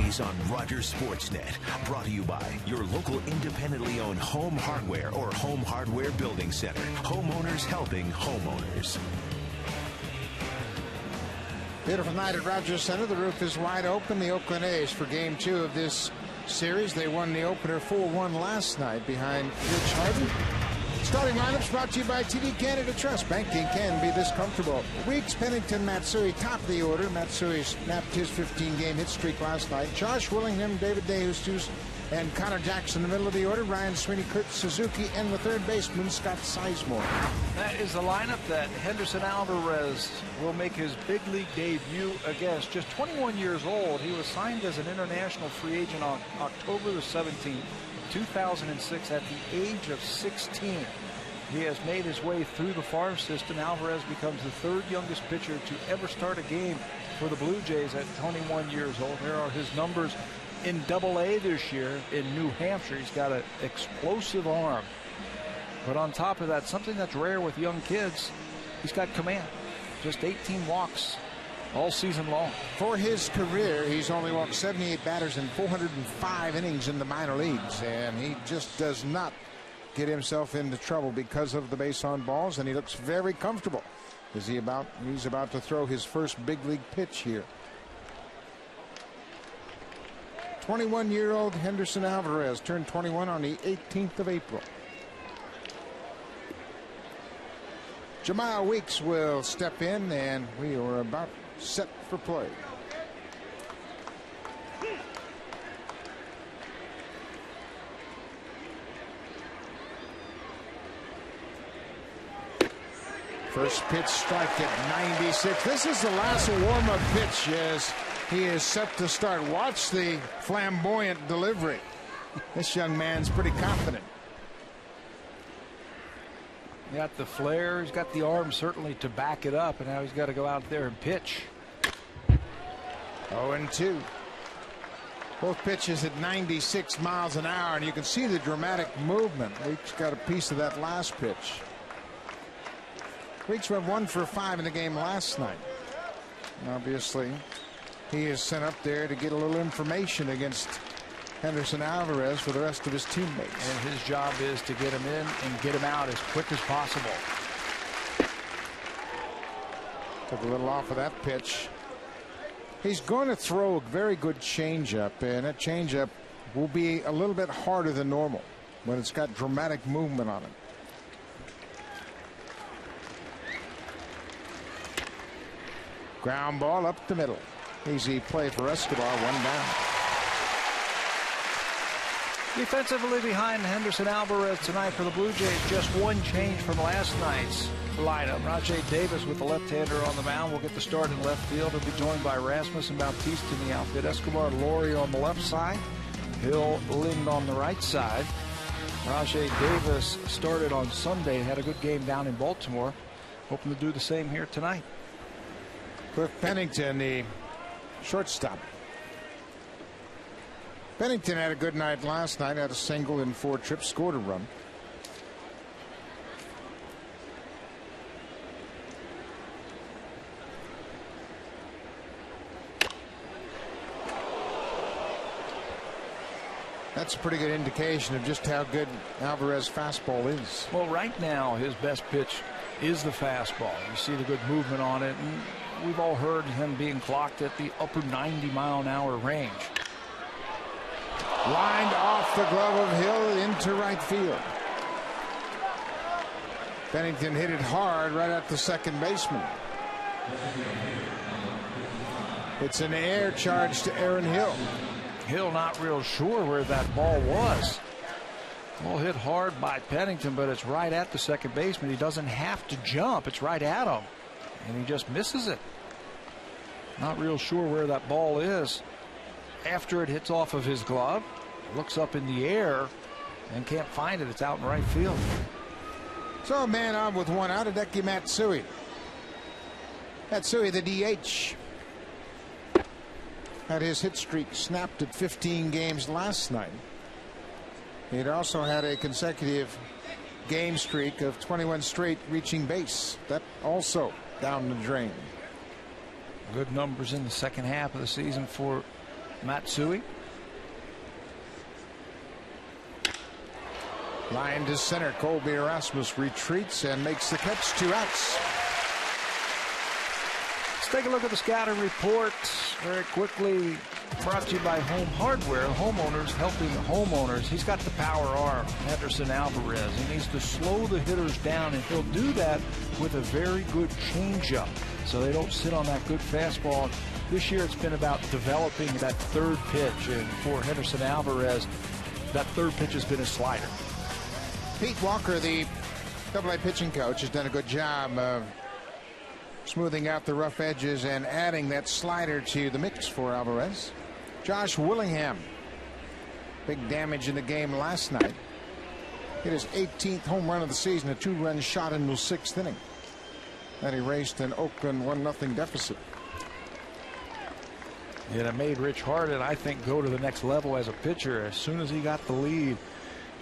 Jays on Rogers Sportsnet. Brought to you by your local independently owned home hardware or home hardware building center. Homeowners helping homeowners. Beautiful night at Rogers Center. The roof is wide open. The Oakland A's for Game 2 of this series. They won the opener 4-1 last night behind Rich Harden. Starting lineups brought to you by TD Canada Trust. Banking can be this comfortable. Weeks, Pennington, Matsui top of the order. Matsui snapped his 15-game hit streak last night. Josh Willingham, David DeJesus, and Connor Jackson in the middle of the order. Ryan Sweeney, Kurt Suzuki, and the third baseman, Scott Sizemore. That is the lineup that Henderson Alvarez will make his big league debut against. Just 21 years old. He was signed as an international free agent on October the 17th. 2006 at the age of 16. He has made his way through the farm system. Alvarez becomes the third youngest pitcher to ever start a game for the Blue Jays at 21 years old. Here are his numbers in Double-A this year in New Hampshire. He's got an explosive arm. But on top of that, something that's rare with young kids, he's got command. Just 18 walks all season long. For his career, he's only walked 78 batters in 405 innings in the minor leagues, and he just does not get himself into trouble because of the base on balls, and he looks very comfortable. He's about to throw his first big league pitch here. 21-year-old Henderson Alvarez turned 21 on the 18th of April. Jamal Weeks will step in, and we are about set for play. First pitch, strike at 96. This is the last warm-up pitch as he is set to start. Watch the flamboyant delivery. This young man's pretty confident. Got the flair, he's got the arm certainly to back it up, and now he's got to go out there and pitch. 0-2. Both pitches at 96 miles an hour, and you can see the dramatic movement. Weeks got a piece of that last pitch. Weeks went 1 for 5 in the game last night. Obviously, he is sent up there to get a little information against Henderson Alvarez for the rest of his teammates. And his job is to get him in and get him out as quick as possible. Took a little off of that pitch. He's going to throw a very good changeup, and that changeup will be a little bit harder than normal when it's got dramatic movement on it. Ground ball up the middle. Easy play for Escobar, 1 down. Defensively behind Henderson Alvarez tonight for the Blue Jays, just one change from last night's lineup. Rajay Davis with the left-hander on the mound will get the start in left field. He'll be joined by Rasmussen Bautista in the outfit. Escobar, Laurie on the left side. Hill, Lind on the right side. Rajay Davis started on Sunday, had a good game down in Baltimore. Hoping to do the same here tonight. Cliff Pennington, the shortstop. Pennington had a good night last night, had a single in 4 trips, scored a run. That's a pretty good indication of just how good Alvarez's fastball is. Well, right now his best pitch is the fastball. You see the good movement on it, and we've all heard him being clocked at the upper 90-mile-an-hour range. Lined off the glove of Hill into right field. Pennington hit it hard right at the second baseman. It's an air charge to Aaron Hill. Hill not real sure where that ball was. Ball hit hard by Pennington, but it's right at the second baseman. He doesn't have to jump. It's right at him, and he just misses it. Not real sure where that ball is. After it hits off of his glove, looks up in the air and can't find it. It's out in right field. So a man on with 1 out, Hideki Matsui. Matsui, the DH, had his hit streak snapped at 15 games last night. He'd also had a consecutive game streak of 21 straight reaching base. That also down the drain. Good numbers in the second half of the season for Matsui. Line to center. Colby Erasmus retreats and makes the catch. 2 outs. Let's take a look at the scouting report very quickly. Brought to you by Home Hardware. Homeowners helping homeowners. He's got the power arm, Henderson Alvarez. He needs to slow the hitters down, and he'll do that with a very good changeup, so they don't sit on that good fastball. This year it's been about developing that third pitch, and for Henderson Alvarez, that third pitch has been a slider. Pete Walker, the AA pitching coach, has done a good job of smoothing out the rough edges and adding that slider to the mix for Alvarez. Josh Willingham, big damage in the game last night. Hit his 18th home run of the season, a 2-run shot in the 6th inning. That erased an Oakland 1-0 deficit. And it made Rich Harden, I think, go to the next level as a pitcher. As soon as he got the lead,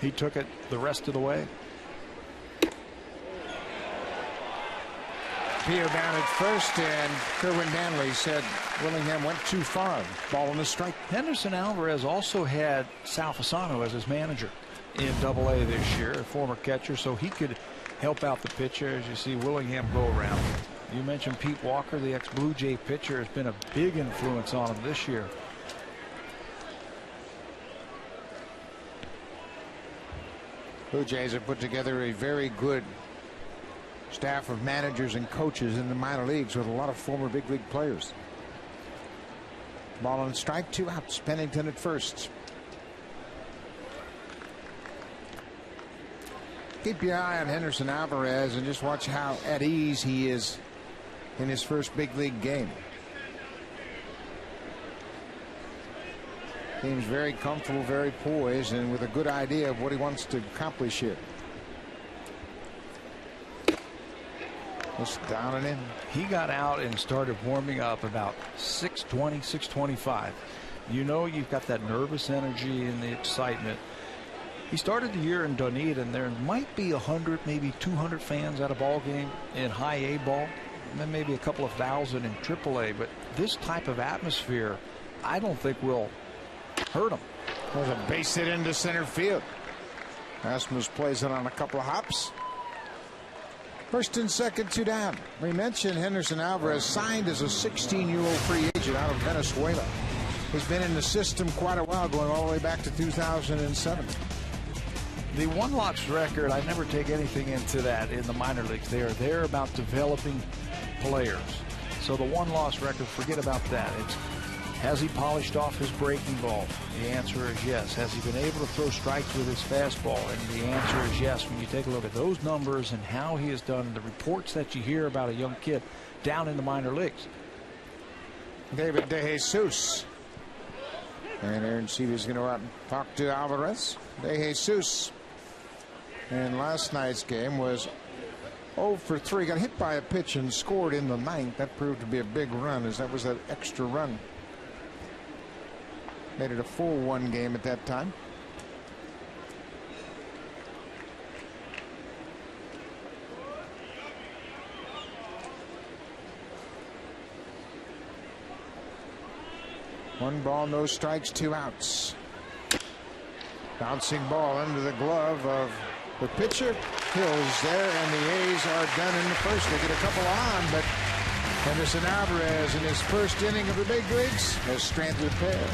he took it the rest of the way. Pio down at first, and Kerwin Danley said Willingham went too far. Ball on the strike. Henderson Alvarez also had Sal Fasano as his manager in AA this year, a former catcher, so he could help out the pitcher. As you see Willingham go around. You mentioned Pete Walker, the ex-Blue Jay pitcher, has been a big influence on him this year. Blue Jays have put together a very good staff of managers and coaches in the minor leagues with a lot of former big league players. Ball on strike, 2 outs. Pennington at first. Keep your eye on Henderson Alvarez and just watch how at ease he is in his first big league game. Seems very comfortable, very poised, and with a good idea of what he wants to accomplish here. Just down and in. He got out and started warming up about 6:20, 6:25. You know you've got that nervous energy and the excitement. He started the year in Dunedin. There might be 100, maybe 200 fans at a ball game in high A ball, and then maybe a couple of thousand in AAA. But this type of atmosphere, I don't think will hurt him. There's a base hit into center field. Rasmus plays it on a couple of hops. First and second, 2 down. We mentioned Henderson Alvarez signed as a 16-year-old free agent out of Venezuela. He's been in the system quite a while, going all the way back to 2007. The one-loss record, I never take anything into that in the minor leagues. They are there about developing players. So the one-loss record, forget about that. It's, has he polished off his breaking ball? The answer is yes. Has he been able to throw strikes with his fastball? And the answer is yes. When you take a look at those numbers and how he has done, the reports that you hear about a young kid down in the minor leagues. David DeJesus. And Aaron Seavey's going to go out and talk to Alvarez. DeJesus in last night's game was 0 for 3. Got hit by a pitch and scored in the 9th. That proved to be a big run, as that was that extra run. Made it a 4-1 game at that time. One ball, no strikes, 2 outs. Bouncing ball under the glove of the pitcher. Hill's there, and the A's are done in the first. They get a couple on, but Henderson Alvarez in his first inning of the big leagues has stranded a pair.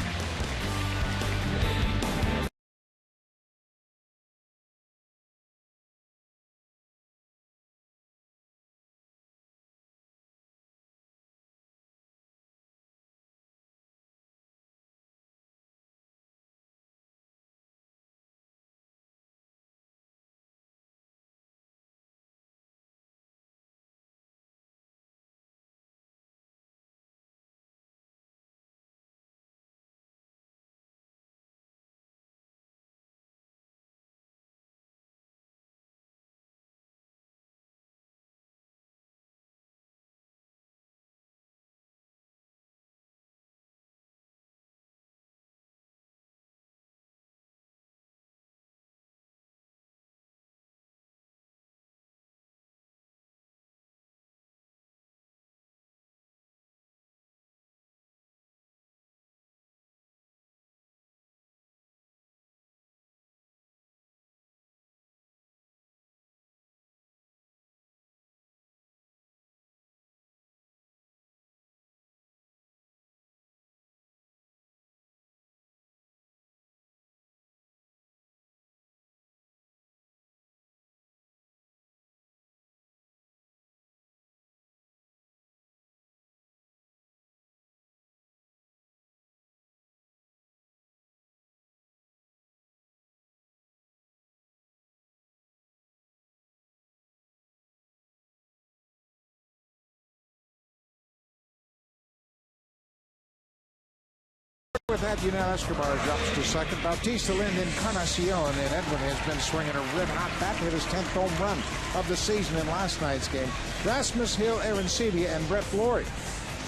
With that, Yunel Escobar drops to second. Bautista Lind Encarnacion in Edwin has been swinging a red hot bat, hit his 10th home run of the season in last night's game. Rasmus Hill, Aaron Sevilla, and Brett Laurie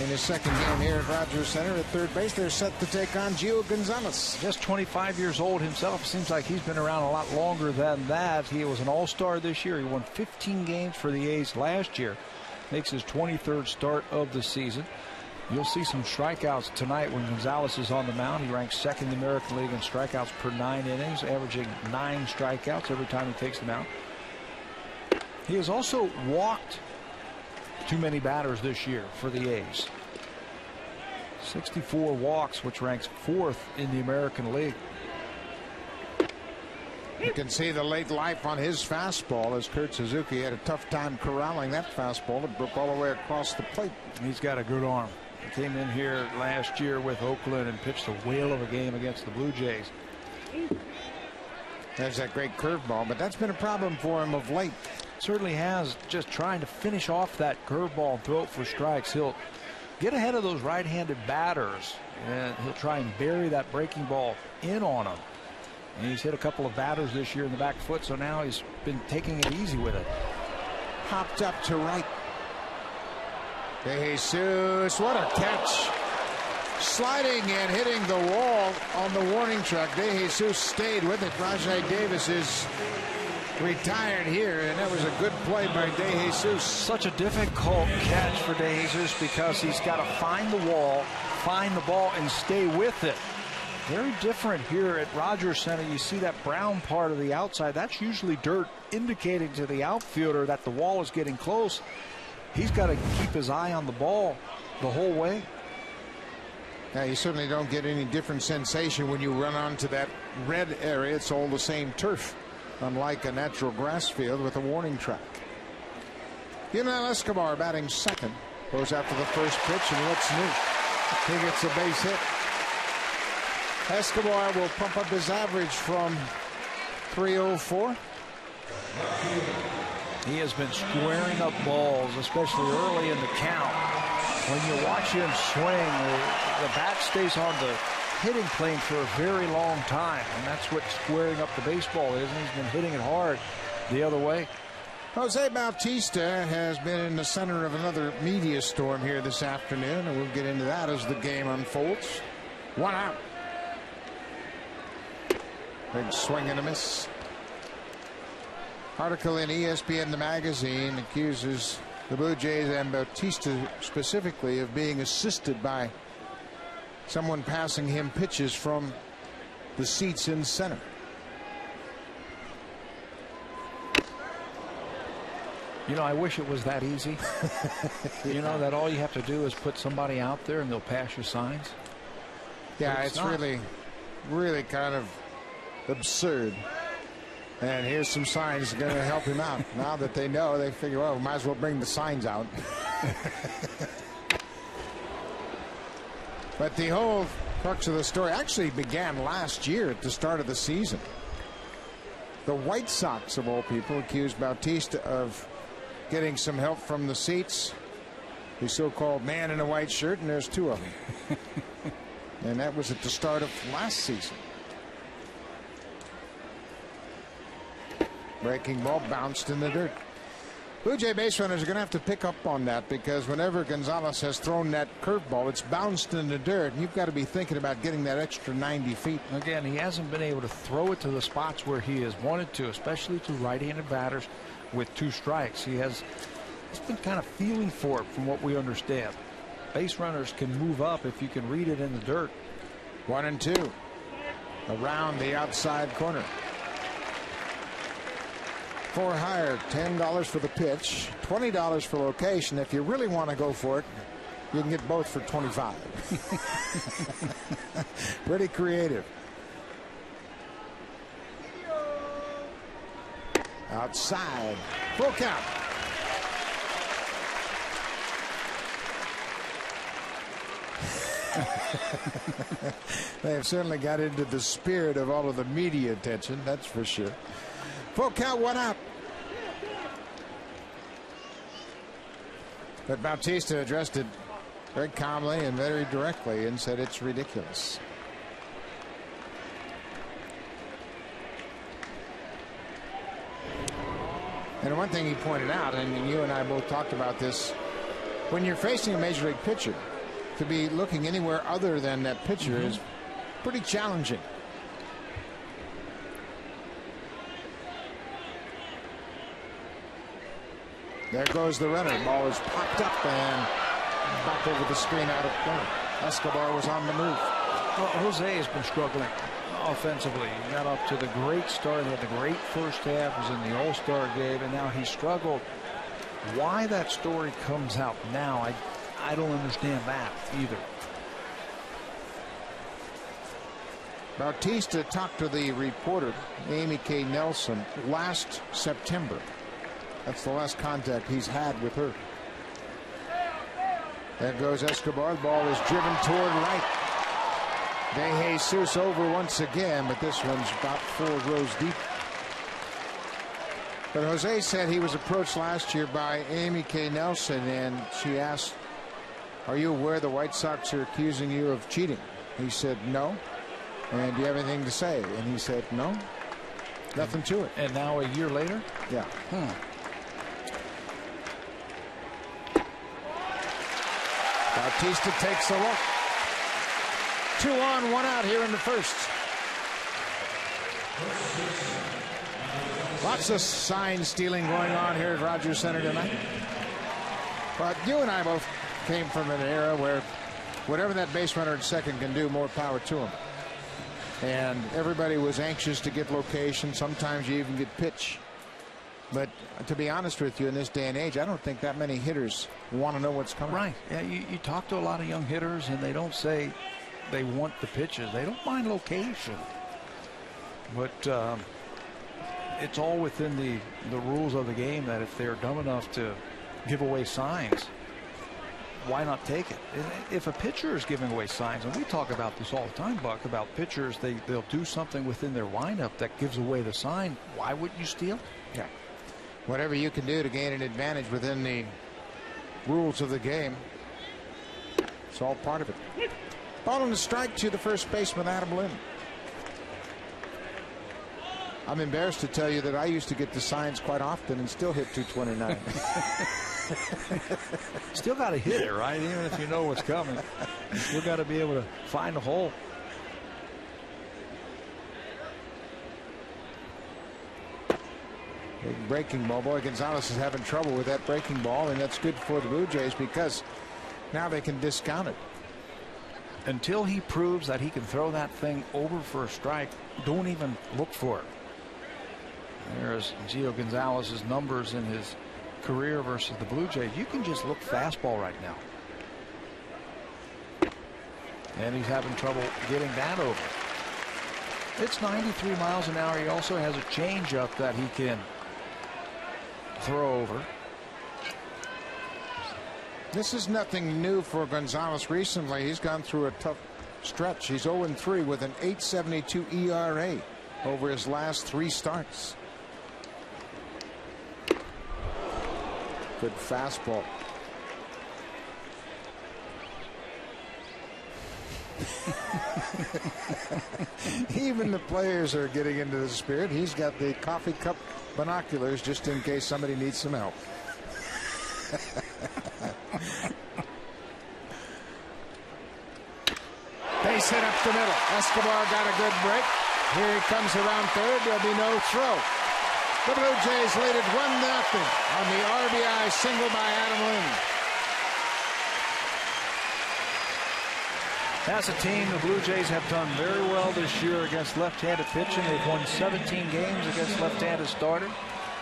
in his second game here at Rogers Center at third base. They're set to take on Gio Gonzalez. Just 25 years old himself. Seems like he's been around a lot longer than that. He was an all-star this year. He won 15 games for the A's last year. Makes his 23rd start of the season. You'll see some strikeouts tonight when Gonzalez is on the mound. He ranks second in the American League in strikeouts per 9 innings, averaging 9 strikeouts every time he takes the mound. He has also walked too many batters this year for the A's. 64 walks, which ranks 4th in the American League. You can see the late life on his fastball as Kurt Suzuki had a tough time corralling that fastball. It broke all the way across the plate. He's got a good arm. He came in here last year with Oakland and pitched a whale of a game against the Blue Jays. There's that great curveball, but that's been a problem for him of late. Certainly has, just trying to finish off that curveball and throw it for strikes. He'll get ahead of those right-handed batters and he'll try and bury that breaking ball in on them. And he's hit a couple of batters this year in the back foot, so now he's been taking it easy with it. Popped up to right. De Jesus, what a catch. Sliding and hitting the wall on the warning track. De Jesus stayed with it. Rajai Davis is retired here, and that was a good play by De Jesus. Such a difficult catch for De Jesus because he's got to find the wall, find the ball, and stay with it. Very different here at Rogers Center. You see that brown part of the outside. That's usually dirt indicating to the outfielder that the wall is getting close. He's got to keep his eye on the ball the whole way. Now, you certainly don't get any different sensation when you run onto that red area. It's all the same turf, unlike a natural grass field with a warning track. Yunel Escobar batting second. Goes after the first pitch, and what's new? He gets a base hit. Escobar will pump up his average from 304. He has been squaring up balls, especially early in the count. When you watch him swing, the bat stays on the hitting plane for a very long time, and that's what squaring up the baseball is, and he's been hitting it hard the other way. Jose Bautista has been in the center of another media storm here this afternoon, and we'll get into that as the game unfolds. 1 out. Big swing and a miss. Article in ESPN the magazine accuses the Blue Jays and Bautista specifically of being assisted by someone passing him pitches from the seats in center. You know, I wish it was that easy. You know, that all you have to do is put somebody out there and they'll pass your signs. Yeah, it's really kind of absurd. And here's some signs going to help him out. Now that they know, they figure, well, we might as well bring the signs out. But the whole crux of the story actually began last year at the start of the season. The White Sox, of all people, accused Bautista of getting some help from the seats. The so-called man in a white shirt, and there's 2 of them. And that was at the start of last season. Breaking ball bounced in the dirt. Blue Jay base runners are going to have to pick up on that, because whenever Gonzalez has thrown that curveball, it's bounced in the dirt, and you've got to be thinking about getting that extra 90 feet. Again, he hasn't been able to throw it to the spots where he has wanted to, especially to right-handed batters with 2 strikes. He's been kind of feeling for it from what we understand. Base runners can move up if you can read it in the dirt. 1-2 around the outside corner. For hire, $10 for the pitch, $20 for location. If you really want to go for it, you can get both for $25. Pretty creative. Outside, full count. They have certainly got into the spirit of all of the media attention, that's for sure. Full count, 1 out. But Bautista addressed it very calmly and very directly and said it's ridiculous. And one thing he pointed out, and you and I both talked about this, when you're facing a major league pitcher, to be looking anywhere other than that pitcher is pretty challenging. There goes the runner. Ball is popped up and back over the screen out of play. Escobar was on the move. Well, Jose has been struggling offensively. He got off to the great start. He had the great first half. Was in the All-Star game, and now he struggled. Why that story comes out now, I don't understand that either. Bautista talked to the reporter, Amy K. Nelson, last September. That's the last contact he's had with her. There goes Escobar. The ball is driven toward right. De Jesus over once again, but this one's about 4 rows deep. But Jose said he was approached last year by Amy K. Nelson, and she asked, "Are you aware the White Sox are accusing you of cheating?" He said, "No." "And do you have anything to say?" And he said, "No, nothing to it." And now a year later? Yeah. Bautista takes a look. 2 on, 1 out here in the first. Lots of sign stealing going on here at Rogers Center tonight. But you and I both came from an era where whatever that base runner at second can do, more power to him. And everybody was anxious to get location. Sometimes you even get pitch. But to be honest with you, in this day and age, I don't think that many hitters want to know what's coming. Right. Yeah, you talk to a lot of young hitters, and they don't say they want the pitches. They don't mind location. But it's all within the rules of the game that if they're dumb enough to give away signs, why not take it? If a pitcher is giving away signs, and we talk about this all the time, Buck, about pitchers, they'll do something within their lineup that gives away the sign. Why wouldn't you steal? Yeah. Whatever you can do to gain an advantage within the rules of the game, it's all part of it. Ball on the strike to the first baseman, Adam Lynn. I'm embarrassed to tell you that I used to get the signs quite often and still hit 229. Still got to hit it, right? Even if you know what's coming, you still got to be able to find a hole. Big breaking ball. Boy, Gonzalez is having trouble with that breaking ball, and that's good for the Blue Jays because now they can discount it. Until he proves that he can throw that thing over for a strike, don't even look for it. There's Gio Gonzalez's numbers in his career versus the Blue Jays. You can just look fastball right now. And he's having trouble getting that over. It's 93 miles an hour. He also has a changeup that he can throw over. This is nothing new for Gonzalez recently. He's gone through a tough stretch. He's 0-3 with an 8.72 ERA over his last 3 starts. Good fastball. Even the players are getting into the spirit. He's got the coffee cup binoculars just in case somebody needs some help. Base hit up the middle. Escobar got a good break. Here he comes around third. There'll be no throw. The Blue Jays lead it 1-0 on the RBI single by Adam Lynn. As a team, the Blue Jays have done very well this year against left-handed pitching. They've won 17 games against left-handed starters,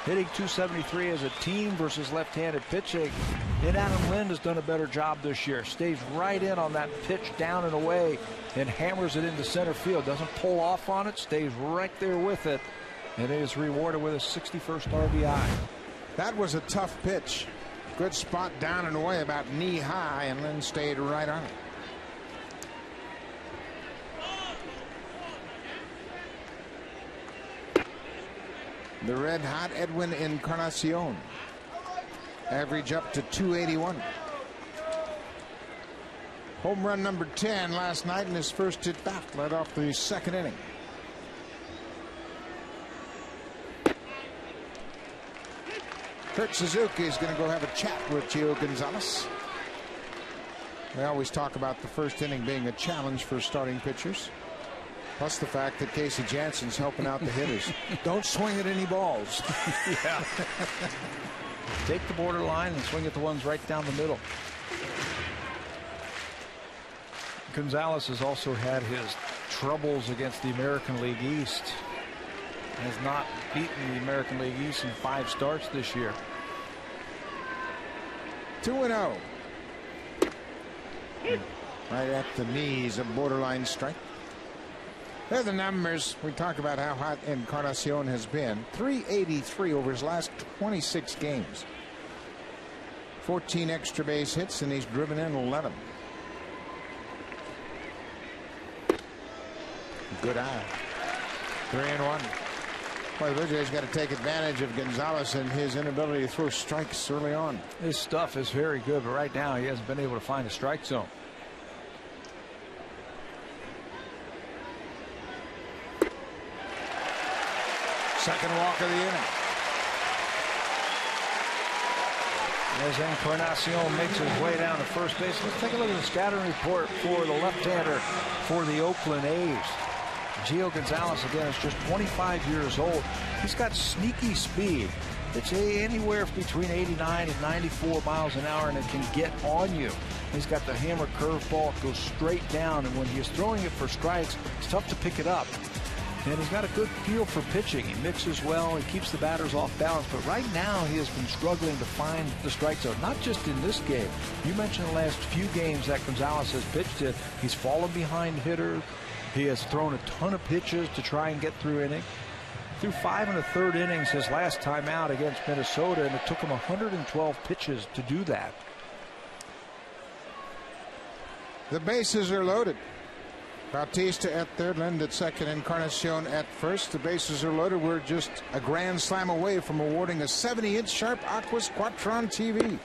hitting .273 as a team versus left-handed pitching. And Adam Lynn has done a better job this year. Stays right in on that pitch down and away and hammers it into center field. Doesn't pull off on it, stays right there with it, and is rewarded with a 61st RBI. That was a tough pitch. Good spot down and away about knee high, and Lynn stayed right on it. The red-hot Edwin Encarnacion. Average up to .281. Home run number 10 last night in his first at bat. Led off the second inning. Kurt Suzuki is going to go have a chat with Gio Gonzalez. We always talk about the first inning being a challenge for starting pitchers. Plus the fact that Casey Jansen's helping out the hitters. Don't swing at any balls. Yeah. Take the borderline and swing at the ones right down the middle. Gonzalez has also had his troubles against the American League East. Has not beaten the American League East in 5 starts this year. 2-0. Right at the knees, a borderline strike. There are the numbers. We talk about how hot Encarnacion has been. 383 over his last 26 games. 14 extra base hits, and he's driven in 11. Good eye. 3-1. Well, the Blue Jays got to take advantage of Gonzalez and his inability to throw strikes early on. His stuff is very good, but right now he hasn't been able to find a strike zone. Second walk of the inning. As Encarnacion makes his way down to first base, let's take a look at the scouting report for the left-hander for the Oakland A's. Gio Gonzalez, again, is just 25 years old. He's got sneaky speed. It's anywhere between 89 and 94 miles an hour, and it can get on you. He's got the hammer curveball, goes straight down, and when he's throwing it for strikes, it's tough to pick it up. And he's got a good feel for pitching. He mixes well. He keeps the batters off balance. But right now, he has been struggling to find the strike zone, not just in this game. You mentioned the last few games that Gonzalez has pitched in. He's fallen behind hitters. He has thrown a ton of pitches to try and get through innings. Threw 5 1/3 innings his last time out against Minnesota, and it took him 112 pitches to do that. The bases are loaded. Bautista at third, Lind at second, Encarnacion at first. The bases are loaded. We're just a grand slam away from awarding a 70-inch Sharp Aquas Quatron TV.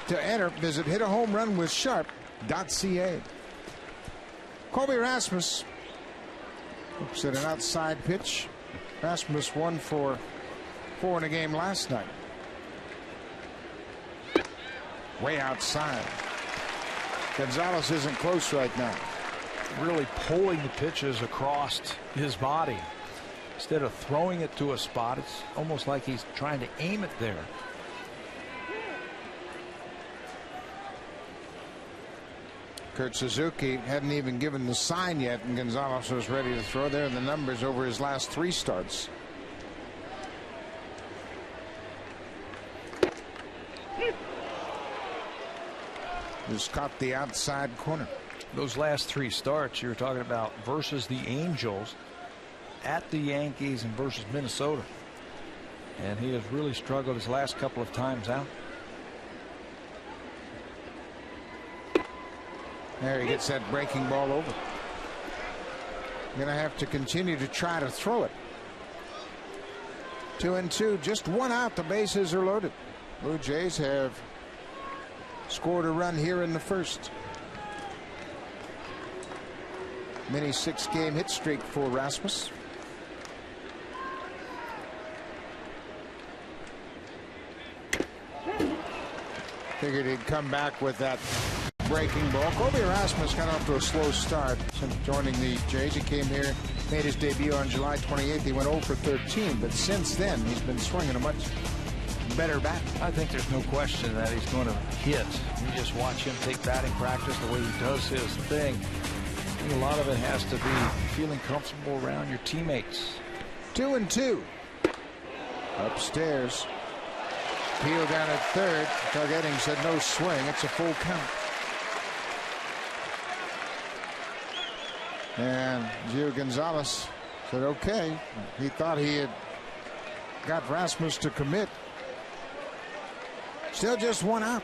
To enter, visit hitahomerunwithsharp.ca. Colby Rasmus looks at an outside pitch. Rasmus 1 for 4 in a game last night. Way outside. Gonzalez isn't close right now. Really pulling the pitches across his body. Instead of throwing it to a spot, it's almost like he's trying to aim it there. Kurt Suzuki hadn't even given the sign yet, and Gonzalez was ready to throw. There are the numbers over his last 3 starts. Just caught the outside corner. Those last 3 starts you're talking about versus the Angels, at the Yankees, and versus Minnesota. And he has really struggled his last couple of times out. There he gets that breaking ball over. Gonna have to continue to try to throw it. 2-2, just 1 out. The bases are loaded. Blue Jays have scored a run here in the first. Mini 6-game hit streak for Rasmus. Figured he'd come back with that breaking ball. Colby Rasmus got off to a slow start since joining the Jays. He came here, made his debut on July 28th. He went 0 for 13, but since then he's been swinging a much better bat. I think there's no question that he's going to hit. You just watch him take batting practice, the way he does his thing. I think a lot of it has to be feeling comfortable around your teammates. 2-2. Upstairs. Peel down at third. Doug Eddings said no swing. It's a full count. And Gio Gonzalez said okay. He thought he had got Rasmus to commit. Still just 1 out.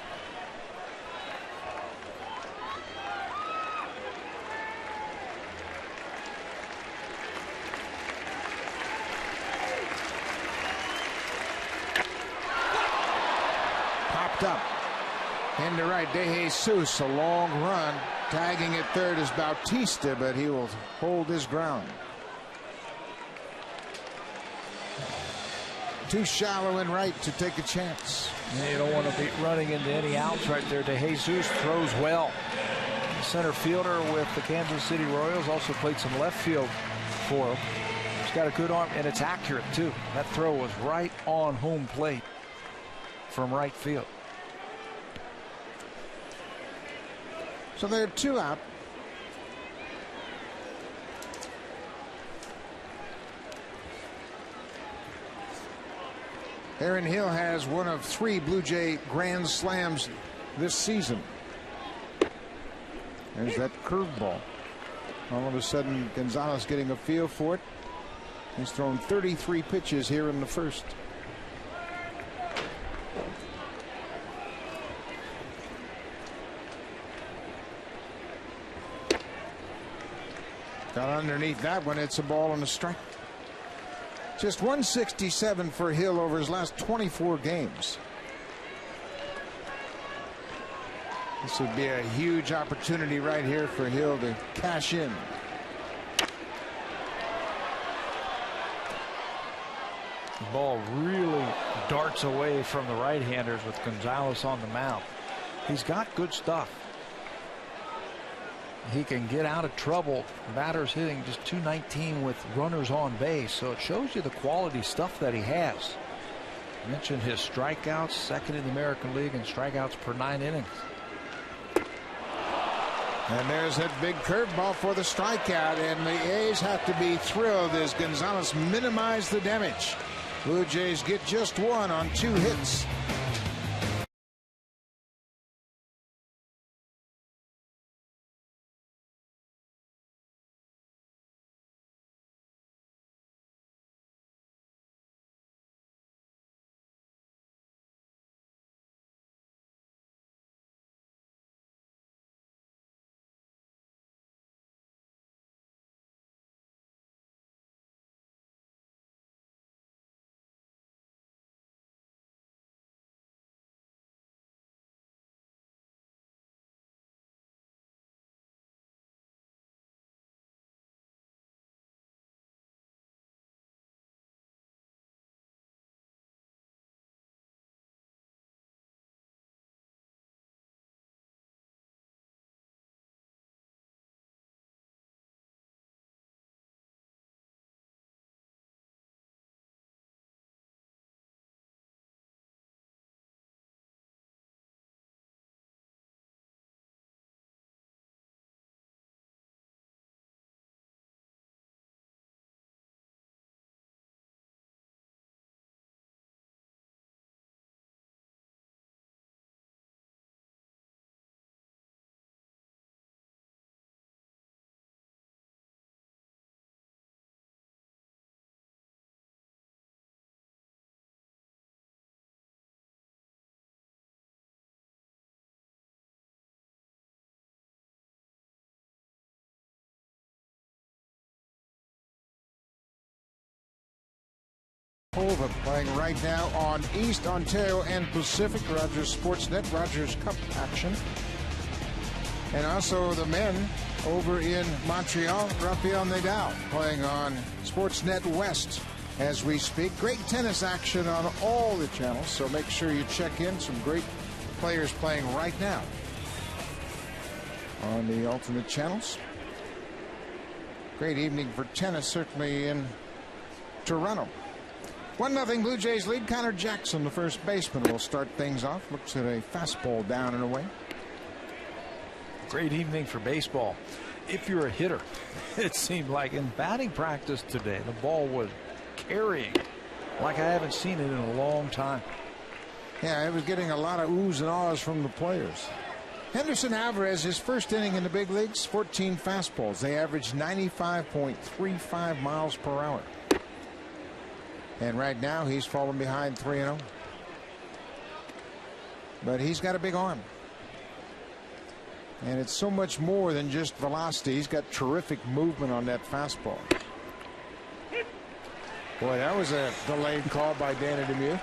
Popped up. Into right, De Jesus, a long run. Tagging at third is Bautista, but he will hold his ground. Too shallow and right to take a chance. You don't want to be running into any outs right there. DeJesus throws well. The center fielder with the Kansas City Royals also played some left field for him. He's got a good arm, and it's accurate, too. That throw was right on home plate from right field. So they're 2 out. Aaron Hill has one of 3 Blue Jay grand slams this season. There's that curveball. All of a sudden, Gonzalez getting a feel for it. He's thrown 33 pitches here in the first. Got underneath that one. It's a ball and a strike. Just 167 for Hill over his last 24 games. This would be a huge opportunity right here for Hill to cash in. The ball really darts away from the right-handers with Gonzalez on the mound. He's got good stuff. He can get out of trouble. Batters hitting just .219 with runners on base, so it shows you the quality stuff that he has. I mentioned his strikeouts, second in the American League in strikeouts per 9 innings. And there's that big curveball for the strikeout, and the A's have to be thrilled as Gonzalez minimized the damage. Blue Jays get just 1 on 2 hits. Playing right now on East Ontario and Pacific Rogers Sportsnet, Rogers Cup action. And also the men over in Montreal, Rafael Nadal playing on Sportsnet West as we speak. Great tennis action on all the channels, so make sure you check in. Some great players playing right now on the alternate channels. Great evening for tennis, certainly in Toronto. 1-0 Blue Jays lead. Connor Jackson, the first baseman, will start things off. Looks at a fastball down and away. Great evening for baseball. If you're a hitter, it seemed like in batting practice today, the ball was carrying like I haven't seen it in a long time. Yeah, it was getting a lot of oohs and ahs from the players. Henderson Alvarez, his first inning in the big leagues, 14 fastballs. They averaged 95.35 miles per hour. And right now he's fallen behind 3-0. But he's got a big arm. And it's so much more than just velocity. He's got terrific movement on that fastball. Boy, that was a delayed call by Danny Lemieux.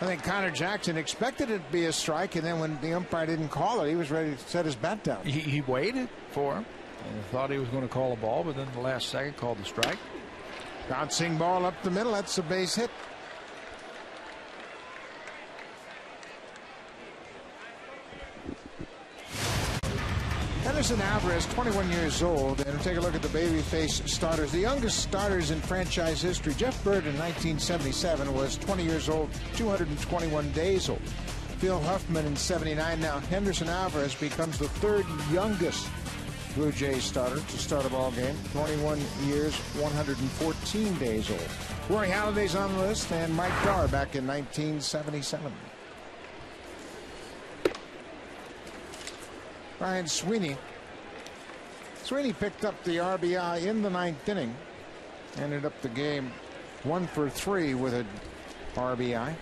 I think Connor Jackson expected it to be a strike, and then when the umpire didn't call it, he was ready to set his bat down. He waited for him and thought he was going to call a ball, but then the last second called the strike. Bouncing ball up the middle. That's a base hit. Henderson Alvarez, 21 years old, and take a look at the babyface starters. The youngest starters in franchise history. Jeff Bird in 1977 was 20 years old, 221 days old. Phil Huffman in 79. Now Henderson Alvarez becomes the third youngest Blue Jays starter to start a ball game. 21 years, 114 days old. Rory Halladay's on the list, and Mike Dar back in 1977. Ryan Sweeney. Sweeney picked up the RBI in the ninth inning. Ended up the game 1 for 3 with an RBI.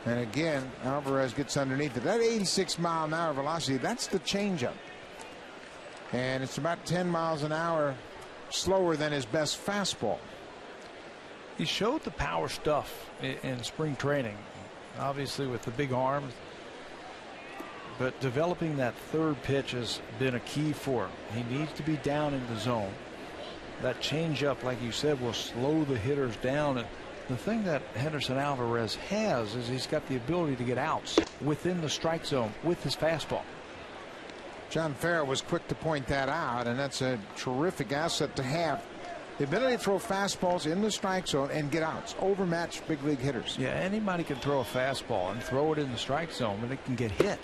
And again, Alvarez gets underneath it. That 86-mile-an-hour velocity, that's the changeup. And it's about 10 miles an hour slower than his best fastball. He showed the power stuff in spring training, obviously with the big arms, but developing that third pitch has been a key for him. He needs to be down in the zone. That changeup, like you said, will slow the hitters down. And the thing that Henderson Alvarez has is he's got the ability to get outs within the strike zone with his fastball. John Farrell was quick to point that out, and that's a terrific asset to have. The ability to throw fastballs in the strike zone and get outs, overmatch big league hitters. Yeah, anybody can throw a fastball and throw it in the strike zone, but it can get hit.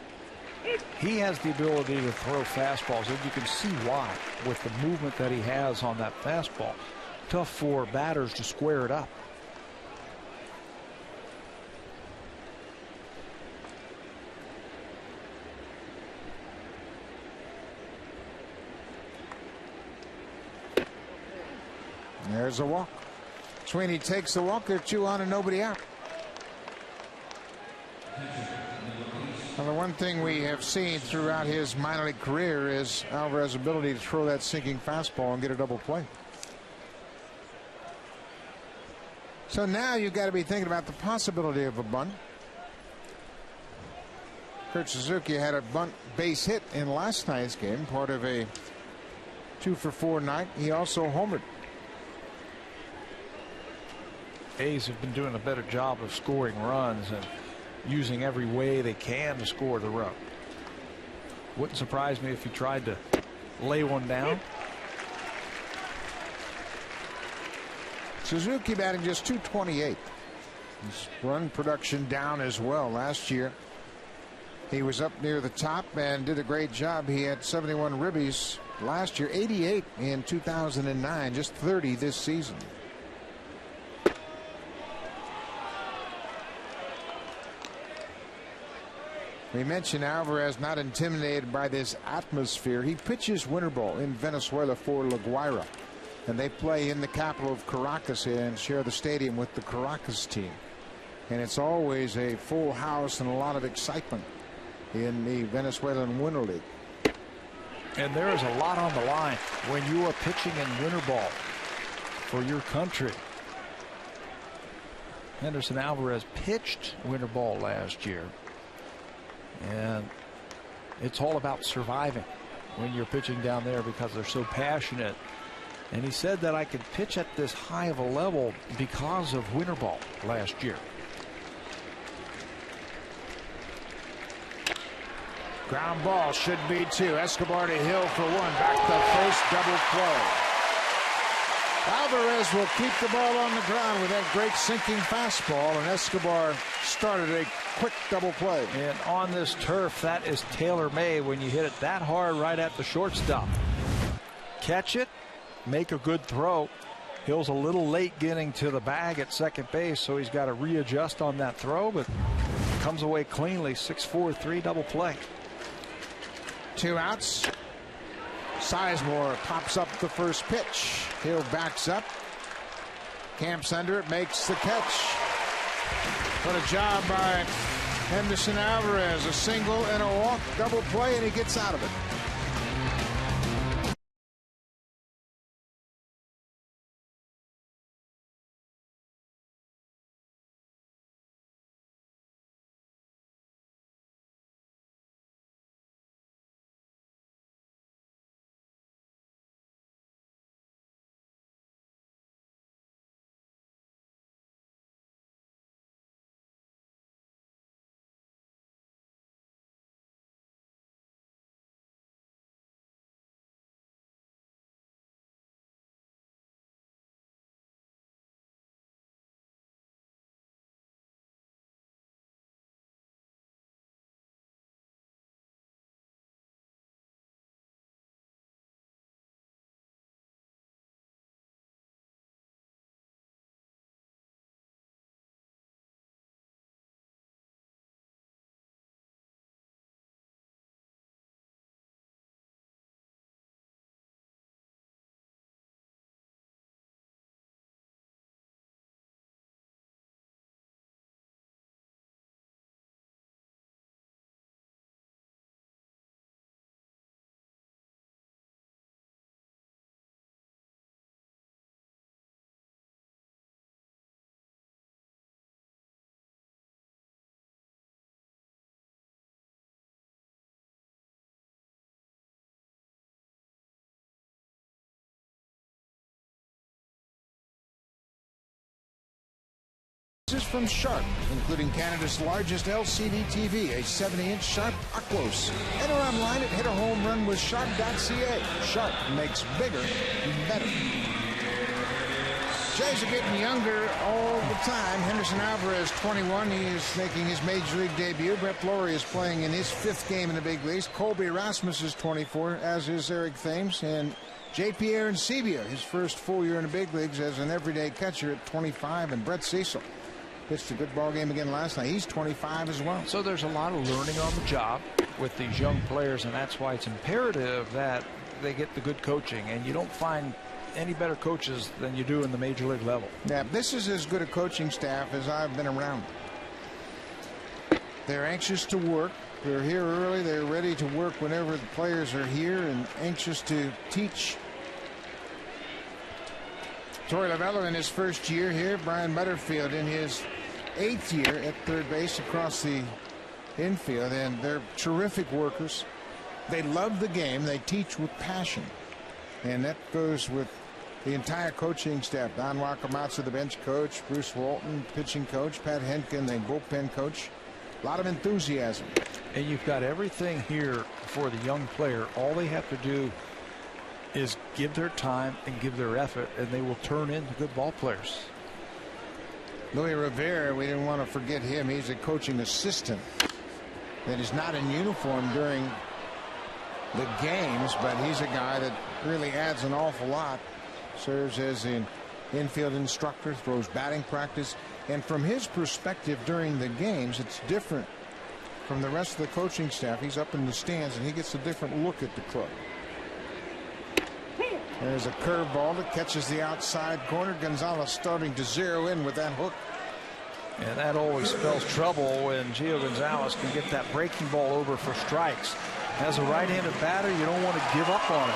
He has the ability to throw fastballs, and you can see why with the movement that he has on that fastball. Tough for batters to square it up. There's a walk. Sweeney takes the walk. There are 2 on and nobody out. Well, the one thing we have seen throughout his minor league career is Alvarez's ability to throw that sinking fastball and get a double play. So now you've got to be thinking about the possibility of a bunt. Kurt Suzuki had a bunt base hit in last night's game, part of a 2-for-4 night. He also homered. A's have been doing a better job of scoring runs and using every way they can to score the run. Wouldn't surprise me if he tried to lay one down. Suzuki batting just .228. His run production down as well. Last year he was up near the top and did a great job. He had 71 ribbies last year, 88 in 2009, just 30 this season. We mentioned Alvarez not intimidated by this atmosphere. He pitches winter ball in Venezuela for La Guaira, and they play in the capital of Caracas and share the stadium with the Caracas team. And it's always a full house and a lot of excitement in the Venezuelan Winter League. And there is a lot on the line when you are pitching in winter ball for your country. Henderson Alvarez pitched winter ball last year. And it's all about surviving when you're pitching down there because they're so passionate. And he said that I could pitch at this high of a level because of winter ball last year. Ground ball should be 2. Escobar to Hill for 1. Back to first, double play. Alvarez will keep the ball on the ground with that great sinking fastball, and Escobar started a quick double play. And on this turf, that is tailor-made when you hit it that hard right at the shortstop. Catch it, make a good throw. Hill's a little late getting to the bag at second base, so he's got to readjust on that throw, but comes away cleanly. 6-4-3 double play. 2 outs. Sizemore pops up the first pitch. Hill backs up, camps under it, makes the catch. What a job by Henderson Alvarez. A single and a walk, double play, and he gets out of it. This is from Sharp, including Canada's largest LCD TV, a 70-inch Sharp Aquos. Enter online at hitahomerun with Sharp.ca. Sharp makes bigger better. Jays are getting younger all the time. Henderson Alvarez, 21. He is making his major league debut. Brett Lawrie is playing in his 5th game in the big leagues. Colby Rasmus is 24, as is Eric Thames. And J.P. Arencibia, his first full year in the big leagues as an everyday catcher at 25. And Brett Cecil pitched a good ball game again last night. He's 25 as well. So there's a lot of learning on the job with these young players, and that's why it's imperative that they get the good coaching. And you don't find any better coaches than you do in the major league level. Yeah, this is as good a coaching staff as I've been around. They're anxious to work. They're here early. They're ready to work whenever the players are here and anxious to teach. Torey Lovullo in his first year here. Brian Butterfield in his 8th year at third base across the infield. And they're terrific workers. They love the game. They teach with passion. And that goes with the entire coaching staff. Don Wakamatsu, the bench coach, Bruce Walton, pitching coach, Pat Henkin, the bullpen coach. A lot of enthusiasm. And you've got everything here for the young player. All they have to do is give their time and give their effort, and they will turn into good ball players. Louis Rivera, we didn't want to forget him. He's a coaching assistant that is not in uniform during the games, but he's a guy that really adds an awful lot. Serves as an infield instructor, throws batting practice, and from his perspective during the games, it's different from the rest of the coaching staff. He's up in the stands and he gets a different look at the club. There's a curveball that catches the outside corner. Gonzalez starting to zero in with that hook. And that always spells trouble when Gio Gonzalez can get that breaking ball over for strikes. As a right-handed batter, you don't want to give up on it.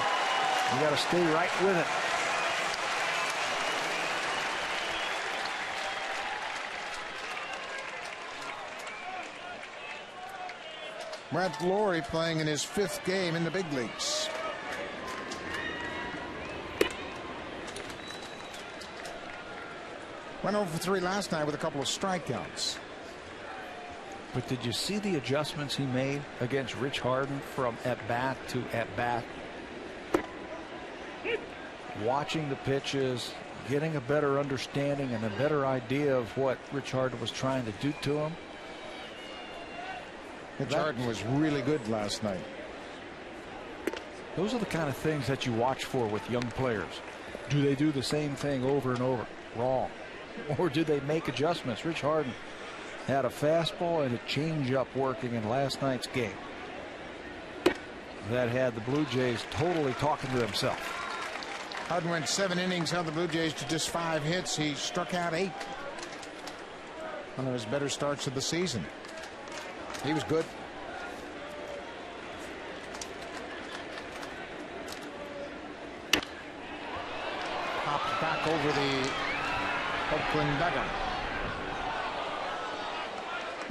You got to stay right with it. Brett Lawrie playing in his 5th game in the big leagues. Went over 3 last night with a couple of strikeouts. But did you see the adjustments he made against Rich Harden from at-bat to at-bat? Watching the pitches, getting a better understanding and a better idea of what Rich Harden was trying to do to him. Rich Harden was really good last night. Those are the kind of things that you watch for with young players. Do they do the same thing over and over? Wrong. Or do they make adjustments? Rich Harden had a fastball and a changeup working in last night's game that had the Blue Jays totally talking to themselves. Harden went 7 innings, held the Blue Jays to just 5 hits. He struck out 8. One of his better starts of the season. He was good. Popped back over the Oakland dugout.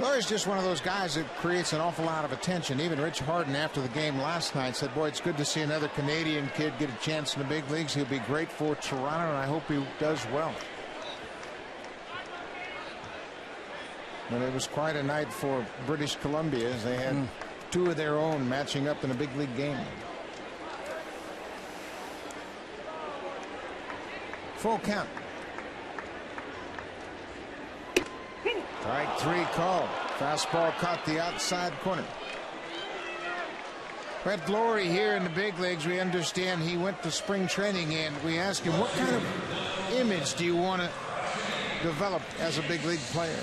Laurie's just one of those guys that creates an awful lot of attention. Even Rich Harden after the game last night said, boy, it's good to see another Canadian kid get a chance in the big leagues. He'll be great for Toronto, and I hope he does well. But it was quite a night for British Columbia as they had 2 of their own matching up in a big league game. Full count. Strike 3 called. Fastball caught the outside corner. Brett Lawrie here in the big leagues. We understand he went to spring training, and we asked him, what kind of image do you want to develop as a big league player?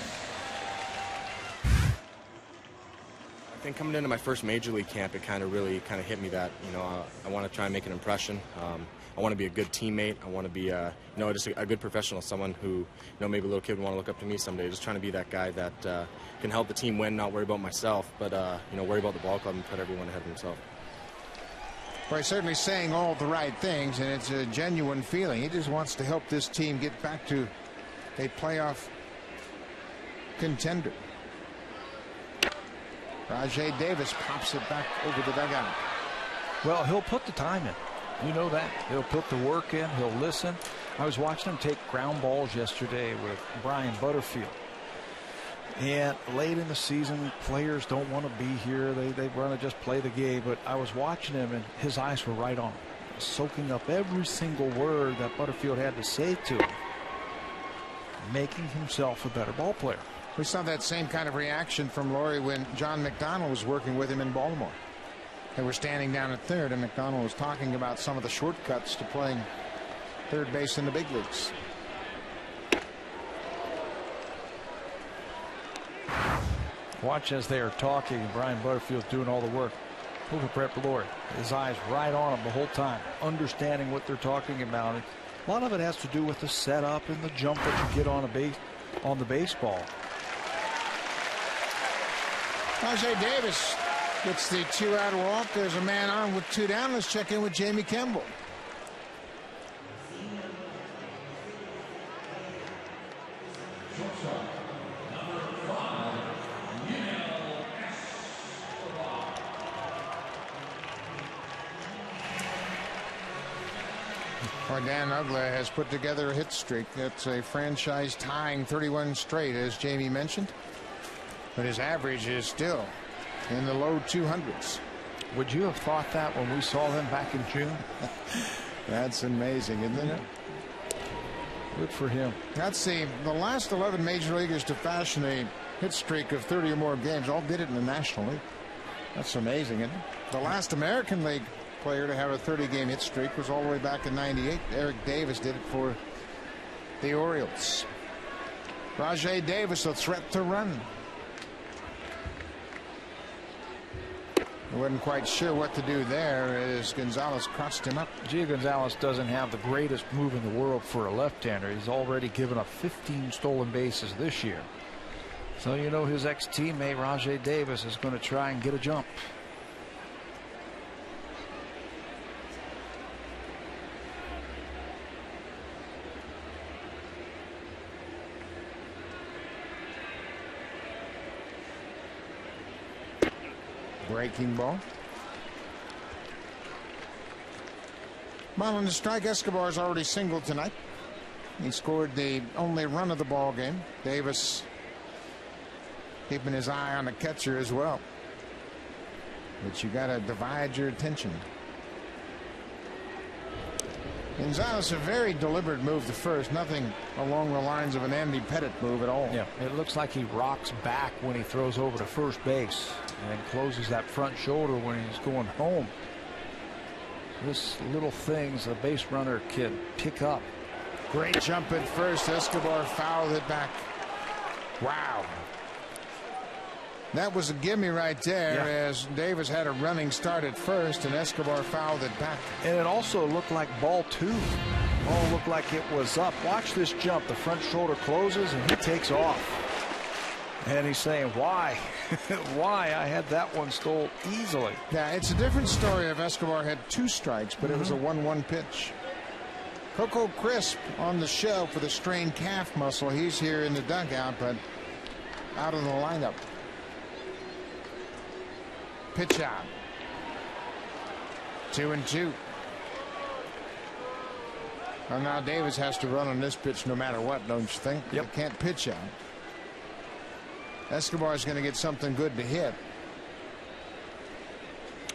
I think coming into my first major league camp, it really hit me that, I want to try and make an impression. I want to be a good teammate. I want to be, just a good professional, someone who, maybe a little kid would want to look up to me someday. Just trying to be that guy that can help the team win, not worry about myself, but, worry about the ball club and put everyone ahead of himself. Well, he's certainly saying all the right things, and it's a genuine feeling. He just wants to help this team get back to a playoff contender. Rajai Davis pops it back over the dugout. Well, he'll put the time in. You know that. He'll put the work in. He'll listen. I was watching him take ground balls yesterday with Brian Butterfield. And late in the season, players don't want to be here. They want to just play the game. But I was watching him, and his eyes were right on him, soaking up every single word that Butterfield had to say to him, making himself a better ball player. We saw that same kind of reaction from Laurie when John McDonald was working with him in Baltimore. They were standing down at third, and McDonald was talking about some of the shortcuts to playing third base in the big leagues. Watch as they are talking, and Brian Butterfield doing all the work. Look at Brett Laurie. His eyes right on him the whole time, understanding what they're talking about. And a lot of it has to do with the setup and the jump that you get on the baseball. Rajai Davis gets the 2-out walk. There's a man on with 2 down. Let's check in with Jamie Kemble. Dan Ugla has put together a hit streak. That's a franchise tying 31 straight, as Jamie mentioned. But his average is still in the low 200s. Would you have thought that when we saw him back in June? That's amazing, isn't it? Good for him. That's the last 11 major leaguers to fashion a hit streak of 30 or more games all did it in the National League. That's amazing, isn't it? The last American League player to have a 30-game hit streak was all the way back in '98. Eric Davis did it for the Orioles. Rajai Davis, a threat to run. I wasn't quite sure what to do there as Gonzalez crossed him up. Gio Gonzalez doesn't have the greatest move in the world for a left-hander. He's already given up 15 stolen bases this year. So you know his ex-teammate Rajai Davis is going to try and get a jump. Breaking ball. Marlin to strike. Escobar's already singled tonight. He scored the only run of the ball game. Davis keeping his eye on the catcher as well. But you got to divide your attention. Gonzalez, a very deliberate move to first. Nothing along the lines of an Andy Pettitte move at all. Yeah, it looks like he rocks back when he throws over to first base and closes that front shoulder when he's going home. This little things a base runner can pick up. Great jump at first. Escobar fouled it back. Wow. That was a gimme right there, as Davis had a running start at first and Escobar fouled it back. And it also looked like ball 2. Ball looked like it was up. Watch this jump. The front shoulder closes and he takes off. And he's saying, why? Why? I had that one stole easily. Yeah, it's a different story if Escobar had 2 strikes, but it was a 1-1 pitch. Coco Crisp on the shelf for the strained calf muscle. He's here in the dugout, but out of the lineup. Pitch out. 2-2. Well, now Davis has to run on this pitch no matter what, don't you think? Yep. You can't pitch out. Escobar's going to get something good to hit.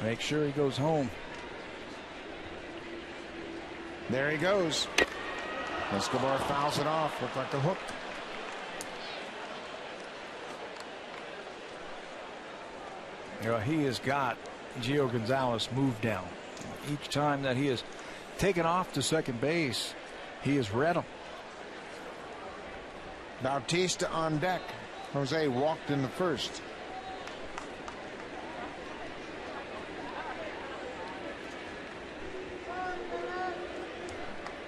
Make sure he goes home. There he goes. Escobar fouls it off. Looked like a hook. You know, he has got Gio Gonzalez moved down. Each time that he has taken off to second base, he has read him. Bautista on deck. Jose walked in the first.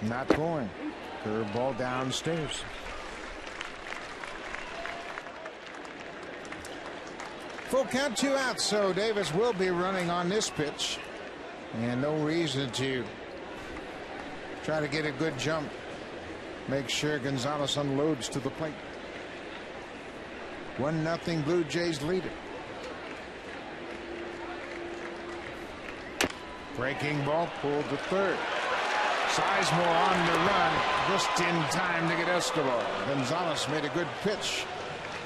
Not going. Curveball downstairs. Full count, 2 outs, so Davis will be running on this pitch. And no reason to try to get a good jump. Make sure Gonzalez unloads to the plate. 1-0 Blue Jays lead it. Breaking ball pulled to third. Sizemore on the run just in time to get Escobar. Gonzalez made a good pitch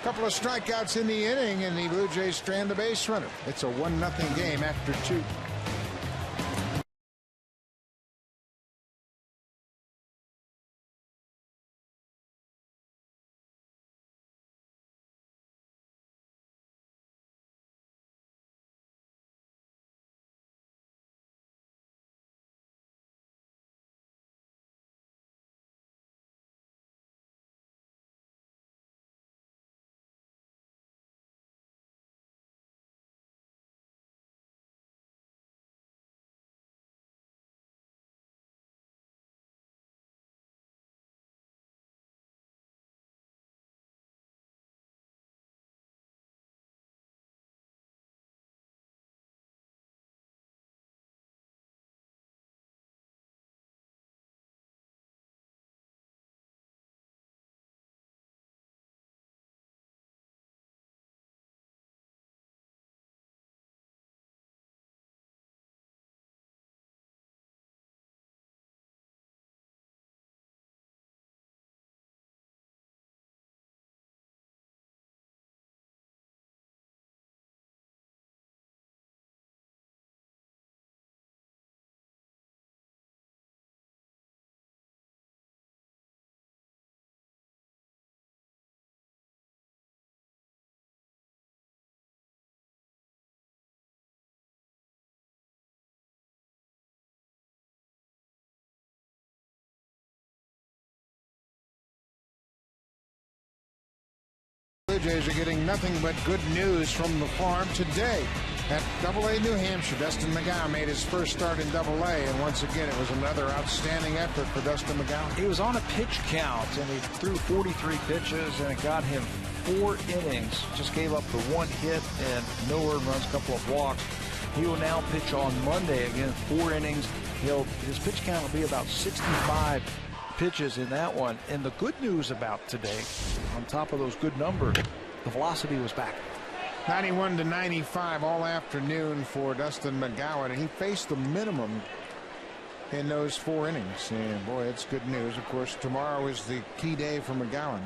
Couple of strikeouts in the inning, and the Blue Jays strand the base runner. It's a 1-0 game after 2. Blue Jays are getting nothing but good news from the farm today. At AA New Hampshire, Dustin McGowan made his first start in AA, and once again it was another outstanding effort for Dustin McGowan. He was on a pitch count, and he threw 43 pitches, and it got him 4 innings. Just gave up the 1 hit and no earned runs, a couple of walks. He will now pitch on Monday again, 4 innings. His pitch count will be about 65 pitches in that one. And the good news about today, on top of those good numbers, the velocity was back. 91 to 95 all afternoon for Dustin McGowan, and he faced the minimum in those 4 innings. And boy, it's good news. Of course, tomorrow is the key day for McGowan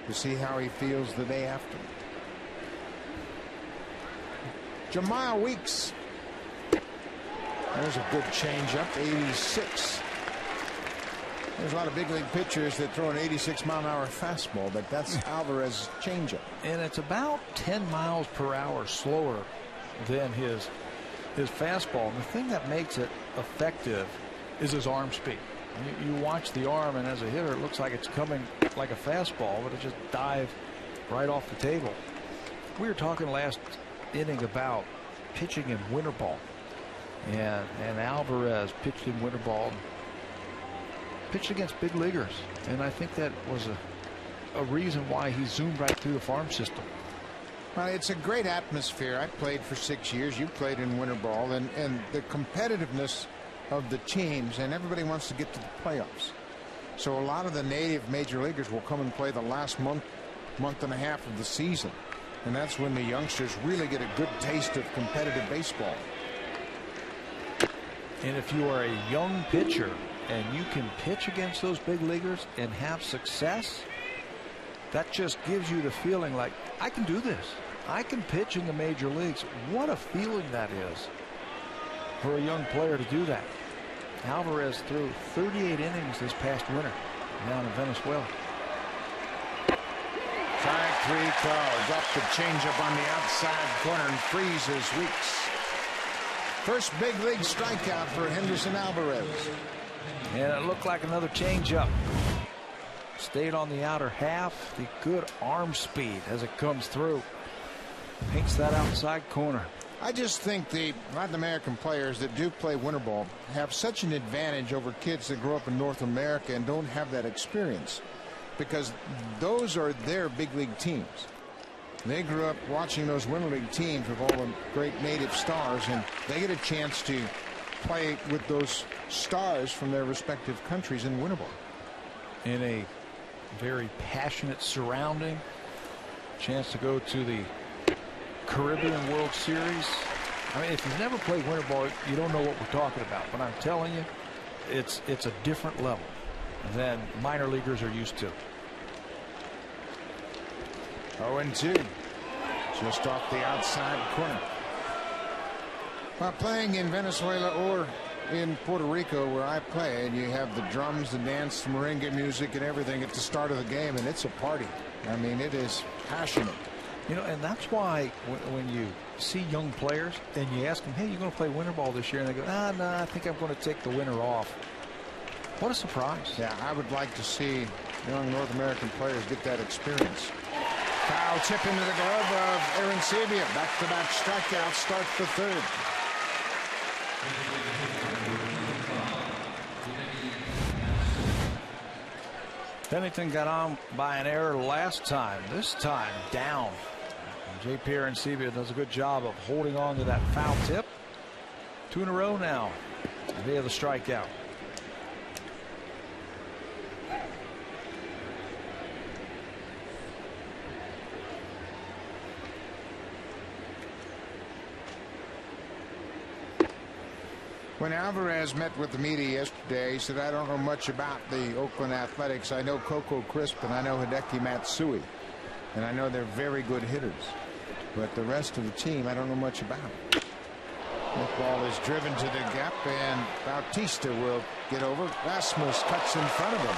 to see how he feels the day after. Jamal Weeks. There's a good changeup, 86. There's a lot of big league pitchers that throw an 86-mile-an-hour fastball, but that's Alvarez's changeup. And it's about 10 miles per hour slower than his fastball. And the thing that makes it effective is his arm speed. You watch the arm, and as a hitter, it looks like it's coming like a fastball, but it just dives right off the table. We were talking last inning about pitching in winter ball, and Alvarez pitched in winter ball. Pitched against big leaguers, and I think that was a reason why he zoomed right through the farm system. Well, it's a great atmosphere. I played for 6 years. You played in winter ball, and the competitiveness of the teams, and everybody wants to get to the playoffs. So a lot of the native major leaguers will come and play the last month and a half of the season, and that's when the youngsters really get a good taste of competitive baseball. And if you are a young pitcher and you can pitch against those big leaguers and have success, that just gives you the feeling like, I can do this. I can pitch in the major leagues. What a feeling that is for a young player to do that. Alvarez threw 38 innings this past winter down in Venezuela. Strike 3 called. Up the changeup on the outside corner and freezes Weeks. First big league strikeout for Henderson Alvarez. And it looked like another changeup. Stayed on the outer half. The good arm speed as it comes through paints that outside corner. I just think the Latin American players that do play winter ball have such an advantage over kids that grow up in North America and don't have that experience, because those are their big league teams. They grew up watching those winter league teams with all the great native stars, and they get a chance to play with those stars from their respective countries in winter ball. In a very passionate surrounding, chance to go to the Caribbean World Series. I mean, if you've never played winter ball, you don't know what we're talking about, but I'm telling you, it's a different level than minor leaguers are used to. 0-2. Just off the outside corner. While playing in Venezuela or in Puerto Rico, where I play, and you have the drums, the dance, the merengue music, and everything at the start of the game, and it's a party. I mean, it is passionate. You know, and that's why when you see young players and you ask them, hey, you're going to play winter ball this year, and they go, no, I think I'm going to take the winter off. What a surprise. Yeah, I would like to see young North American players get that experience. Foul tip into the glove of Aaron Sabia. Back-to-back strikeouts start the third. Pennington got on by an error last time. This time down. J.P. Arencibia does a good job of holding on to that foul tip. 2 in a row now via the strikeout. When Alvarez met with the media yesterday, he said, I don't know much about the Oakland Athletics. I know Coco Crisp and I know Hideki Matsui. And I know they're very good hitters. But the rest of the team, I don't know much about. That ball is driven to the gap, and Bautista will get over. Rasmus cuts in front of him.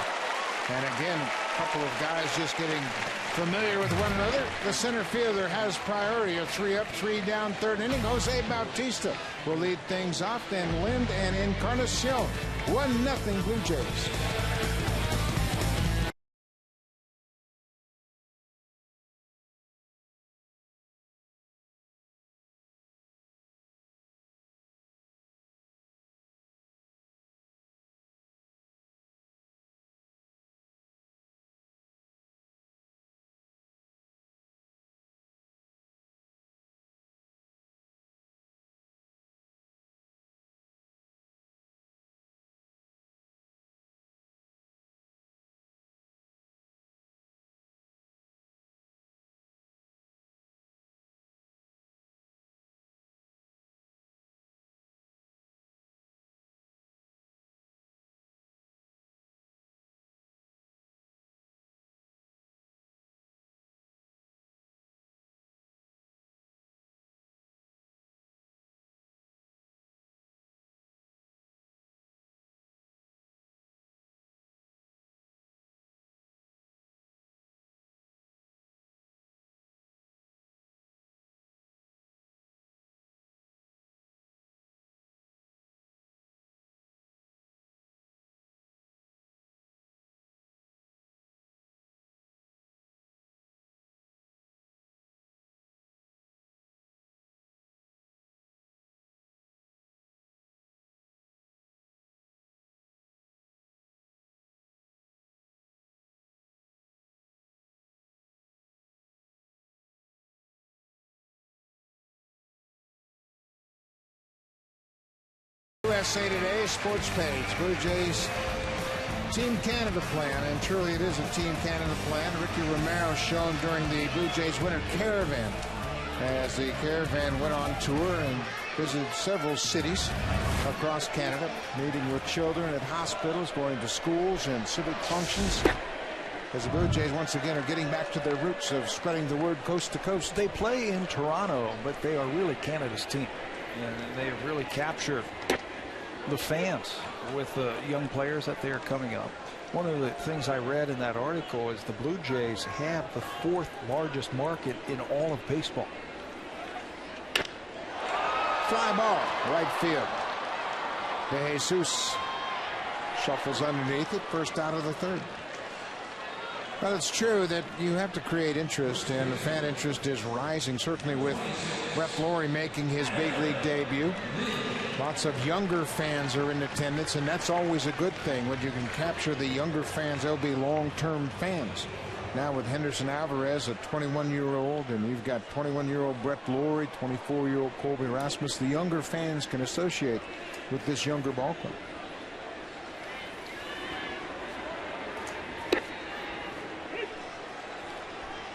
And again, a couple of guys just getting familiar with one another. The center fielder has priority of 3 up, 3 down, third inning. Jose Bautista will lead things off. Then Lind and Encarnacion. 1-0 Blue Jays. USA Today sports page. Blue Jays Team Canada plan, and truly it is a Team Canada plan. Ricky Romero shown during the Blue Jays winter caravan as the caravan went on tour and visited several cities across Canada, meeting with children at hospitals, going to schools and civic functions. As the Blue Jays once again are getting back to their roots of spreading the word coast to coast. They play in Toronto, but they are really Canada's team. And they have really captured the fans with the young players that they are coming up. One of the things I read in that article is the Blue Jays have the 4th largest market in all of baseball. Fly ball, right field. De Jesus shuffles underneath it, first out of the 3rd. Well, it's true that you have to create interest, and the fan interest is rising, certainly with Brett Lawrie making his big league debut. Lots of younger fans are in attendance, and that's always a good thing. When you can capture the younger fans, they'll be long-term fans. Now with Henderson Alvarez, a 21-year-old, and you've got 21-year-old Brett Lawrie, 24-year-old Colby Rasmus, the younger fans can associate with this younger ball club.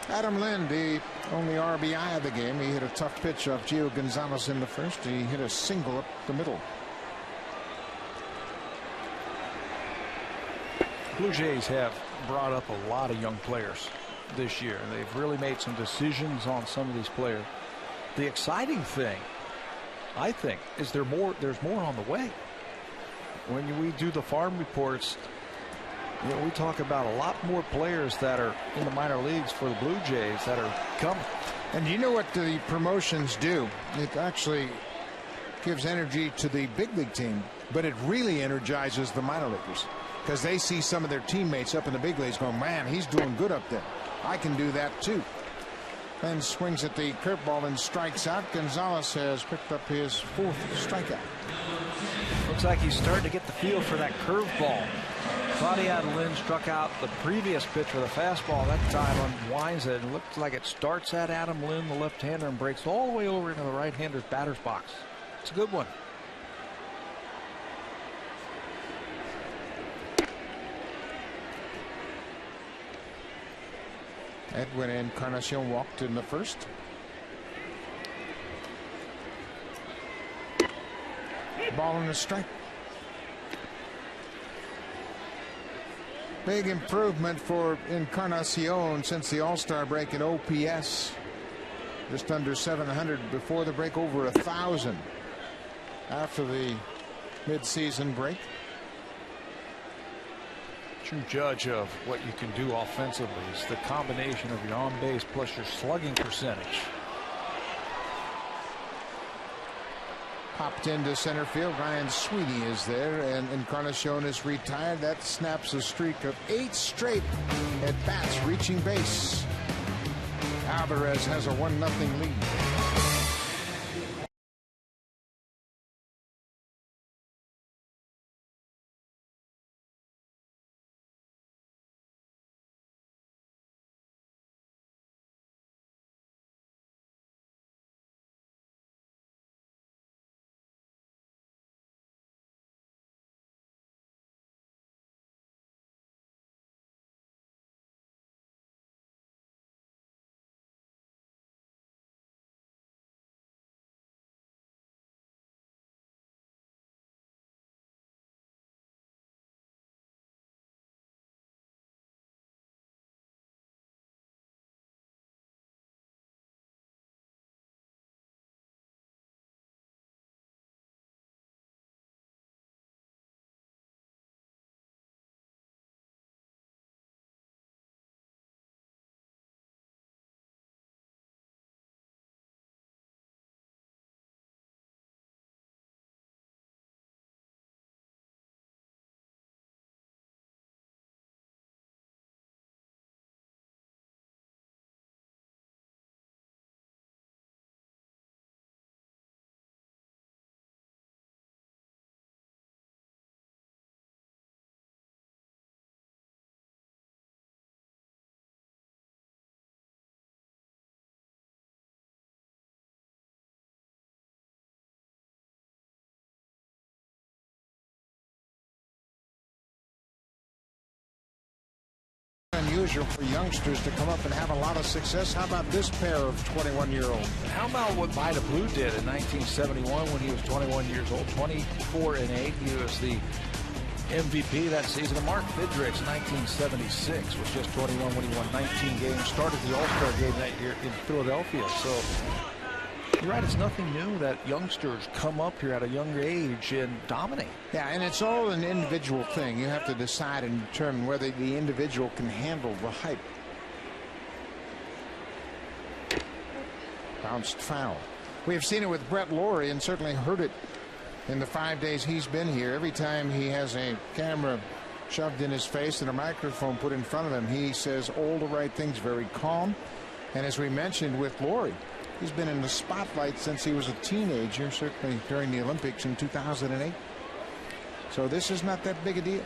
Adam Lind, the only RBI of the game. He hit a tough pitch off Gio Gonzalez in the 1st. He hit a single up the middle. Blue Jays have brought up a lot of young players this year. They've really made some decisions on some of these players. The exciting thing, I think, is there's more on the way. When we do the farm reports, you know, we talk about a lot more players that are in the minor leagues for the Blue Jays that are coming. And you know what the promotions do? It actually gives energy to the big league team, but it really energizes the minor leaguers because they see some of their teammates up in the big leagues going, man, he's doing good up there. I can do that too. Then swings at the curveball and strikes out. Gonzalez has picked up his 4th strikeout. Looks like he's starting to get the feel for that curveball. Thought he had Lynn struck out the previous pitch with a fastball. That time unwinds it and looks like it starts at Adam Lynn, the left-hander, and breaks all the way over into the right-hander's batter's box. It's a good one. Edwin Encarnacion walked in the first. Ball and a strike. Big improvement for Encarnacion since the All-Star break in OPS. Just under 700 before the break, over 1,000 after the mid-season break. True judge of what you can do offensively is the combination of your on base plus your slugging percentage. Popped into center field. Ryan Sweeney is there, and Encarnacion is retired. That snaps a streak of 8 straight at bats reaching base. Alvarez has a 1-0 lead. Unusual for youngsters to come up and have a lot of success. How about this pair of 21-year-olds? How about what Vida Blue did in 1971 when he was 21 years old? 24-8. He was the MVP that season. Mark Fidrix, 1976, was just 21 when he won 19 games. Started the All-Star game that year in Philadelphia. So you're right, it's nothing new that youngsters come up here at a younger age and dominate. Yeah, and it's all an individual thing. You have to decide and determine whether the individual can handle the hype. Bounced foul. We have seen it with Brett Lawrie and certainly heard it in the 5 days he's been here. Every time he has a camera shoved in his face and a microphone put in front of him, he says all the right things, very calm. And as we mentioned with Lawrie, he's been in the spotlight since he was a teenager, certainly during the Olympics in 2008. So this is not that big a deal.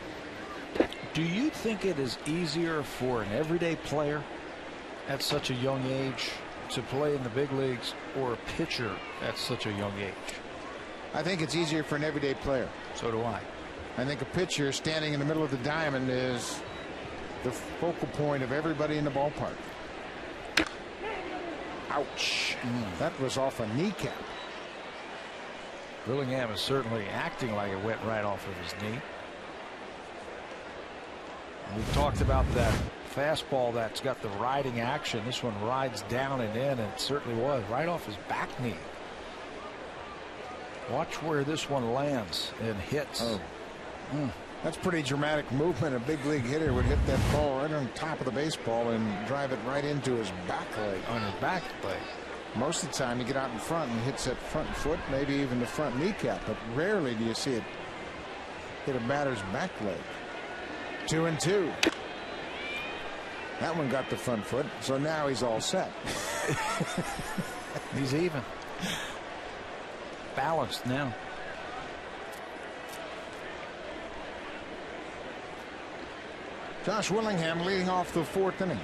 Do you think it is easier for an everyday player at such a young age to play in the big leagues or a pitcher at such a young age? I think it's easier for an everyday player. So do I. I think a pitcher standing in the middle of the diamond is the focal point of everybody in the ballpark. Ouch. That was off a kneecap. Willingham is certainly acting like it went right off of his knee. We've talked about that fastball that's got the riding action. This one rides down and in, and it certainly was right off his back knee. Watch where this one lands and hits. Oh. That's pretty dramatic movement. A big league hitter would hit that ball right on top of the baseball and drive it right into his back leg. On his back leg. Most of the time you get out in front and hits that front foot, maybe even the front kneecap, but rarely do you see it hit a batter's back leg. 2-2. That one got the front foot, so now he's all set. He's even. Balanced now. Josh Willingham leading off the fourth inning.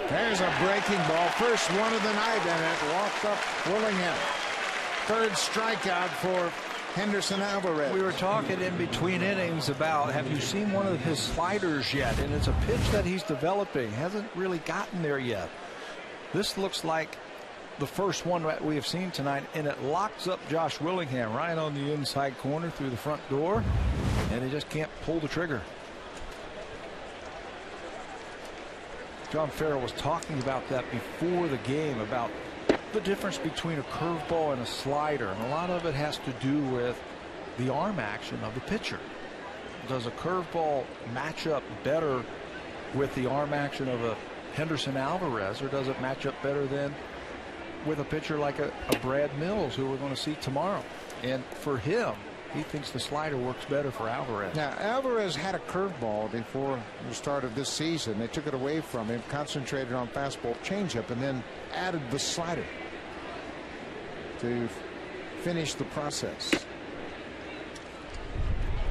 There's a breaking ball. First one of the night, and it walked up Willingham. Third strikeout for Henderson Alvarez. We were talking in between innings about, have you seen one of his sliders yet? And it's a pitch that he's developing. Hasn't really gotten there yet. This looks like the first one that we have seen tonight, and it locks up Josh Willingham right on the inside corner through the front door, and he just can't pull the trigger. John Farrell was talking about that before the game, about the difference between a curveball and a slider, and a lot of it has to do with the arm action of the pitcher. Does a curveball match up better with the arm action of a Henderson Alvarez, or does it match up better than with a pitcher like a Brad Mills, who we're going to see tomorrow? And for him, he thinks the slider works better for Alvarez. Now, Alvarez had a curveball before the start of this season. They took it away from him, concentrated on fastball, changeup, and then added the slider to finish the process.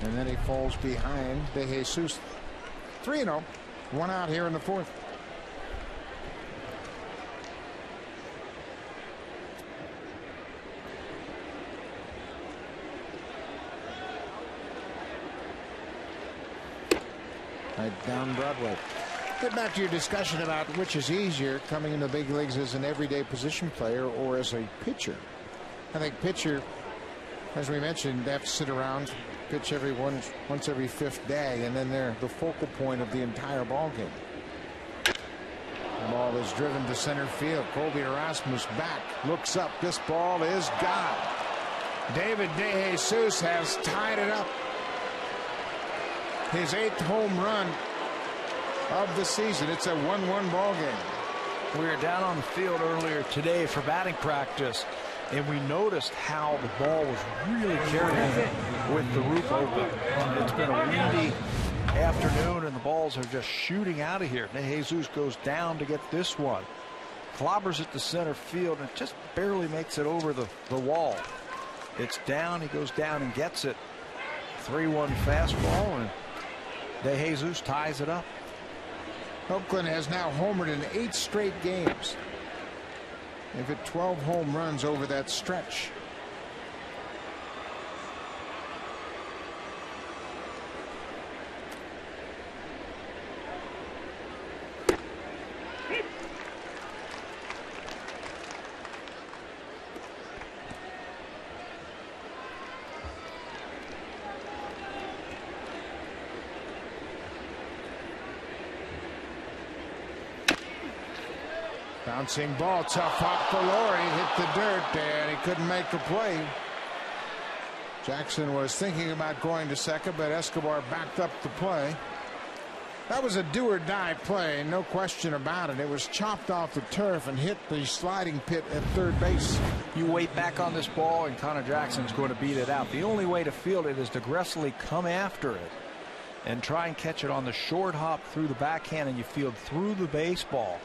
And then he falls behind De Jesus. 3-0. One out here in the fourth. Right down Broadway. Get back to your discussion about which is easier, coming into the big leagues as an everyday position player or as a pitcher. I think pitcher, as we mentioned, they have to sit around, pitch once every fifth day, and then they're the focal point of the entire ball game. The ball is driven to center field. Colby Erasmus back, looks up. This ball is gone. David De Jesus has tied it up. His 8th home run of the season. It's a 1-1 ball game. We were down on the field earlier today for batting practice, and we noticed how the ball was really carrying with the roof open. It's been a windy afternoon, and the balls are just shooting out of here. De Jesus goes down to get this one. Clobbers it to center field, and just barely makes it over the wall. It's down. He goes down and gets it. 3-1 fastball, and De Jesus ties it up. Oakland has now homered in 8 straight games. They've hit 12 home runs over that stretch. Bouncing ball, tough hop for Laurie, hit the dirt, and he couldn't make a play. Jackson was thinking about going to second, but Escobar backed up the play. That was a do-or-die play, no question about it. It was chopped off the turf and hit the sliding pit at third base. You wait back on this ball, and Connor Jackson's going to beat it out. The only way to field it is to aggressively come after it and try and catch it on the short hop through the backhand, and you field through the baseball.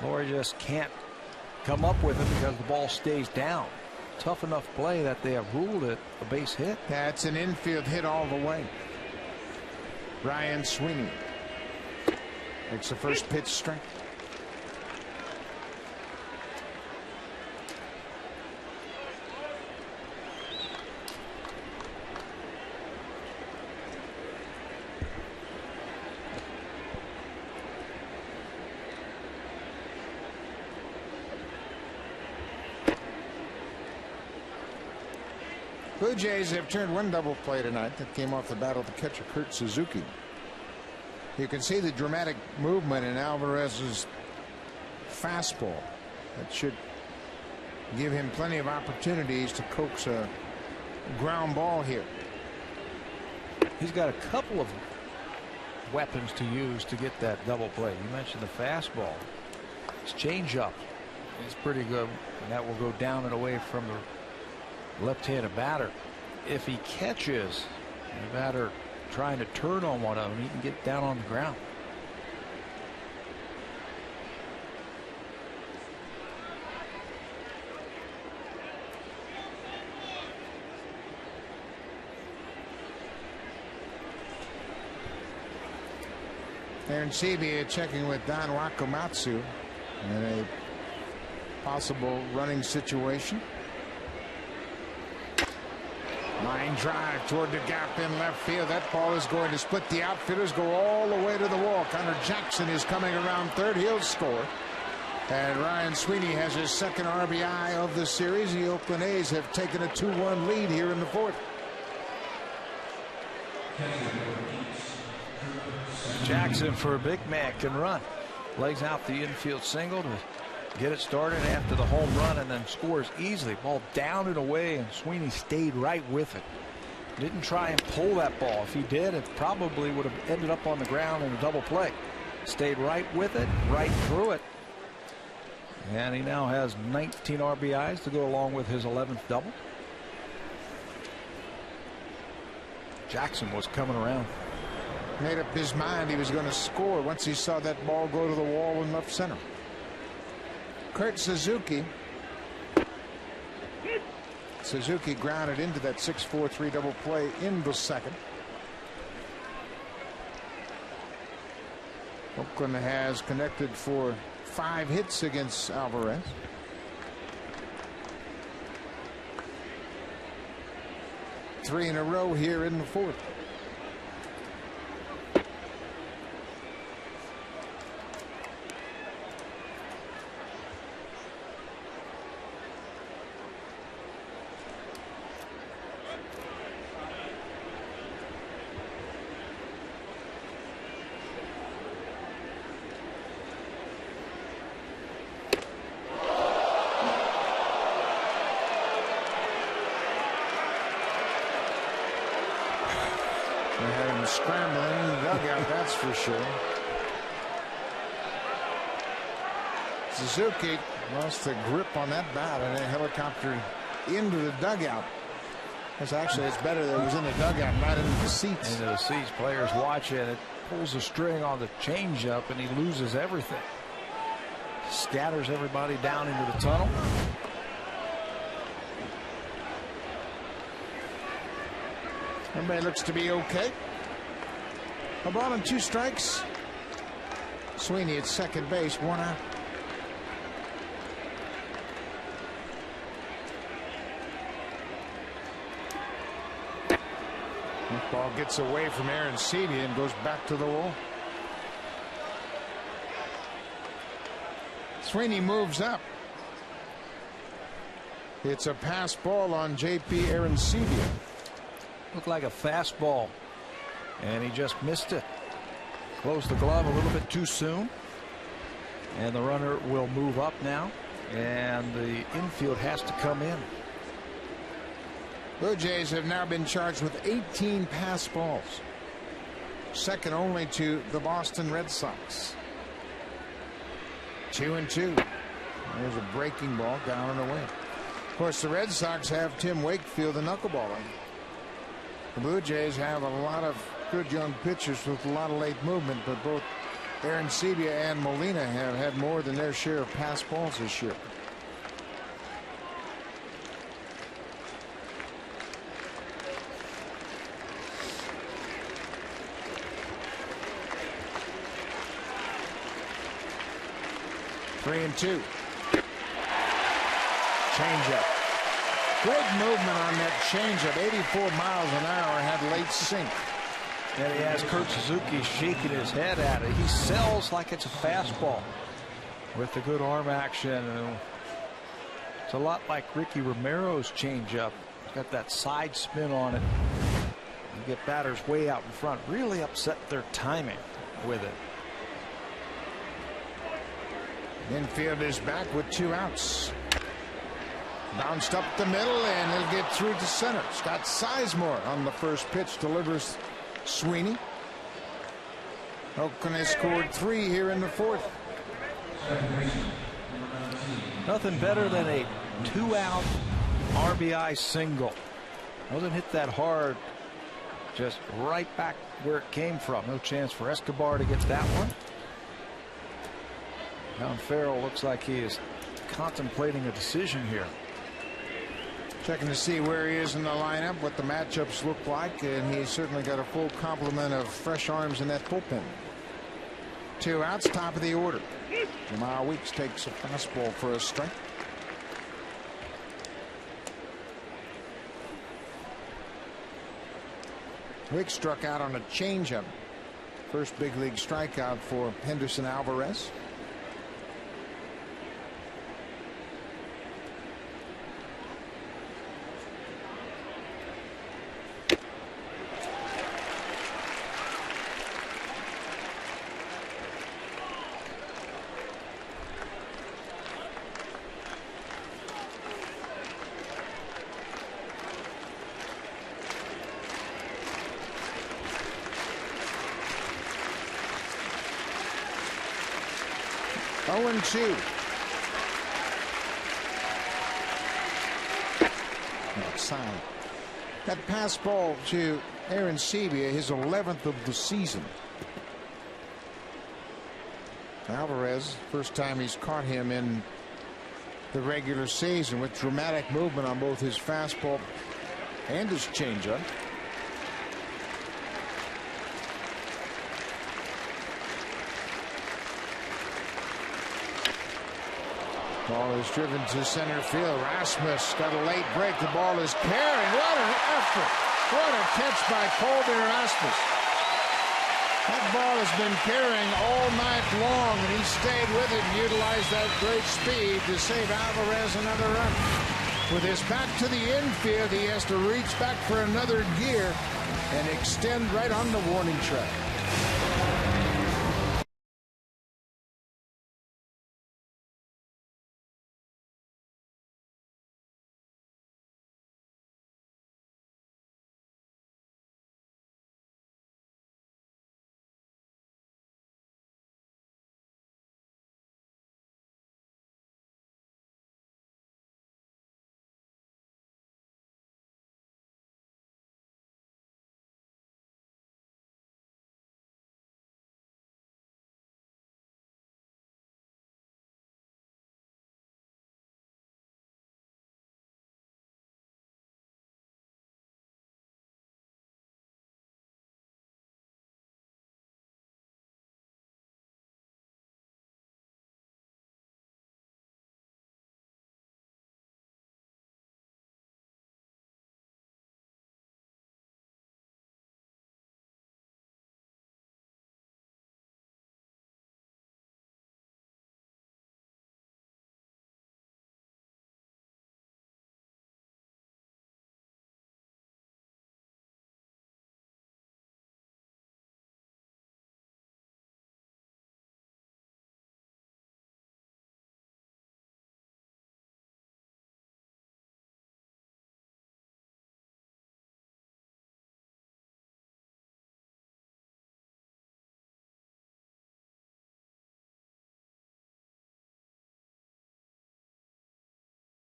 Laurie just can't come up with it because the ball stays down. Tough enough play that they have ruled it a base hit. That's an infield hit all the way. Ryan Sweeney makes the first pitch strike. Blue Jays have turned one double play tonight that came off the bat of the catcher Kurt Suzuki. You can see the dramatic movement in Alvarez's fastball. That should give him plenty of opportunities to coax a ground ball here. He's got a couple of weapons to use to get that double play. You mentioned the fastball. His changeup is pretty good, and that will go down and away from the left-handed batter. If he catches the batter trying to turn on one of them, he can get down on the ground. Aaron Sebia checking with Don Wakamatsu in a possible running situation. Line drive toward the gap in left field. That ball is going to split the outfielders, go all the way to the wall. Connor Jackson is coming around third. He'll score. And Ryan Sweeney has his second RBI of the series. The Oakland A's have taken a 2-1 lead here in the fourth. Jackson, for a big man, can run. Legs out the infield single to get it started after the home run, and then scores easily. Ball down and away, and Sweeney stayed right with it. Didn't try and pull that ball. If he did, it probably would have ended up on the ground in a double play. Stayed right with it, right through it. And he now has 19 RBIs to go along with his 11th double. Jackson was coming around. Made up his mind he was going to score once he saw that ball go to the wall in left center. Kurt Suzuki. Suzuki grounded into that 6-4-3 double play in the second. Oakland has connected for 5 hits against Alvarez. Three in a row here in the fourth. Scrambling in the dugout, that's for sure. Suzuki lost the grip on that bat and then helicoptered into the dugout. It's better that he was in the dugout, not into the seats. Into the seats. Players watch it. It pulls the string on the changeup, and he loses everything. Scatters everybody down into the tunnel. Everybody looks to be okay. A ball and 2 strikes. Sweeney at second base, 1 out. That ball gets away from Aaron Sebia and goes back to the wall. Sweeney moves up. It's a pass ball on JP Aaron Sebia. Looked like a fastball, and he just missed it. Closed the glove a little bit too soon, and the runner will move up now, and the infield has to come in. Blue Jays have now been charged with 18 pass balls, second only to the Boston Red Sox. 2-2. There's a breaking ball down and away. Of course, the Red Sox have Tim Wakefield, the knuckleballer. The Blue Jays have a lot of good young pitchers with a lot of late movement, but both Aaron Sebia and Molina have had more than their share of pass balls this year. Three and 2. Changeup. Good movement on that changeup. 84 miles an hour, had late sink. And he has Kurt Suzuki shaking his head at it. He sells like it's a fastball with the good arm action. It's a lot like Ricky Romero's changeup. Got that side spin on it. You get batters way out in front. Really upset their timing with it. Infield is back with 2 outs. Bounced up the middle, and he'll get through to center. Scott Sizemore on the first pitch delivers Sweeney. Oakland has scored 3 here in the 4th. Nothing better than a 2-out RBI single. Doesn't hit that hard. Just right back where it came from. No chance for Escobar to get that one. Now Farrell looks like he is contemplating a decision here. Checking to see where he is in the lineup, what the matchups look like, and he's certainly got a full complement of fresh arms in that bullpen. 2 outs, top of the order. Jamal Weeks takes a fastball for a strike. Weeks struck out on a changeup. First big league strikeout for Henderson Alvarez. And 2. Outside. That pass ball to Aaron Sebia, his 11th of the season. Alvarez, first time he's caught him in the regular season, with dramatic movement on both his fastball and his changeup. Ball is driven to center field. Rasmus got a late break. The ball is carrying. What an effort. What a catch by Colby Rasmus. That ball has been carrying all night long, and he stayed with it and utilized that great speed to save Alvarez another run. With his back to the infield, he has to reach back for another gear and extend right on the warning track.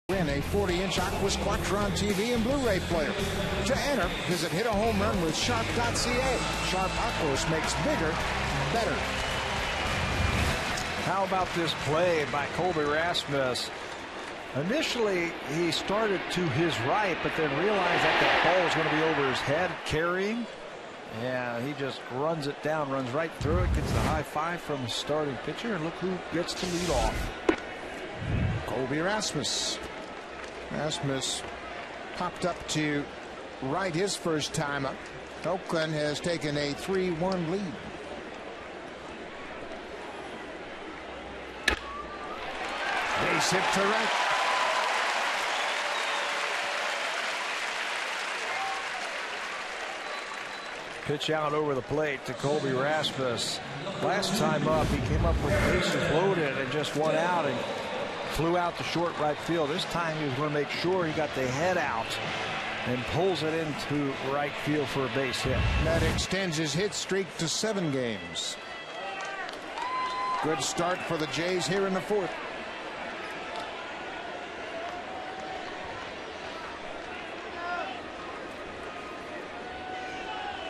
Win a 40-inch Aquas Quattron TV and Blu-ray player. To enter, visit Hit a Home Run with Sharp.ca. Sharp Aquas makes bigger, better. How about this play by Colby Rasmus? Initially, he started to his right, but then realized that that ball was going to be over his head, carrying. Yeah, he just runs it down, runs right through it, gets the high five from the starting pitcher, and look who gets to lead off. Colby Rasmus. Rasmus popped up to right his first time up. Oakland has taken a 3-1 lead. Base hit to right. Pitch out over the plate to Colby Rasmus. Last time up, he came up with bases loaded and just one out and flew out to short right field. This time he was going to make sure he got the head out and pulls it into right field for a base hit. That extends his hit streak to 7 games. Good start for the Jays here in the 4th.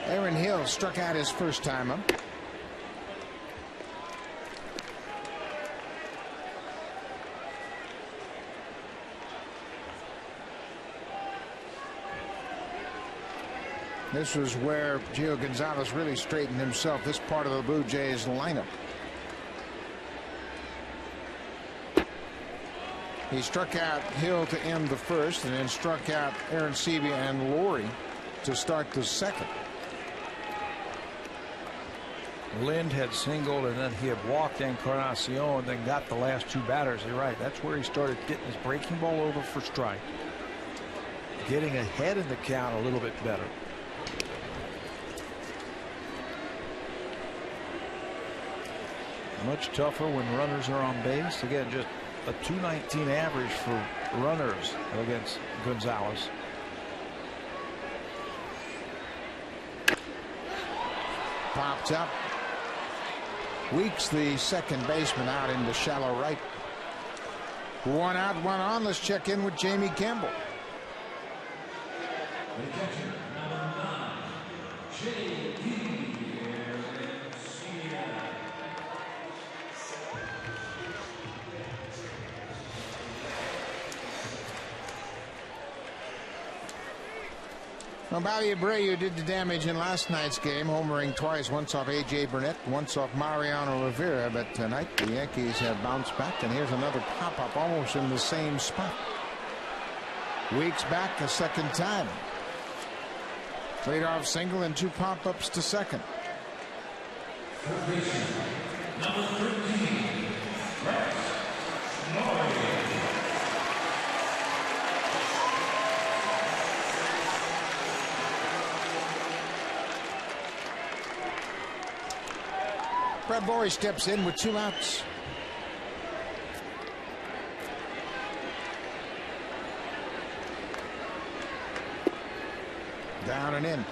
Aaron Hill struck out his first time up. This was where Gio Gonzalez really straightened himself, this part of the Blue Jays lineup. He struck out Hill to end the 1st and then struck out Aaron Sebia and Laurie to start the 2nd. Lind had singled and then he had walked Encarnacion and then got the last 2 batters. You're right. That's where he started getting his breaking ball over for strike. Getting ahead in the count a little bit better. Much tougher when runners are on base. Again, just a .219 average for runners against Gonzalez. Popped up. Weeks, the second baseman, out into shallow right. 1 out, 1 on. Let's check in with Jamie Campbell. Well, Bobby Abreu did the damage in last night's game, homering twice, once off A.J. Burnett, once off Mariano Rivera. But tonight the Yankees have bounced back, and here's another pop-up almost in the same spot. Weeks back a second time. Leadoff single and 2 pop-ups to second. Number 13, Rex Norrie. Brad Lawrie steps in with 2 outs. Down and in.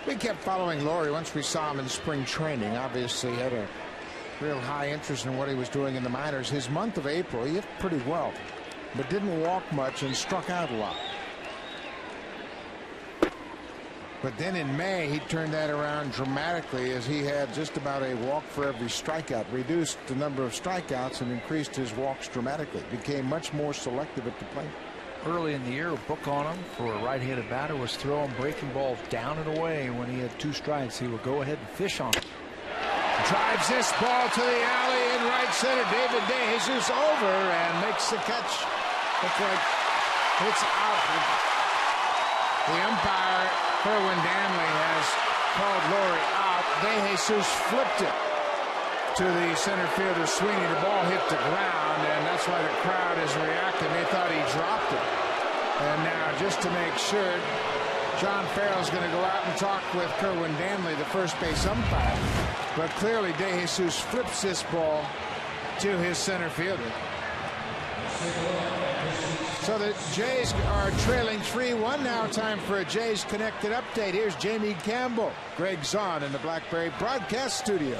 We kept following Lawrie once we saw him in spring training. Obviously had a real high interest in what he was doing in the minors. His month of April, he hit pretty well, but didn't walk much and struck out a lot. But then in May, he turned that around dramatically as he had just about a walk for every strikeout, reduced the number of strikeouts and increased his walks dramatically. Became much more selective at the plate. Early in the year, a book on him for a right-handed batter was throwing breaking balls down and away. When he had 2 strikes, he would go ahead and fish on it. Drives this ball to the alley in right center. David DeJesus over and makes the catch. Looks like it's out. The umpire, Kerwin Danley, has called Lawrie out. DeJesus flipped it to the center fielder Sweeney. The ball hit the ground, and that's why the crowd is reacting. They thought he dropped it. And now, just to make sure, John Farrell's going to go out and talk with Kerwin Danley, the first base umpire. But clearly, DeJesus flips this ball to his center fielder. So the Jays are trailing 3-1 now. Time for a Jays Connected update. Here's Jamie Campbell, Greg Zahn in the Blackberry Broadcast Studio.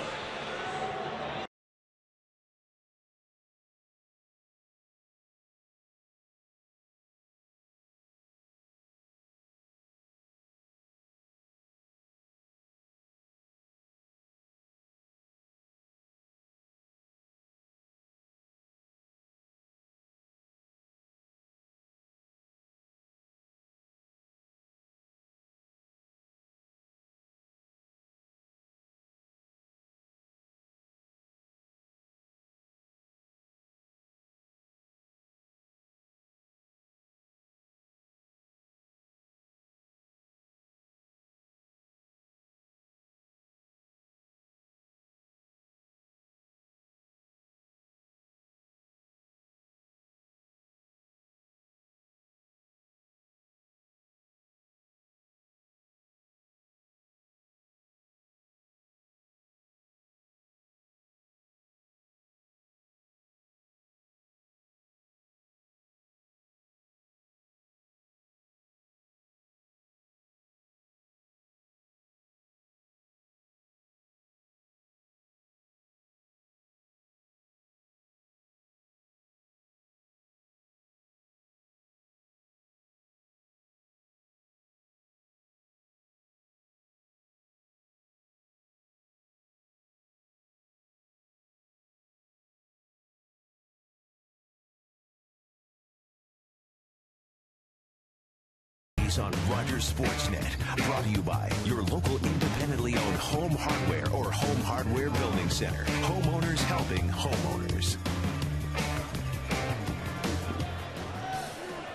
Series on Rogers Sportsnet. Brought to you by your local independently owned home hardware or home hardware building center. Homeowners helping homeowners.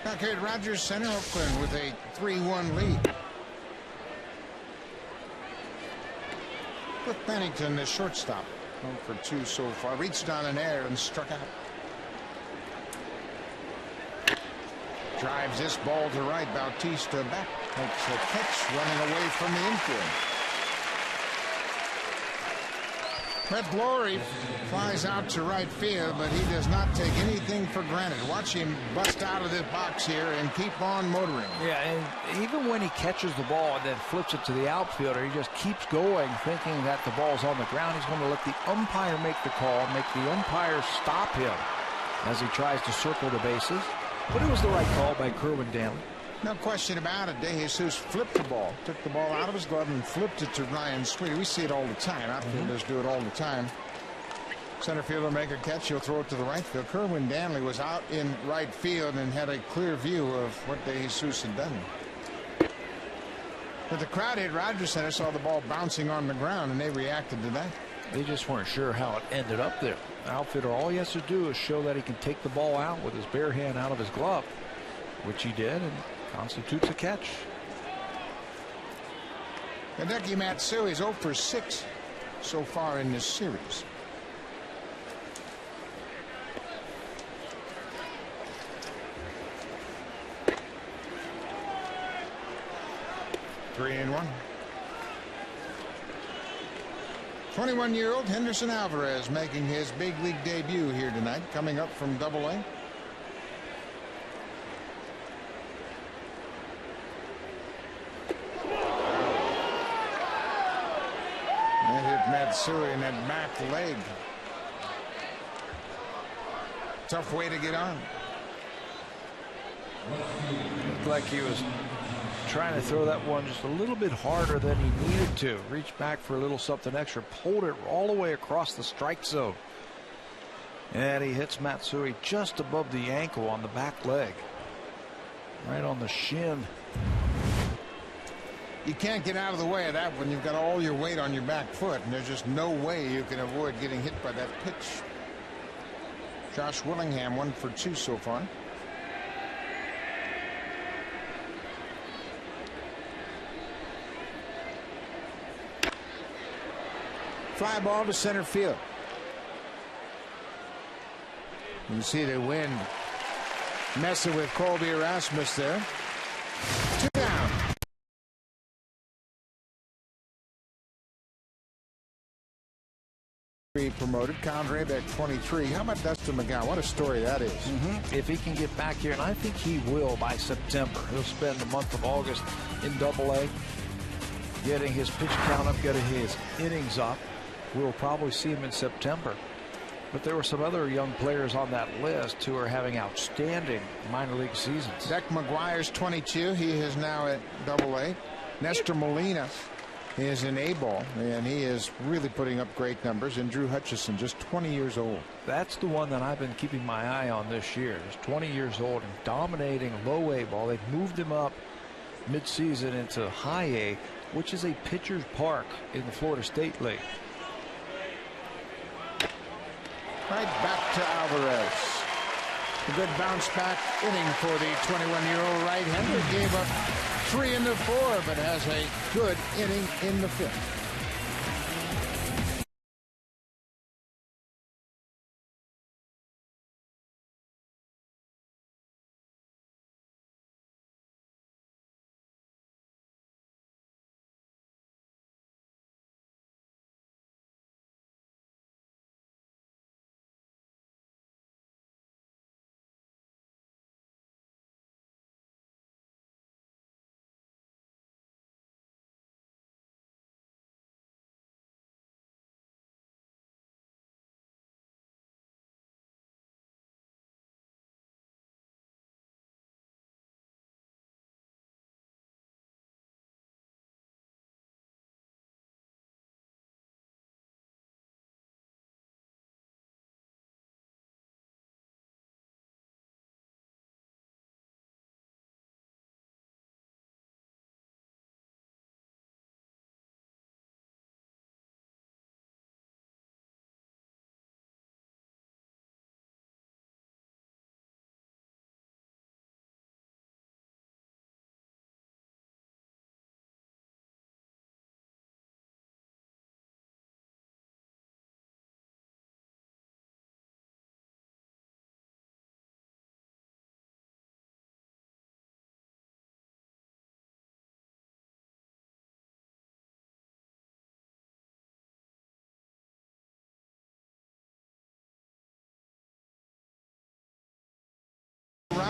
Back here at Rogers Center, Oakland with a 3-1 lead. Cliff Bennington, the shortstop, 0 for 2 so far. Reached on an air and struck out. Drives this ball to right. Bautista back. Makes a catch running away from the infield. Brett Glory flies out to right field, but he does not take anything for granted. Watch him bust out of this box here and keep on motoring. Yeah, and even when he catches the ball and then flips it to the outfielder, he just keeps going, thinking that the ball's on the ground. He's going to let the umpire make the call, make the umpire stop him as he tries to circle the bases. But it was the right call by Kerwin Danley. No question about it. De Jesus flipped the ball, took the ball out of his glove and flipped it to Ryan Sweet. We see it all the time. Outfielders do it all the time. Center fielder make a catch, he'll throw it to the right field. Kerwin Danley was out in right field and had a clear view of what De Jesus had done. But the crowd at Rogers Center saw the ball bouncing on the ground and they reacted to that. They just weren't sure how it ended up there. Outfielder, all he has to do is show that he can take the ball out with his bare hand out of his glove, which he did, and constitutes a catch. Hideki Matsui is 0 for 6 so far in this series. Three and 1. 21-year-old Henderson Alvarez making his big league debut here tonight, coming up from Double-A. That hit Matsui in that back leg. Tough way to get on. Looked like he was trying to throw that one just a little bit harder than he needed to. Reached back for a little something extra, pulled it all the way across the strike zone. And he hits Matsui just above the ankle on the back leg. Right on the shin. You can't get out of the way of that when you've got all your weight on your back foot, and there's just no way you can avoid getting hit by that pitch. Josh Willingham 1 for 2 so far. Fly ball to center field. You can see the wind messing with Colby Erasmus there. 2 down. Promoted Conrad at 23. How about Dustin McGowan? What a story that is. If he can get back here, and I think he will by September. He'll spend the month of August in Double-A, getting his pitch count up, getting his innings up. We'll probably see him in September. But there were some other young players on that list who are having outstanding minor league seasons. Zach McGuire's 22. He is now at Double-A. Nestor Molina is in A-ball, and he is really putting up great numbers. And Drew Hutchison, just 20 years old. That's the one that I've been keeping my eye on this year. He's 20 years old and dominating low A ball. They've moved him up midseason into high A, which is a pitcher's park in the Florida State League. Right back to Alvarez. A good bounce back inning for the 21-year-old right-hander. Gave up 3 in the 4, but has a good inning in the 5th.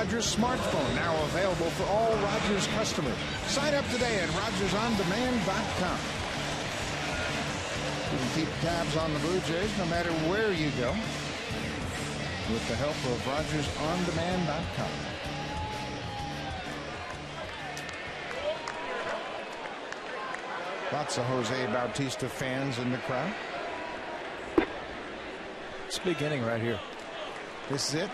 Rogers smartphone, now available for all Rogers customers. Sign up today at RogersOnDemand.com. You can keep tabs on the Blue Jays no matter where you go with the help of RogersOnDemand.com. Lots of Jose Bautista fans in the crowd. It's a big inning right here. This is it.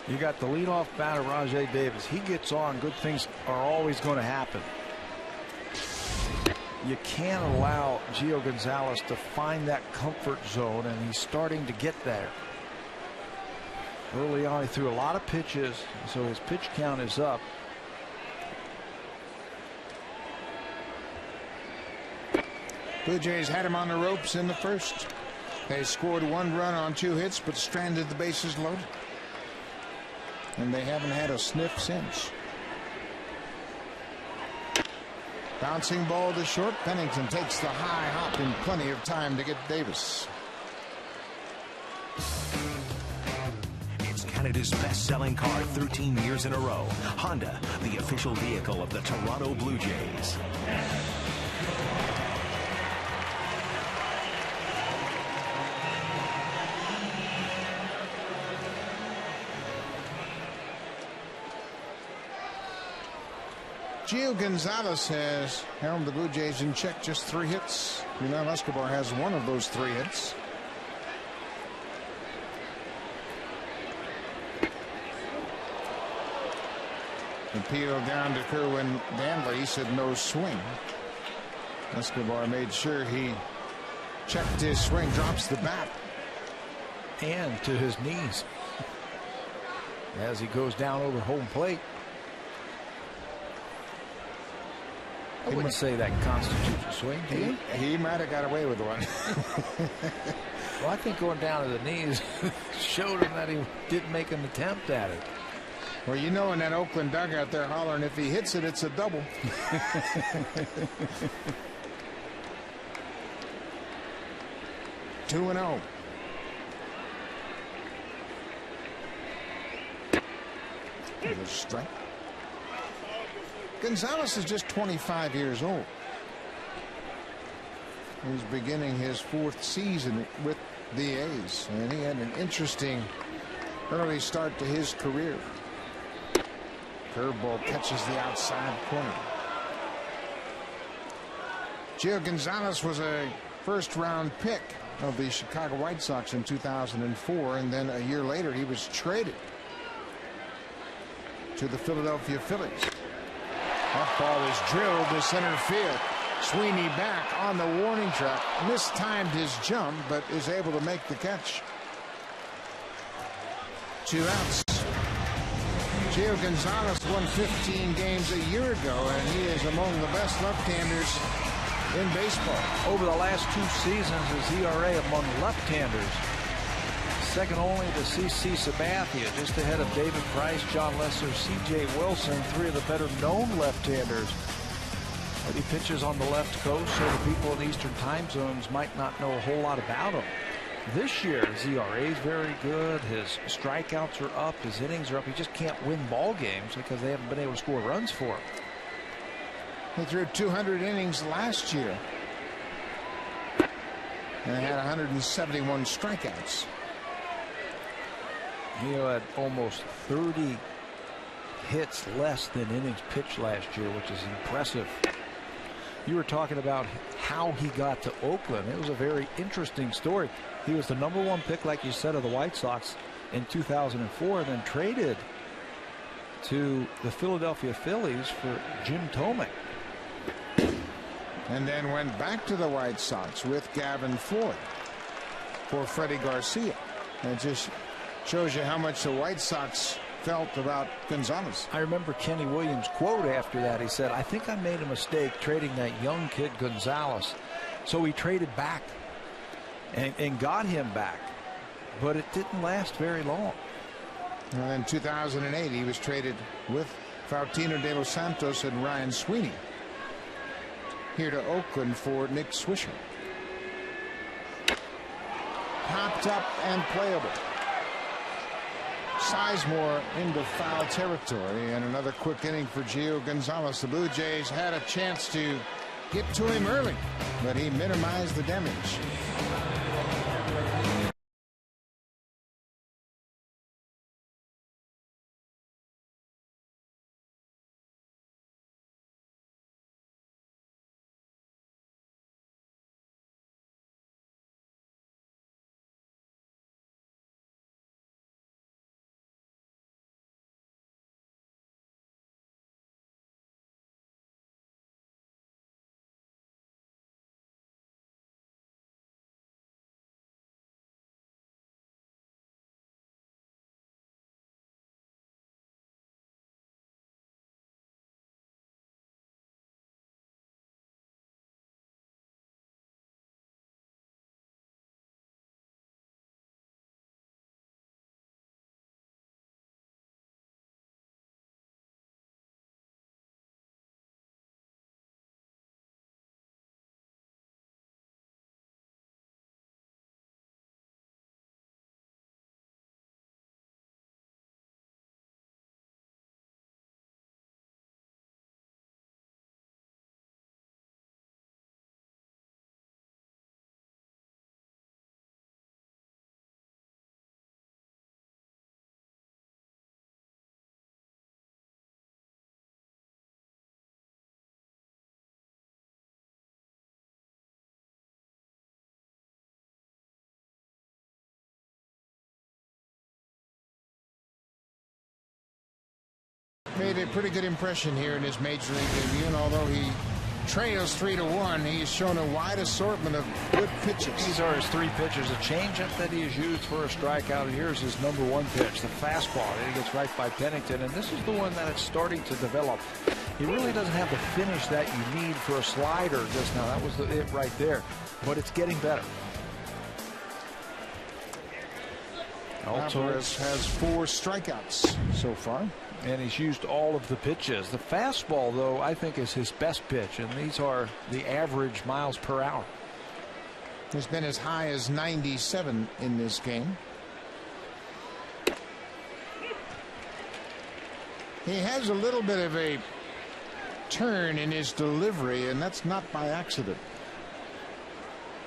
You got the leadoff batter, Rajai Davis. He gets on, good things are always going to happen. You can't allow Gio Gonzalez to find that comfort zone, and he's starting to get there. Early on, he threw a lot of pitches, so his pitch count is up. Blue Jays had him on the ropes in the first. They scored 1 run on 2 hits, but stranded the bases loaded. And they haven't had a sniff since. Bouncing ball to short. Pennington takes the high hop in plenty of time to get Davis. It's Canada's best-selling car 13 years in a row. Honda, the official vehicle of the Toronto Blue Jays. Gio Gonzalez has held the Blue Jays in check, just 3 hits. Yunel Escobar has 1 of those 3 hits. Appeal down to Kerwin Danley. He said no swing. Escobar made sure he checked his swing, drops the bat. And to his knees as he goes down over home plate. I wouldn't say that constitutes a swing. He might have got away with one. Well, I think going down to the knees showed him that he didn't make an attempt at it. Well, you know, in that Oakland dugout, they're hollering, if he hits it, it's a double. 2-0. There's a strike. Gonzalez is just 25 years old. He's beginning his 4th season with the A's, and he had an interesting early start to his career. Curveball catches the outside corner. Gio Gonzalez was a first-round pick of the Chicago White Sox in 2004, and then a year later he was traded to the Philadelphia Phillies. That ball is drilled to center field. Sweeney back on the warning track. Mistimed his jump, but is able to make the catch. 2 outs. Gio Gonzalez won 15 games a year ago, and he is among the best left-handers in baseball. Over the last 2 seasons, his ERA among left-handers, second only to C.C. Sabathia, just ahead of David Price, John Lesser, C.J. Wilson, 3 of the better-known left-handers. But he pitches on the left coast, so the people in the eastern time zones might not know a whole lot about him. This year, his ERA is very good. His strikeouts are up. His innings are up. He just can't win ball games because they haven't been able to score runs for him. He threw 200 innings last year, and had 171 strikeouts. He had almost 30 hits less than innings pitched last year, which is impressive. You were talking about how he got to Oakland. It was a very interesting story. He was the #1 pick, like you said, of the White Sox in 2004, and then traded to the Philadelphia Phillies for Jim Thome. And then went back to the White Sox with Gavin Floyd for Freddie Garcia. And it just shows you how much the White Sox felt about Gonzalez. I remember Kenny Williams' quote after that. He said, I think I made a mistake trading that young kid Gonzalez. So he traded back and got him back. But it didn't last very long. And in 2008, he was traded with Faustino de los Santos and Ryan Sweeney here to Oakland for Nick Swisher. Popped up and playable. Sizemore into foul territory, and another quick inning for Gio Gonzalez. The Blue Jays had a chance to get to him early, but he minimized the damage. Made a pretty good impression here in his major league debut, and although he trails 3-1, he's shown a wide assortment of good pitches. These are his three pitches. A changeup that he has used for a strikeout. Here's his #1 pitch, the fastball. And he gets right by Pennington, and this is the one that it's starting to develop. He really doesn't have the finish that you need for a slider just now. That was it right there, but it's getting better. Alvarez has 4 strikeouts so far. And he's used all of the pitches. The fastball, though, I think is his best pitch, and these are the average miles per hour. He's been as high as 97 in this game. He has a little bit of a turn in his delivery, and that's not by accident.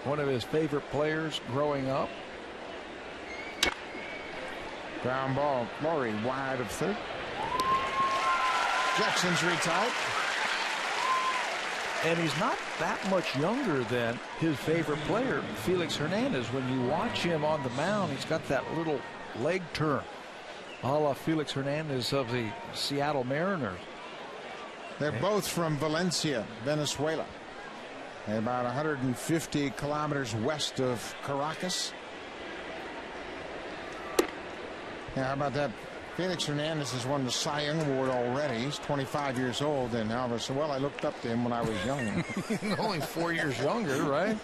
One of his favorite players growing up. Ground ball, Laurie wide of third. Jackson's retired. And he's not that much younger than his favorite player, Felix Hernandez. When you watch him on the mound, he's got that little leg turn, a la Felix Hernandez of the Seattle Mariners. They're both from Valencia, Venezuela. They're about 150 kilometers west of Caracas. Yeah, how about that? Felix Hernandez has won the Cy Young Award already. He's 25 years old, and Alvarez said, well, I looked up to him when I was young. Only 4 years younger, right?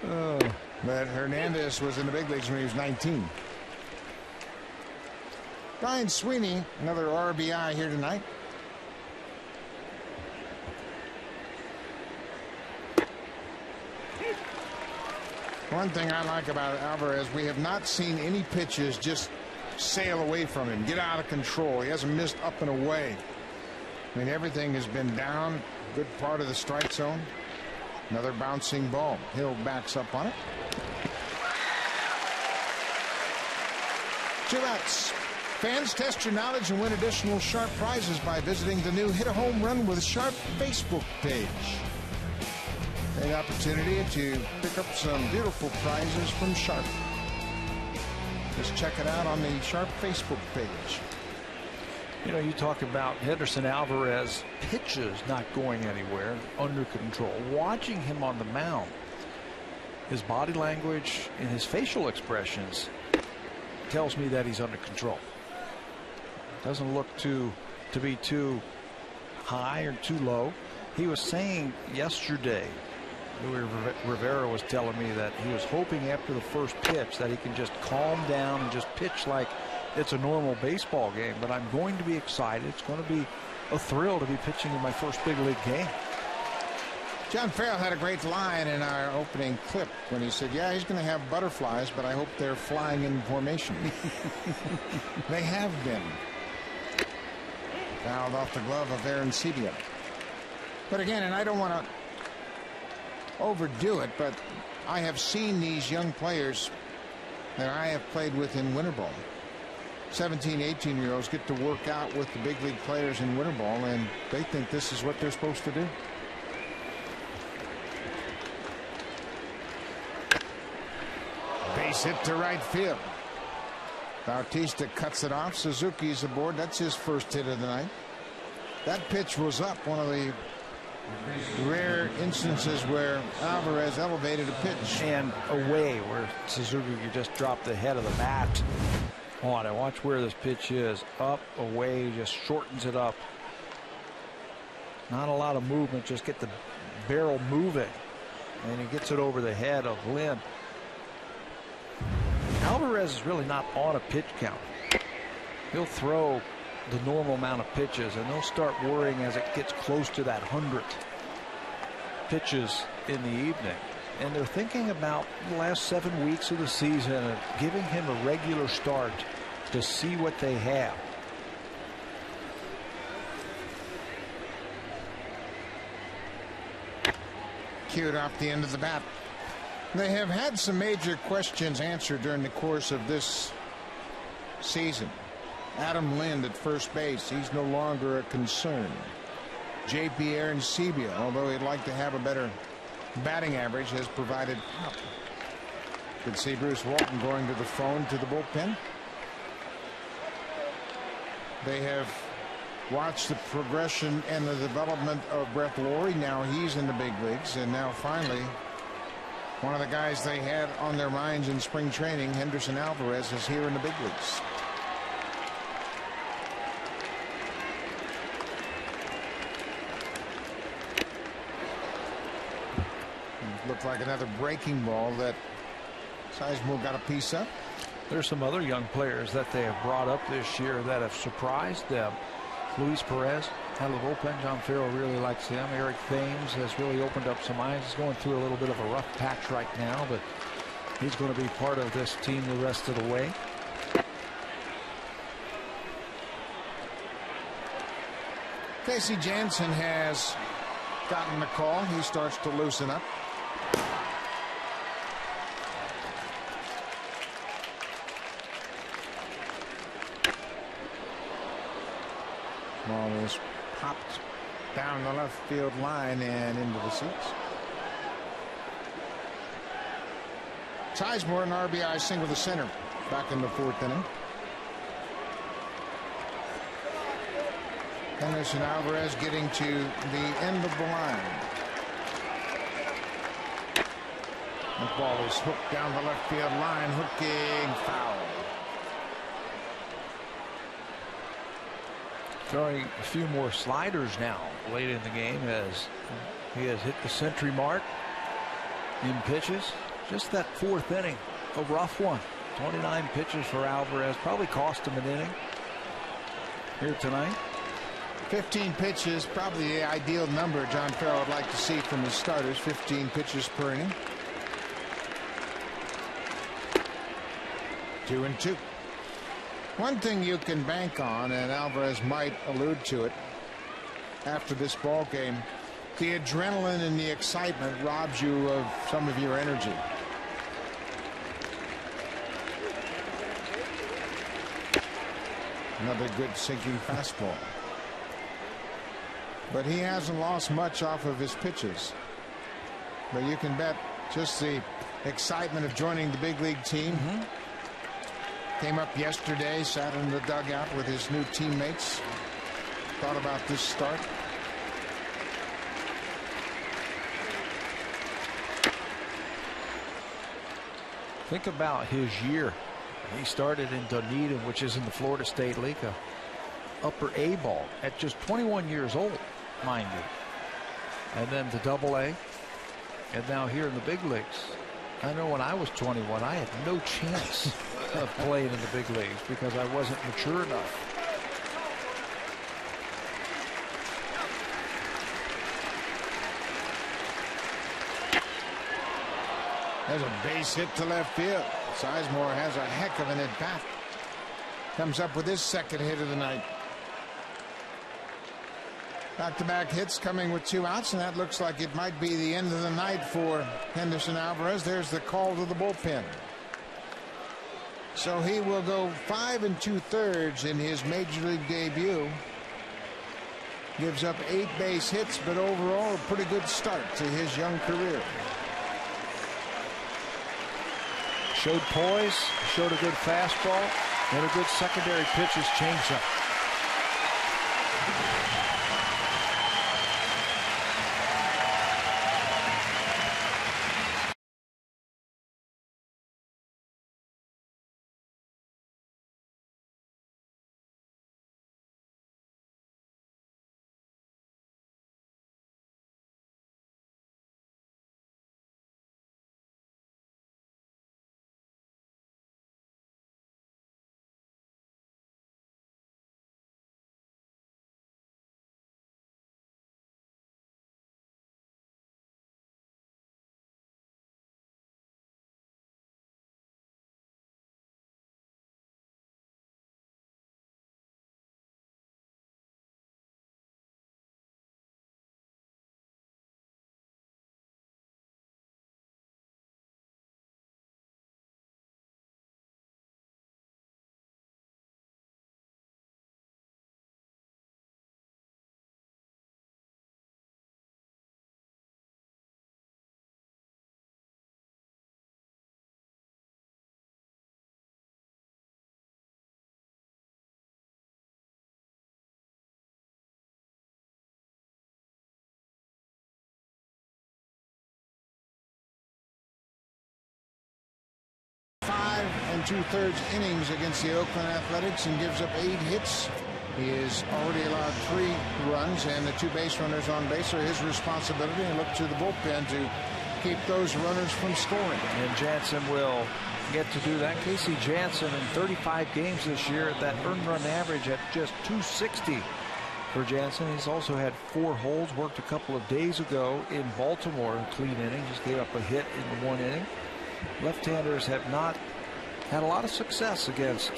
But Hernandez was in the big leagues when he was 19. Brian Sweeney, another RBI here tonight. One thing I like about Alvarez, we have not seen any pitches just sail away from him, get out of control. He hasn't missed up and away. I mean, everything has been down, good part of the strike zone. Another bouncing ball. Hill backs up on it. 2 outs. Fans, test your knowledge and win additional Sharp prizes by visiting the new Hit a Home Run with Sharp Facebook page. An opportunity to pick up some beautiful prizes from Sharp. Just check it out on the Sharp Facebook page. You know, you talk about Henderson Alvarez pitches not going anywhere, under control. Watching him on the mound, his body language and his facial expressions tells me that he's under control. Doesn't look to be too high or too low. He was saying yesterday, Louis Rivera was telling me that he was hoping after the first pitch that he can just calm down and just pitch like it's a normal baseball game. But I'm going to be excited. It's going to be a thrill to be pitching in my first big league game. John Farrell had a great line in our opening clip when he said, yeah, he's going to have butterflies, but I hope they're flying in formation. They have been. Fouled off the glove of Aaron Sebia. But again, and I don't want to overdo it, but I have seen these young players that I have played with in winter ball. 17, 18-year-olds get to work out with the big league players in winter ball, and they think this is what they're supposed to do. Base hit to right field. Bautista cuts it off. Suzuki's aboard. That's his first hit of the night. That pitch was up. One of the rare instances where Alvarez elevated a pitch. And away, where Suzuki could just drop the head of the bat on it. Watch where this pitch is. Up, away, just shortens it up. Not a lot of movement, just get the barrel moving. And he gets it over the head of Lynn. Alvarez is really not on a pitch count. He'll throw the normal amount of pitches, and they'll start worrying as it gets close to that 100 pitches in the evening. And they're thinking about the last 7 weeks of the season and giving him a regular start to see what they have. Cued off the end of the bat. They have had some major questions answered during the course of this season. Adam Lind at first base, he's no longer a concern. J.P. Aaron Sebia, although he'd like to have a better batting average, has provided pop. Could see Bruce Walton going to the phone to the bullpen. They have watched the progression and the development of Brett Lawrie. Now he's in the big leagues, and now finally one of the guys they had on their minds in spring training, Henderson Alvarez, is here in the big leagues. Looked like another breaking ball that Sizemore got a piece of. There's some other young players that they have brought up this year that have surprised them. Luis Perez out of the bullpen. John Farrell really likes him. Eric Thames has really opened up some eyes. He's going through a little bit of a rough patch right now, but he's going to be part of this team the rest of the way. Casey Jansen has gotten the call. He starts to loosen up. Ball was popped down the left field line and into the seats. Sizemore, an RBI single to center back in the fourth inning. Henderson Alvarez getting to the end of the line. The ball is hooked down the left field line, hooking foul. Throwing a few more sliders now late in the game as he has hit the century mark in pitches. Just that fourth inning, a rough one. 29 pitches for Alvarez, probably cost him an inning here tonight. 15 pitches, probably the ideal number John Farrell would like to see from his starters. 15 pitches per inning. 2-2. One thing you can bank on, and Alvarez might allude to it after this ball game, the adrenaline and the excitement robs you of some of your energy. Another good sinking fastball. But he hasn't lost much off of his pitches. But you can bet just the excitement of joining the big league team. Came up yesterday, sat in the dugout with his new teammates. Thought about this start. Think about his year. He started in Dunedin, which is in the Florida State League, upper A ball at just 21 years old, mind you. And then to Double A, and now here in the big leagues. I know when I was 21, I had no chance of playing in the big leagues because I wasn't mature enough. There's a base hit to left field. Sizemore has a heck of an at bat. Comes up with his second hit of the night. Back-to-back hits coming with 2 outs, and that looks like it might be the end of the night for Henderson Alvarez. There's the call to the bullpen. So he will go 5 2/3 in his major league debut. Gives up 8 base hits, but overall a pretty good start to his young career. Showed poise, showed a good fastball, and a good secondary pitch, his changeup. And 2/3 innings against the Oakland Athletics and gives up 8 hits. He has already allowed 3 runs, and the 2 base runners on base are his responsibility, and look to the bullpen to keep those runners from scoring. And Jansen will get to do that. Casey Jansen in 35 games this year, that earned run average at just 260 for Jansen. He's also had 4 holds, worked a couple of days ago in Baltimore, a clean inning, just gave up a hit in the 1 inning. Left-handers have not had a lot of success against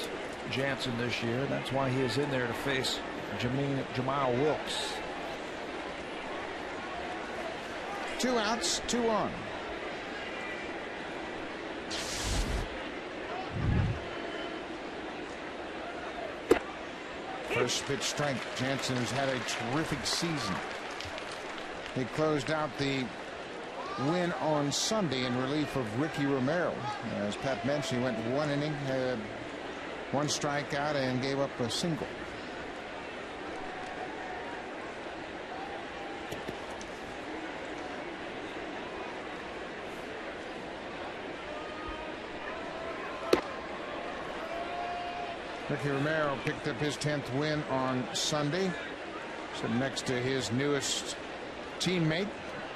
Jansen this year. That's why he is in there to face Jamal Wilkes. 2 outs, 2 on. First pitch strike. Jansen has had a terrific season. He closed out the win on Sunday in relief of Ricky Romero. As Pat mentioned, he went 1 inning, had 1 strikeout, and gave up a single. Ricky Romero picked up his 10th win on Sunday. Sitting next to his newest teammate,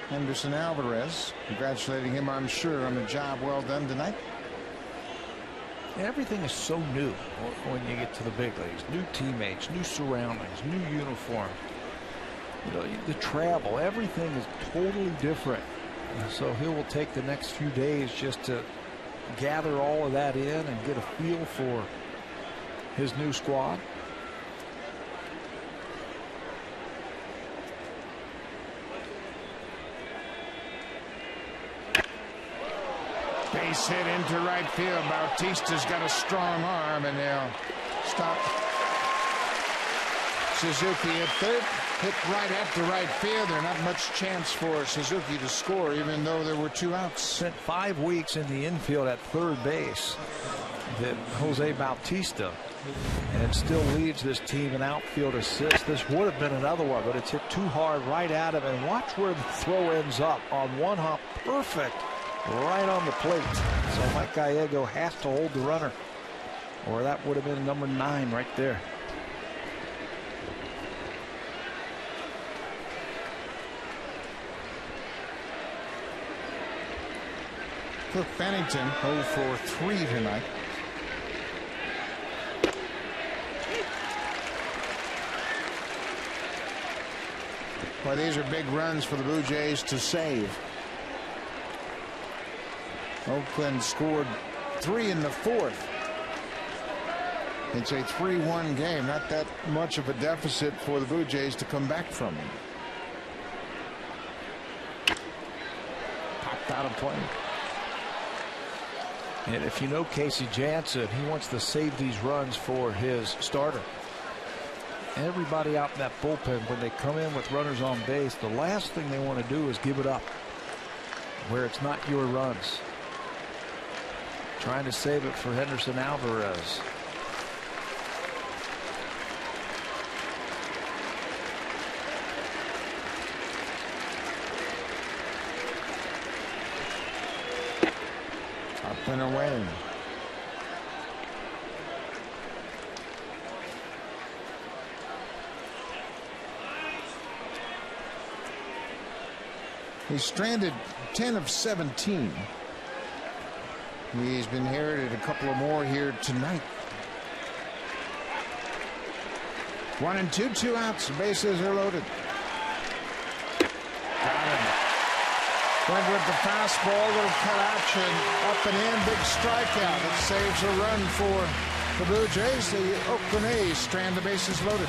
Henderson Alvarez, congratulating him, I'm sure, on a job well done tonight. Everything is so new when you get to the big leagues. New teammates, new surroundings, new uniform. You know, the travel, everything is totally different. So he will take the next few days just to gather all of that in and get a feel for his new squad. Base hit into right field. Bautista's got a strong arm, and they'll stop Suzuki at third. Hit right at the right field. There's not much chance for Suzuki to score, even though there were 2 outs. Spent 5 weeks in the infield at third base, that Jose Bautista, and still leads this team in outfield assists. This would have been another one, but it's hit too hard right at him, and watch where the throw ends up on 1 hop. Perfect. Right on the plate. So Mike Gallego has to hold the runner, or that would have been number 9 right there. Cliff Bennington 0 for 3 tonight. Well, these are big runs for the Blue Jays to save. Oakland scored 3 in the 4th. It's a 3-1 game. Not that much of a deficit for the Blue Jays to come back from. Popped out of play. And if you know Casey Jansen, he wants to save these runs for his starter. Everybody out in that bullpen, when they come in with runners on base, the last thing they want to do is give it up where it's not your runs. Trying to save it for Henderson Alvarez. Up and away. He's stranded 10 of 17. He's been heralded a couple of more here tonight. 1-2, 2 outs. Bases are loaded. Got him. Went with the fastball, little cut action, up and in, big strikeout. It saves a run for the Blue Jays. The Oakland A's strand the bases loaded.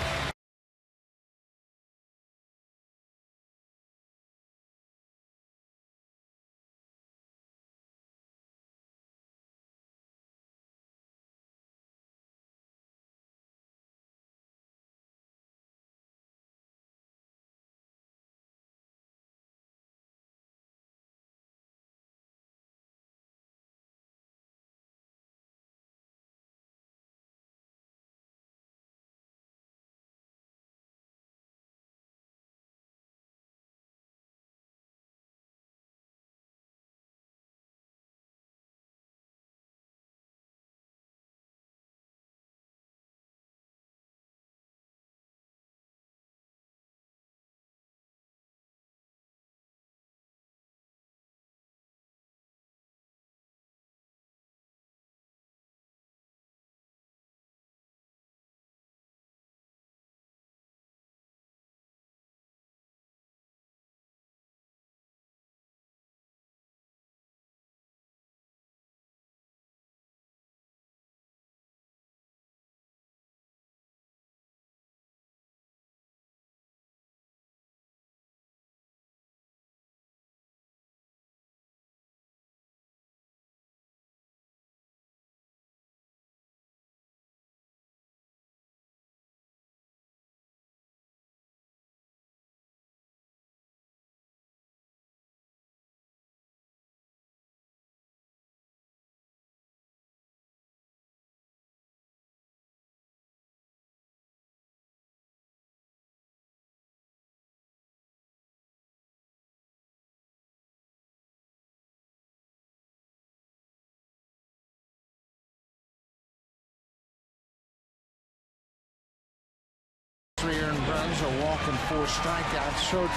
Three earned runs, a walk, and 4 strikeouts. Showed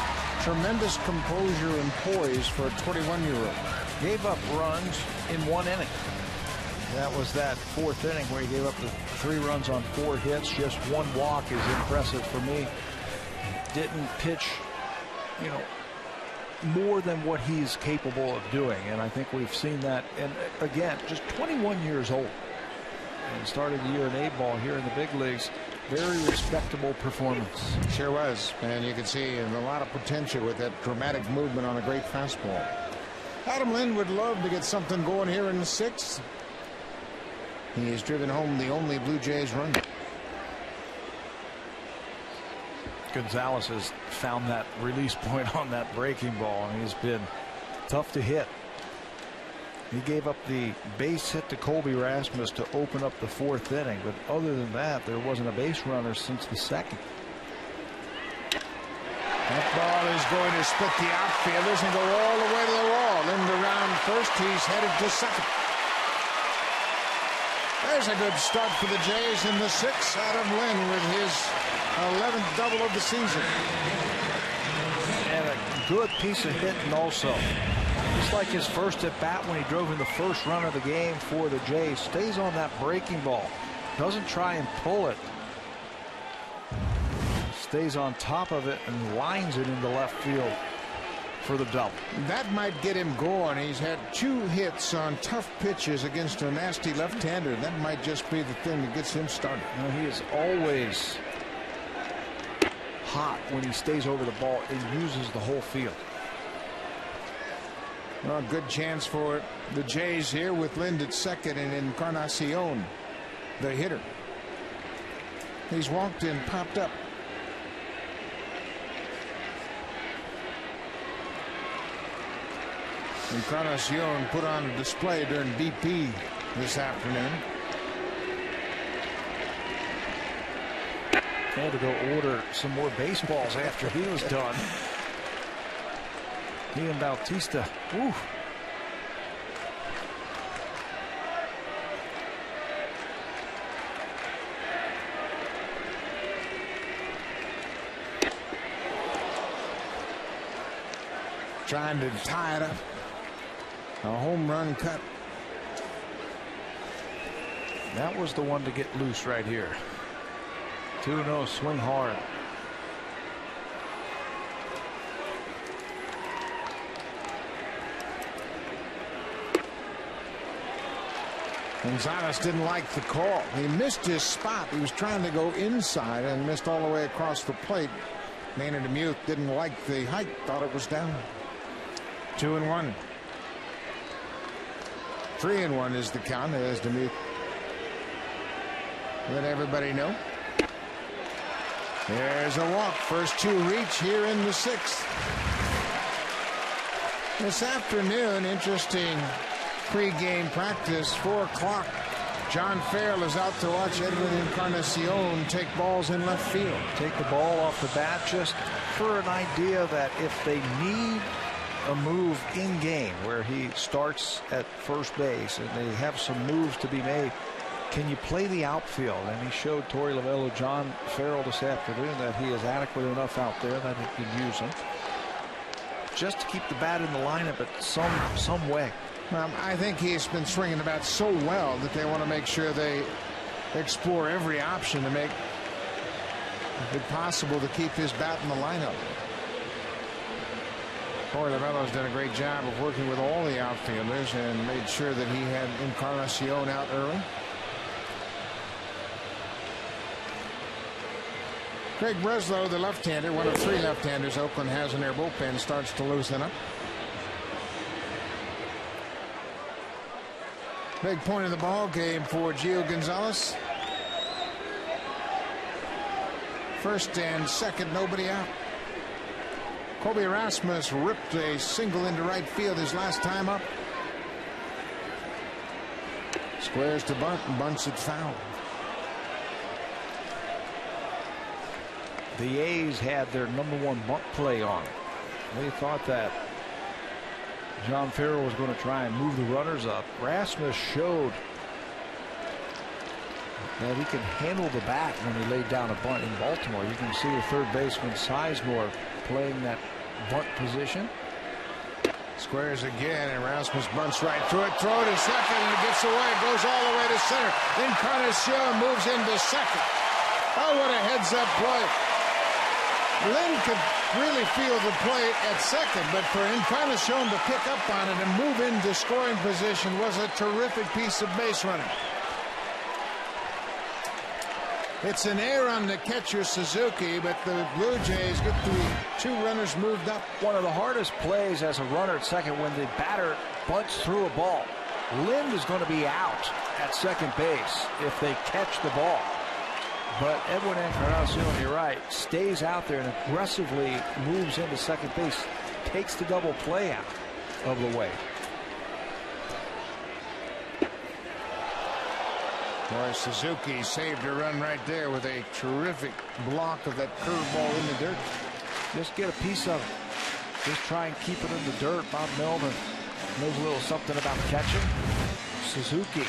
tremendous composure and poise for a 21-year-old. Gave up runs in 1 inning. That was that 4th inning where he gave up the 3 runs on 4 hits. Just 1 walk is impressive for me. Didn't pitch, more than what he's capable of doing. And I think we've seen that. And again, just 21 years old. And started the year in A-ball here in the big leagues. Very respectable performance. Sure was. And you can see a lot of potential with that dramatic movement on a great fastball. Adam Lynn would love to get something going here in the 6th. He has driven home the only Blue Jays run. Gonzalez has found that release point on that breaking ball, and he's been tough to hit. He gave up the base hit to Colby Rasmus to open up the 4th inning, but other than that, there wasn't a base runner since the 2nd. That ball is going to split the outfielders and go all the way to the wall. Into round first, he's headed to 2nd. There's a good start for the Jays in the 6th. Adam Lynn with his 11th double of the season. And a good piece of hitting also. Just like his first at bat when he drove in the first run of the game for the Jays. Stays on that breaking ball. Doesn't try and pull it. Stays on top of it and lines it into left field for the double. That might get him going. He's had 2 hits on tough pitches against a nasty left-hander. That might just be the thing that gets him started. You know, he is always hot when he stays over the ball and uses the whole field. Well, a good chance for the Jays here with Lind at second and Encarnacion, the hitter. He's walked in, popped up. Encarnacion put on a display during BP this afternoon. Had to go order some more baseballs after he was done. He and Bautista. Woo. Trying to tie it up. A home run cut. That was the one to get loose right here. 2-0, swing hard. Gonzalez didn't like the call. He missed his spot. He was trying to go inside and missed all the way across the plate. Manny DeMuth didn't like the height, thought it was down. 2-1. 3-1 is the count as DeMuth let everybody know. There's a walk. First 2 reach here in the 6th. This afternoon, interesting pregame practice, 4 o'clock. John Farrell is out to watch Edwin Encarnacion take balls in left field. Take the ball off the bat just for an idea that if they need a move in game where he starts at first base and they have some moves to be made, can you play the outfield? And he showed Torey Lovullo, John Farrell this afternoon that he is adequate enough out there that he can use him just to keep the bat in the lineup at some way. Well, I think he's been swinging the bat so well that they want to make sure they explore every option to make it possible to keep his bat in the lineup. Torey Lovullo's done a great job of working with all the outfielders and made sure that he had Encarnacion out early. Craig Breslow, the left-hander, one of 3 left-handers Oakland has in their bullpen, starts to loosen up. Big point of the ball game for Gio Gonzalez. First and second, nobody out. Kobe Erasmus ripped a single into right field his last time up. Squares to bunt and bunts it foul. The A's had their #1 bunt play on. They thought that John Farrell was going to try and move the runners up. Rasmus showed that he can handle the bat when he laid down a bunt in Baltimore. You can see the third baseman Sizemore playing that bunt position. Squares again, and Rasmus bunts right through it. Throw to second, and it gets away. It goes all the way to center. Encarnacion moves into second. Oh, what a heads-up play. Lynn could really feel the play at second, but for Encarnacion to pick up on it and move into scoring position was a terrific piece of base running. It's an error on the catcher Suzuki, but the Blue Jays get the 2 runners moved up. One of the hardest plays as a runner at second when the batter bunts through a ball. Lind is going to be out at second base if they catch the ball. But Edwin Encarnacion, you're right, stays out there and aggressively moves into second base, takes the double play out of the way. Boy, Suzuki saved a run right there with a terrific block of that curveball in the dirt. Just get a piece of it. Just try and keep it in the dirt. Bob Melvin knows a little something about catching. Suzuki.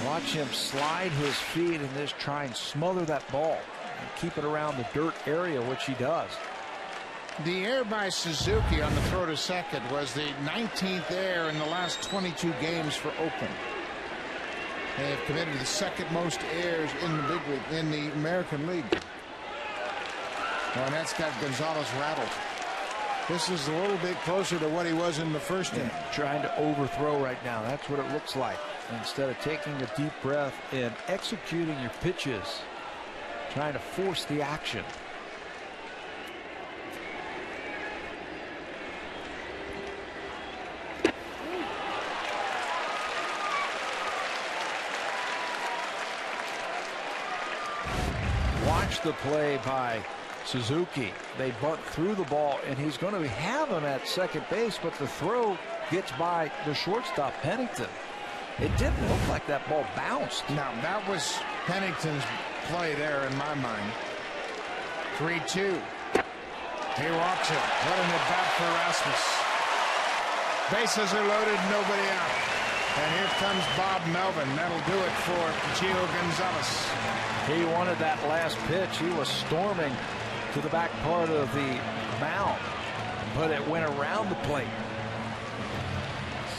Watch him slide his feet and just try and smother that ball and keep it around the dirt area, which he does. The error by Suzuki on the throw to second was the 19th error in the last 22 games for Oakland. They have committed the second most errors in the big league, in the American League. Well, and that's got Gonzalez rattled. This is a little bit closer to what he was in the first inning. Trying to overthrow right now. That's what it looks like. Instead of taking a deep breath and executing your pitches, trying to force the action. Watch the play by Suzuki. They bunt through the ball, and he's going to have him at second base, but the throw gets by the shortstop, Pennington. It didn't look like that ball bounced. Now, that was Pennington's play there in my mind. 3-2. He walks it, letting it back for Rasmus. Bases are loaded, nobody out. And here comes Bob Melvin. That'll do it for Gio Gonzalez. He wanted that last pitch. He was storming to the back part of the mound, but it went around the plate.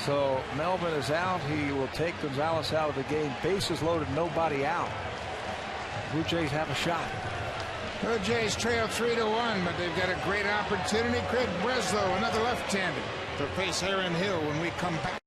So Melvin is out. He will take Gonzalez out of the game. Bases loaded, nobody out. Blue Jays have a shot. Blue Jays trail 3-1, but they've got a great opportunity. Craig Breslow, another left-hander, to face Aaron Hill when we come back.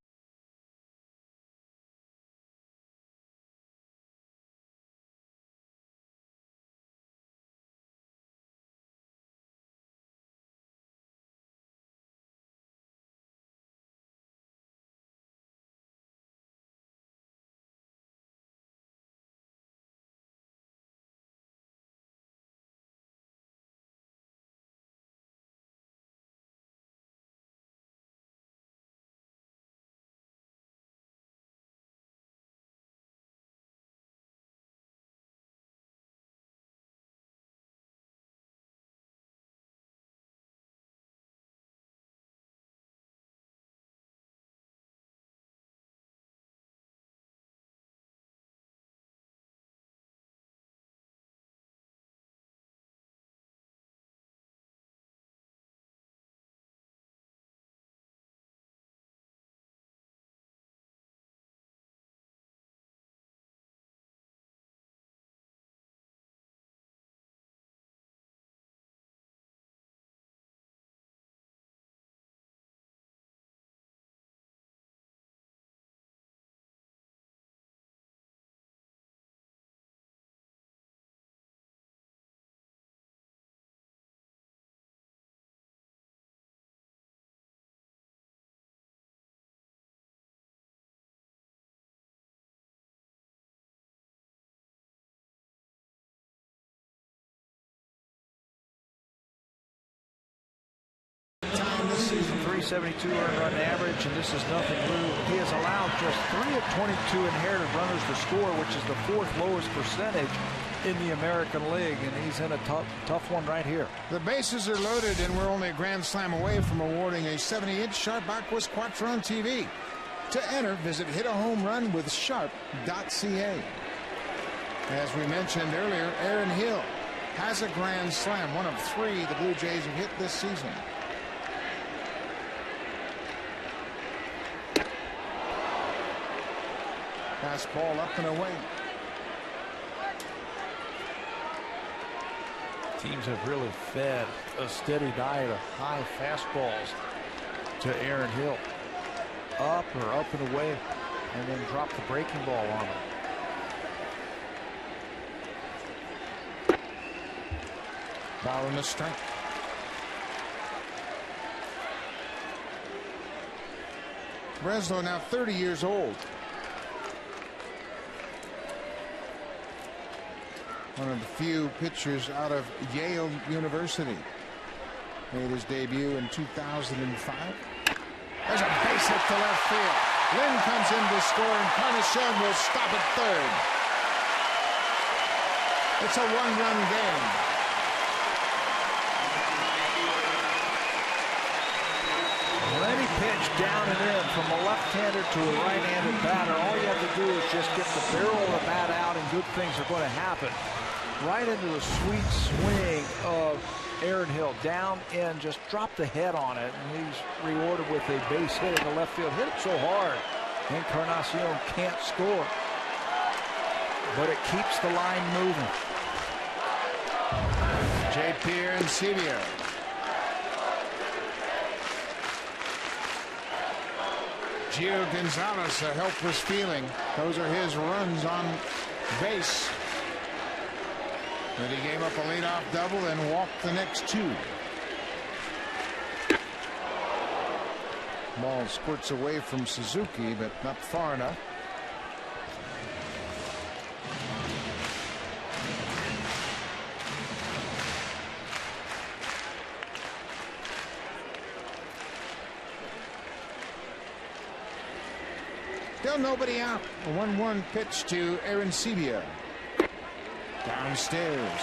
This season, 372 earned run average, and this is nothing new. He has allowed just 3 of 22 inherited runners to score, which is the 4th lowest percentage in the American League, and he's in a tough one right here. The bases are loaded, and we're only a grand slam away from awarding a 70-inch Sharp Aquas Quattro on TV. To enter, visit hitahomerun.sharp.ca. As we mentioned earlier, Aaron Hill has a grand slam, one of 3 the Blue Jays have hit this season. Fastball up and away. Teams have really fed a steady diet of high fastballs to Aaron Hill. Up or up and away, and then drop the breaking ball on him. Ball in the strike. Breslow now 30 years old. One of the few pitchers out of Yale University. Made his debut in 2005. There's a base hit to left field. Lynn comes in to score, and Carnation will stop at third. It's a 1-run game. Any pitch down and in from a left-hander to a right-handed batter, all you have to do is just get the barrel of the bat out, and good things are going to happen. Right into the sweet swing of Aaron Hill, down and just dropped the head on it, and he's rewarded with a base hit in the left field. Hit it so hard, Encarnacion can't score, but it keeps the line moving. J. Pierre and Sevier. Gio Gonzalez, a helpless feeling. Those are his runs on base. But he gave up a leadoff double and walked the next two. Ball squirts away from Suzuki, but not far enough. Still nobody out. A 1-1 pitch to Arancibia. Downstairs.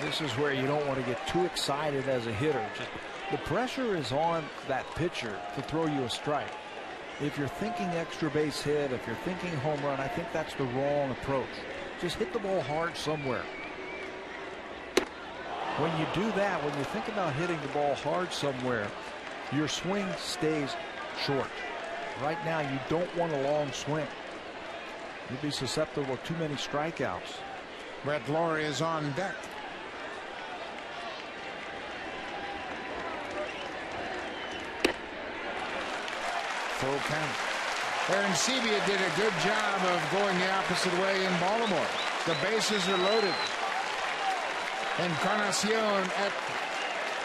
This is where you don't want to get too excited as a hitter. Just the pressure is on that pitcher to throw you a strike. If you're thinking extra base hit, if you're thinking home run, I think that's the wrong approach. Just hit the ball hard somewhere. When you do that, when you think about hitting the ball hard somewhere, your swing stays short. Right now, you don't want a long swing. You'd be susceptible to too many strikeouts. Brett Lawrie is on deck. Full count. Arancibia did a good job of going the opposite way in Baltimore. The bases are loaded. Encarnacion at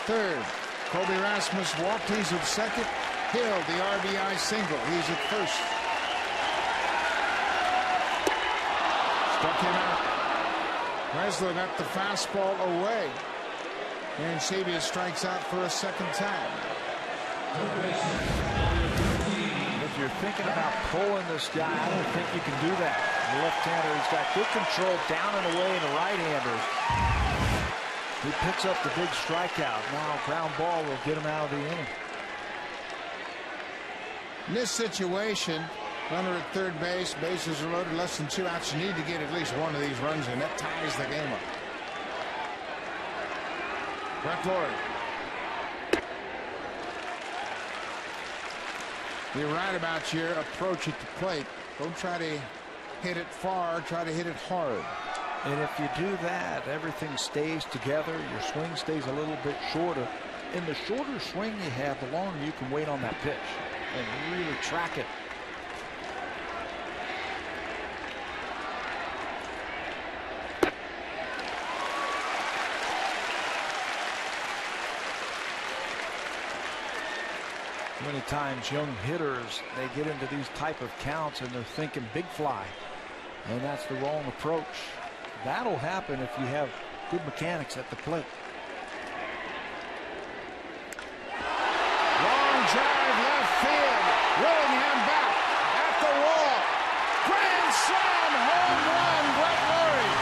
third. Kobe Rasmus walked. He's at second. Hill, the RBI single. He's at first. Struck him out. Resler got the fastball away. Arancibia strikes out for a second time. If you're thinking about pulling this guy, I don't think you can do that. The left-hander, he's got good control down and away in the right-handers. He picks up the big strikeout. Now ground ball will get him out of the inning. In this situation, runner at third base, bases are loaded, less than 2 outs. You need to get at least one of these runs in. That ties the game up. Brett Lawrie. You're right about your approach at the plate. Don't try to hit it far, try to hit it hard. And if you do that, everything stays together. Your swing stays a little bit shorter. And the shorter swing you have, the longer you can wait on that pitch and really track it. Many times young hitters, they get into these type of counts and they're thinking big fly, and that's the wrong approach. That'll happen if you have good mechanics at the plate. Long drive left field. Willingham back at the wall. Grand slam home run, Brett Lawrie.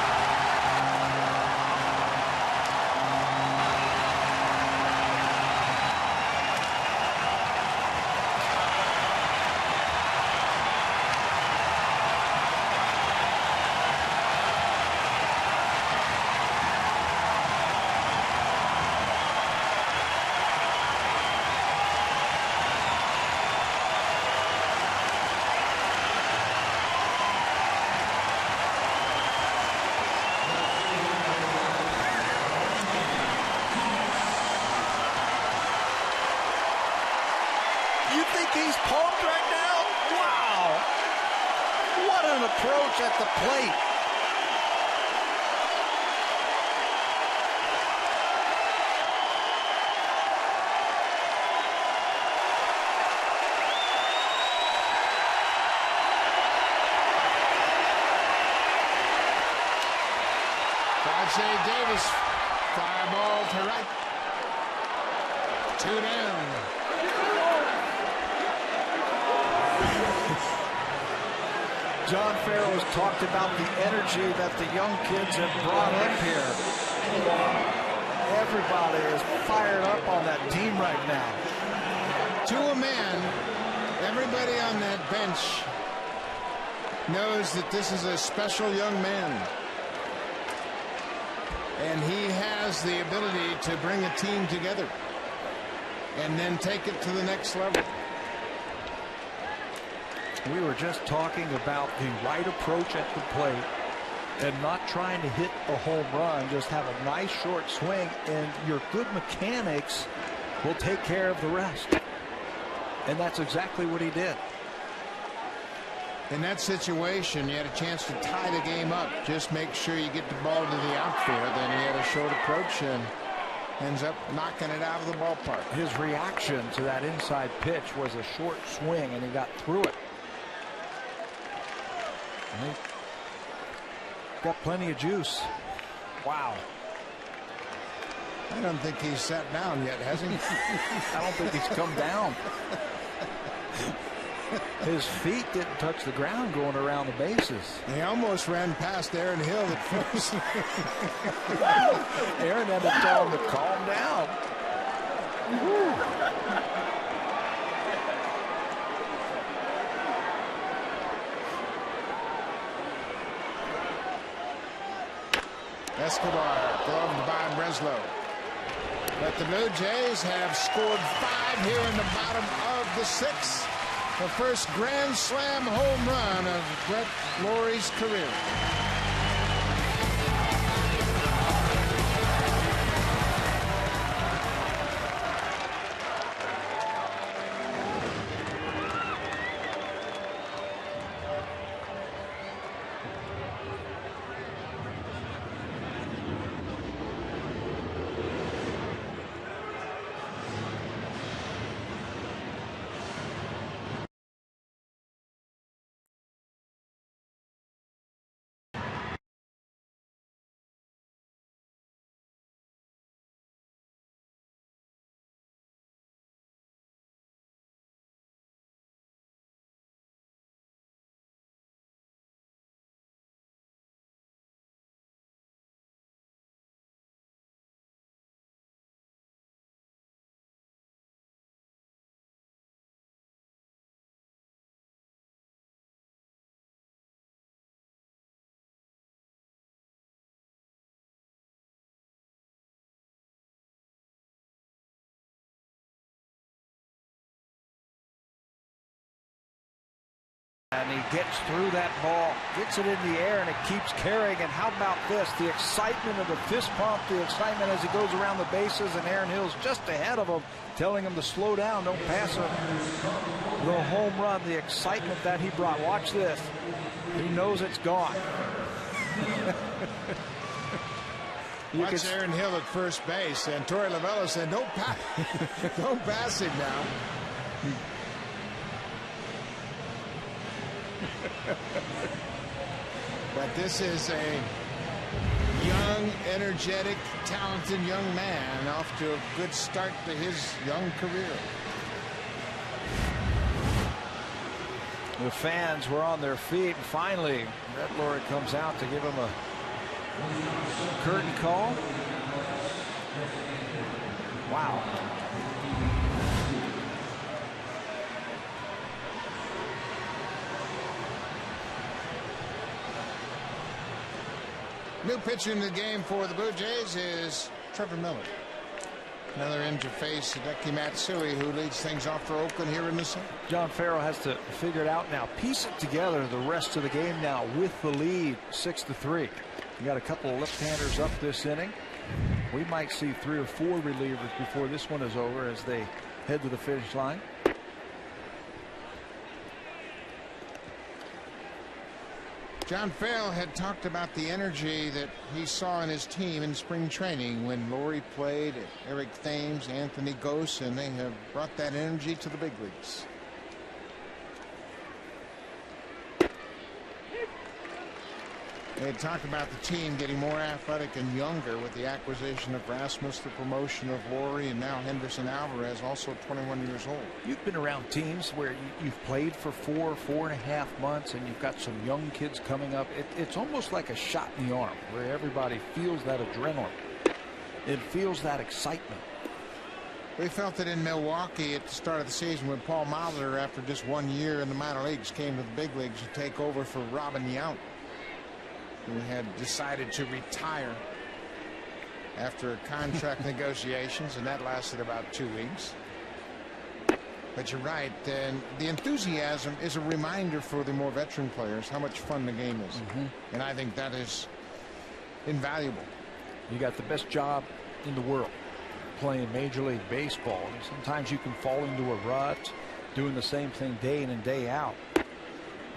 He's pumped right now. Wow. What an approach at the plate. Rajay Davis, fly ball to right. 2 down. John Farrell's talked about the energy that the young kids have brought up here. Everybody is fired up on that team right now. To a man, everybody on that bench knows that this is a special young man. And he has the ability to bring a team together and then take it to the next level. We were just talking about the right approach at the plate and not trying to hit a home run, just have a nice short swing, and your good mechanics will take care of the rest. And that's exactly what he did. In that situation, you had a chance to tie the game up. Just make sure you get the ball to the outfield. Then he had a short approach and ends up knocking it out of the ballpark. His reaction to that inside pitch was a short swing, and he got through it. And he got plenty of juice. Wow. I don't think he's sat down yet, has he? I don't think he's come down. His feet didn't touch the ground going around the bases. He almost ran past Aaron Hill at first. Aaron had to tell him to calm down. Escobar, gloved by Breslow. But the Blue Jays have scored 5 here in the bottom of the 6th. The first grand slam home run of Brett Lawrie's career. And he gets through that ball, gets it in the air, and it keeps carrying. And how about this? The excitement of the fist pump, the excitement as he goes around the bases, and Aaron Hill's just ahead of him, telling him to slow down, don't pass him. The home run, the excitement that he brought. Watch this. He knows it's gone. Watch Aaron Hill at first base, and Torey Lovullo said, don't pass him now. But this is a young, energetic, talented young man off to a good start to his young career. The fans were on their feet, and finally Brett Lawrie comes out to give him a curtain call. Wow. New pitcher in the game for the Blue Jays is Trevor Miller. Another interface, Hideki Matsui, who leads things off for Oakland here in the seventh. John Farrell has to figure it out now. Piece it together the rest of the game now with the lead 6-3. You got a couple of left-handers up this inning. We might see 3 or 4 relievers before this one is over as they head to the finish line. John Farrell had talked about the energy that he saw in his team in spring training when Lawrie played, Eric Thames, Anthony Gose, and they have brought that energy to the big leagues. They had talked about the team getting more athletic and younger with the acquisition of Rasmus, the promotion of Lawrie, and now Henderson Alvarez, also 21 years old. You've been around teams where you've played for 4.5 months, and you've got some young kids coming up. It's almost like a shot in the arm where everybody feels that adrenaline. It feels that excitement. We felt it in Milwaukee at the start of the season when Paul Molitor, after just 1 year in the minor leagues, came to the big leagues to take over for Robin Yount, who had decided to retire after contract negotiations, and that lasted about 2 weeks. But you're right, and the enthusiasm is a reminder for the more veteran players how much fun the game is. And I think that is invaluable. You got the best job in the world playing Major League Baseball. And sometimes you can fall into a rut. doing the same thing day in and day out.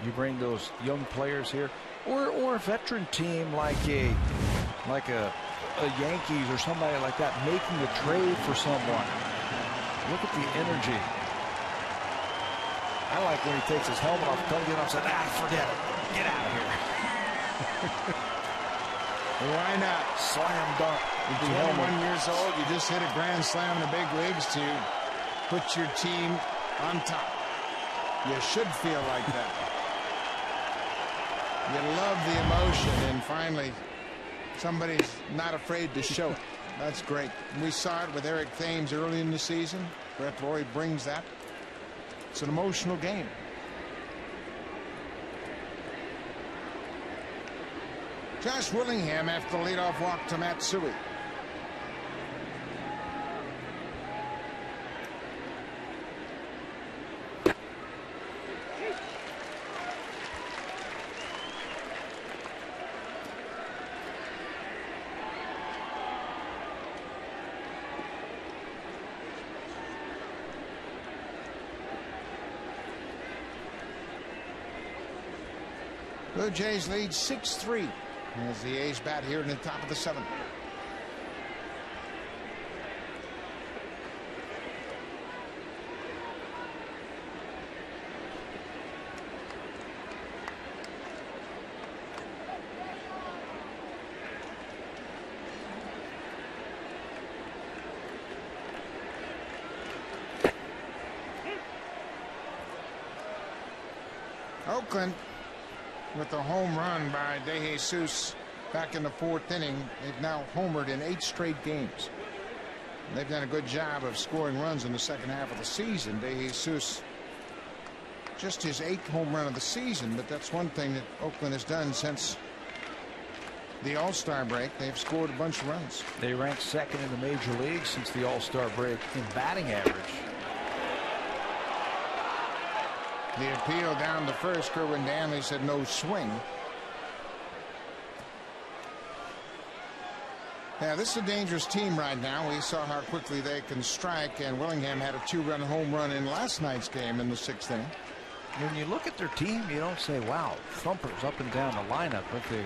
You bring those young players here, or a veteran team like a Yankees or somebody like that making a trade for someone. Look at the energy. I like when he takes his helmet off, comes in and said, forget it. Get out of here. Why not? Slam dunk. You're 21 years old. You just hit a grand slam in the big leagues to put your team on top. You should feel like that. You love the emotion, and finally, somebody's not afraid to show it. That's great. We saw it with Eric Thames early in the season. Brett Laurie brings that. It's an emotional game. Josh Willingham after the leadoff walk to Matsui. Blue Jays lead 6-3 as the A's bat here in the top of the 7th. Oakland with a home run by DeJesus back in the 4th inning. They've now homered in 8 straight games. They've done a good job of scoring runs in the second half of the season. DeJesus just his 8th home run of the season, but that's one thing that Oakland has done since the All-Star break. They've scored a bunch of runs. They ranked 2nd in the major leagues since the All-Star break in batting average. The appeal down to first. Kerwin Danley said no swing. Yeah, this is a dangerous team right now. We saw how quickly they can strike, and Willingham had a 2-run home run in last night's game in the 6th inning. When you look at their team, you don't say, wow, thumpers up and down the lineup, but they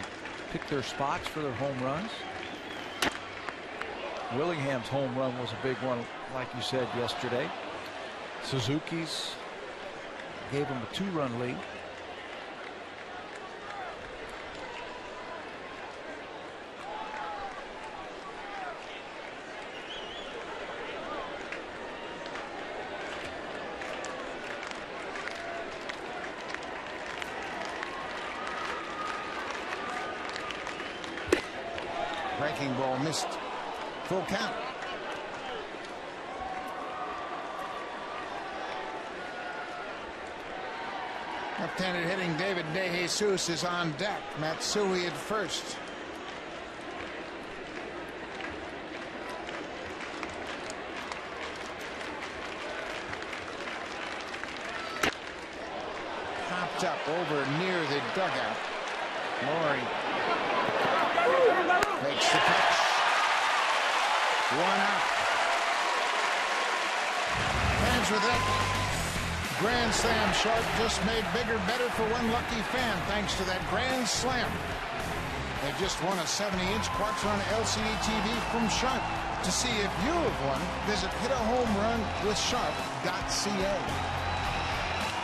pick their spots for their home runs. Willingham's home run was a big one, like you said yesterday. Suzuki's gave him a 2-run lead. Breaking ball missed. Full count. Left-handed hitting David DeJesus is on deck. Matsui at first. Popped up over near the dugout. Laurie makes the catch. 1 out. Fans with that grand slam Sharp just made bigger, better for one lucky fan thanks to that grand slam. They just won a 70-inch Quattron LCD TV from Sharp. To see if you have won, visit hitahomerun.sharp.ca.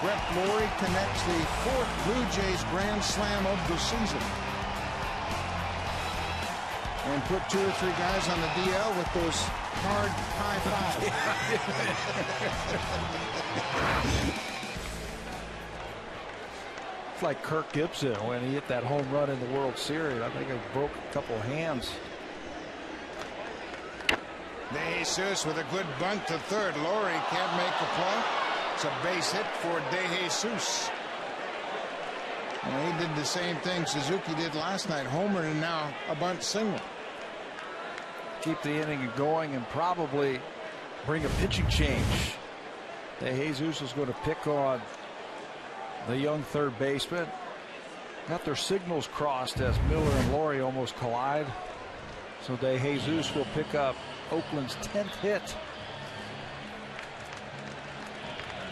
Brett Laurie connects the 4th Blue Jays grand slam of the season. And put 2 or 3 guys on the DL with those hard high fives. It's like Kirk Gibson when he hit that home run in the World Series. I think it broke a couple hands. DeJesus with a good bunt to third. Laurie can't make the play. It's a base hit for DeJesus. And he did the same thing Suzuki did last night. Homer and now a bunt single. Keep the inning going and probably bring a pitching change. DeJesus is going to pick on the young third baseman. Got their signals crossed as Miller and Laurie almost collide. So DeJesus will pick up Oakland's 10th hit.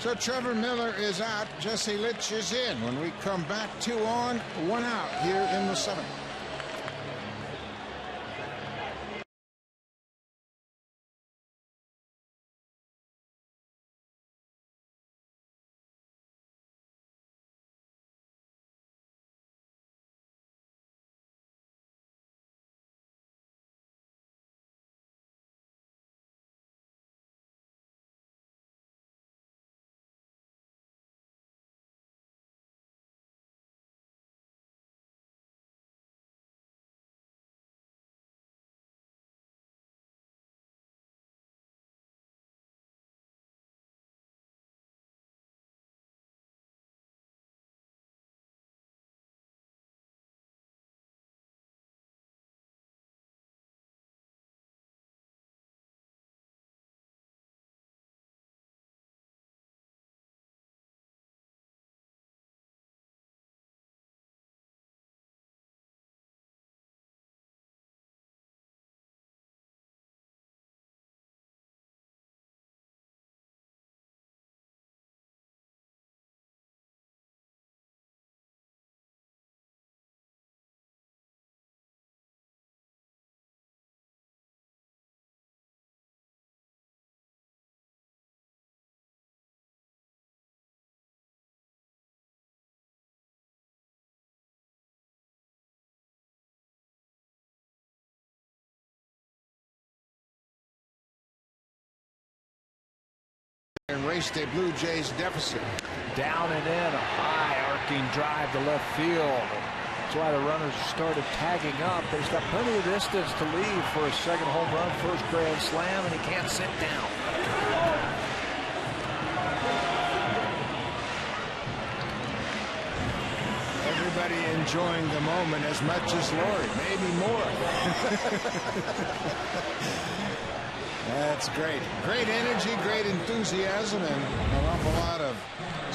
So Trevor Miller is out. Jesse Litch is in. When we come back, 2 on, 1 out here in the 7th. And race the Blue Jays deficit. Down and in, a high arcing drive to left field. That's why the runners started tagging up. He's got plenty of distance to leave for a second home run, first grand slam, and he can't sit down. Everybody enjoying the moment as much as Lori, maybe more. That's great. Great energy, great enthusiasm, and an awful lot of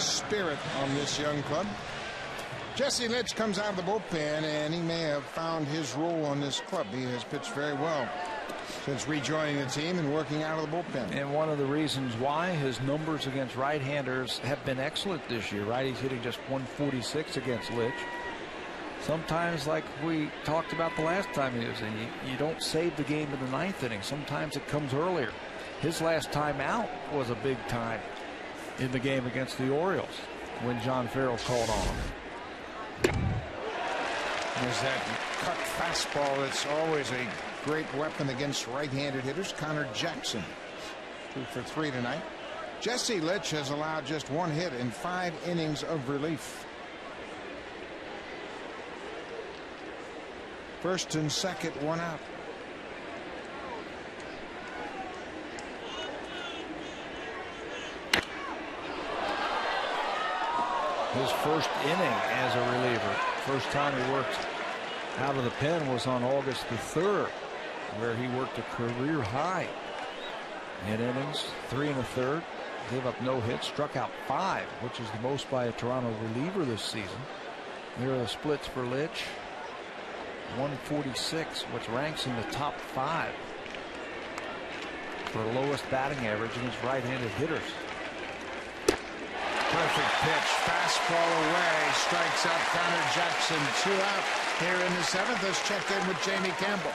spirit on this young club. Jesse Litch comes out of the bullpen, and he may have found his role on this club. He has pitched very well since rejoining the team and working out of the bullpen. And one of the reasons why his numbers against right-handers have been excellent this year. Righties hitting just 146 against Litch. Sometimes, like we talked about the last time he was in, you don't save the game in the 9th inning. Sometimes it comes earlier. His last time out was a big time in the game against the Orioles when John Farrell called on him. There's that cut fastball that's always a great weapon against right-handed hitters. Connor Jackson, 2 for 3 tonight. Jesse Litch has allowed just 1 hit in 5 innings of relief. First and second, 1 out. His first inning as a reliever. First time he worked out of the pen was on August the 3rd, where he worked a career high in innings, 3 1/3. Gave up no hits, struck out 5, which is the most by a Toronto reliever this season. There are the splits for Litch. 146, which ranks in the top 5 for lowest batting average against right-handed hitters. Perfect pitch, fastball away, strikes out Connor Jackson. 2 out here in the 7th. Let's check in with Jamie Campbell.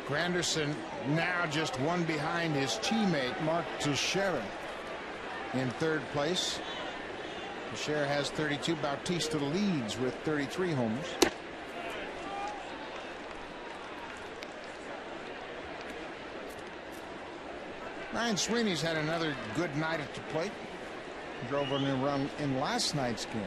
Granderson now just 1 behind his teammate Mark Teixeira in 3rd place. Teixeira has 32. Bautista leads with 33 homers. Ryan Sweeney's had another good night at the plate. Drove a run in last night's game.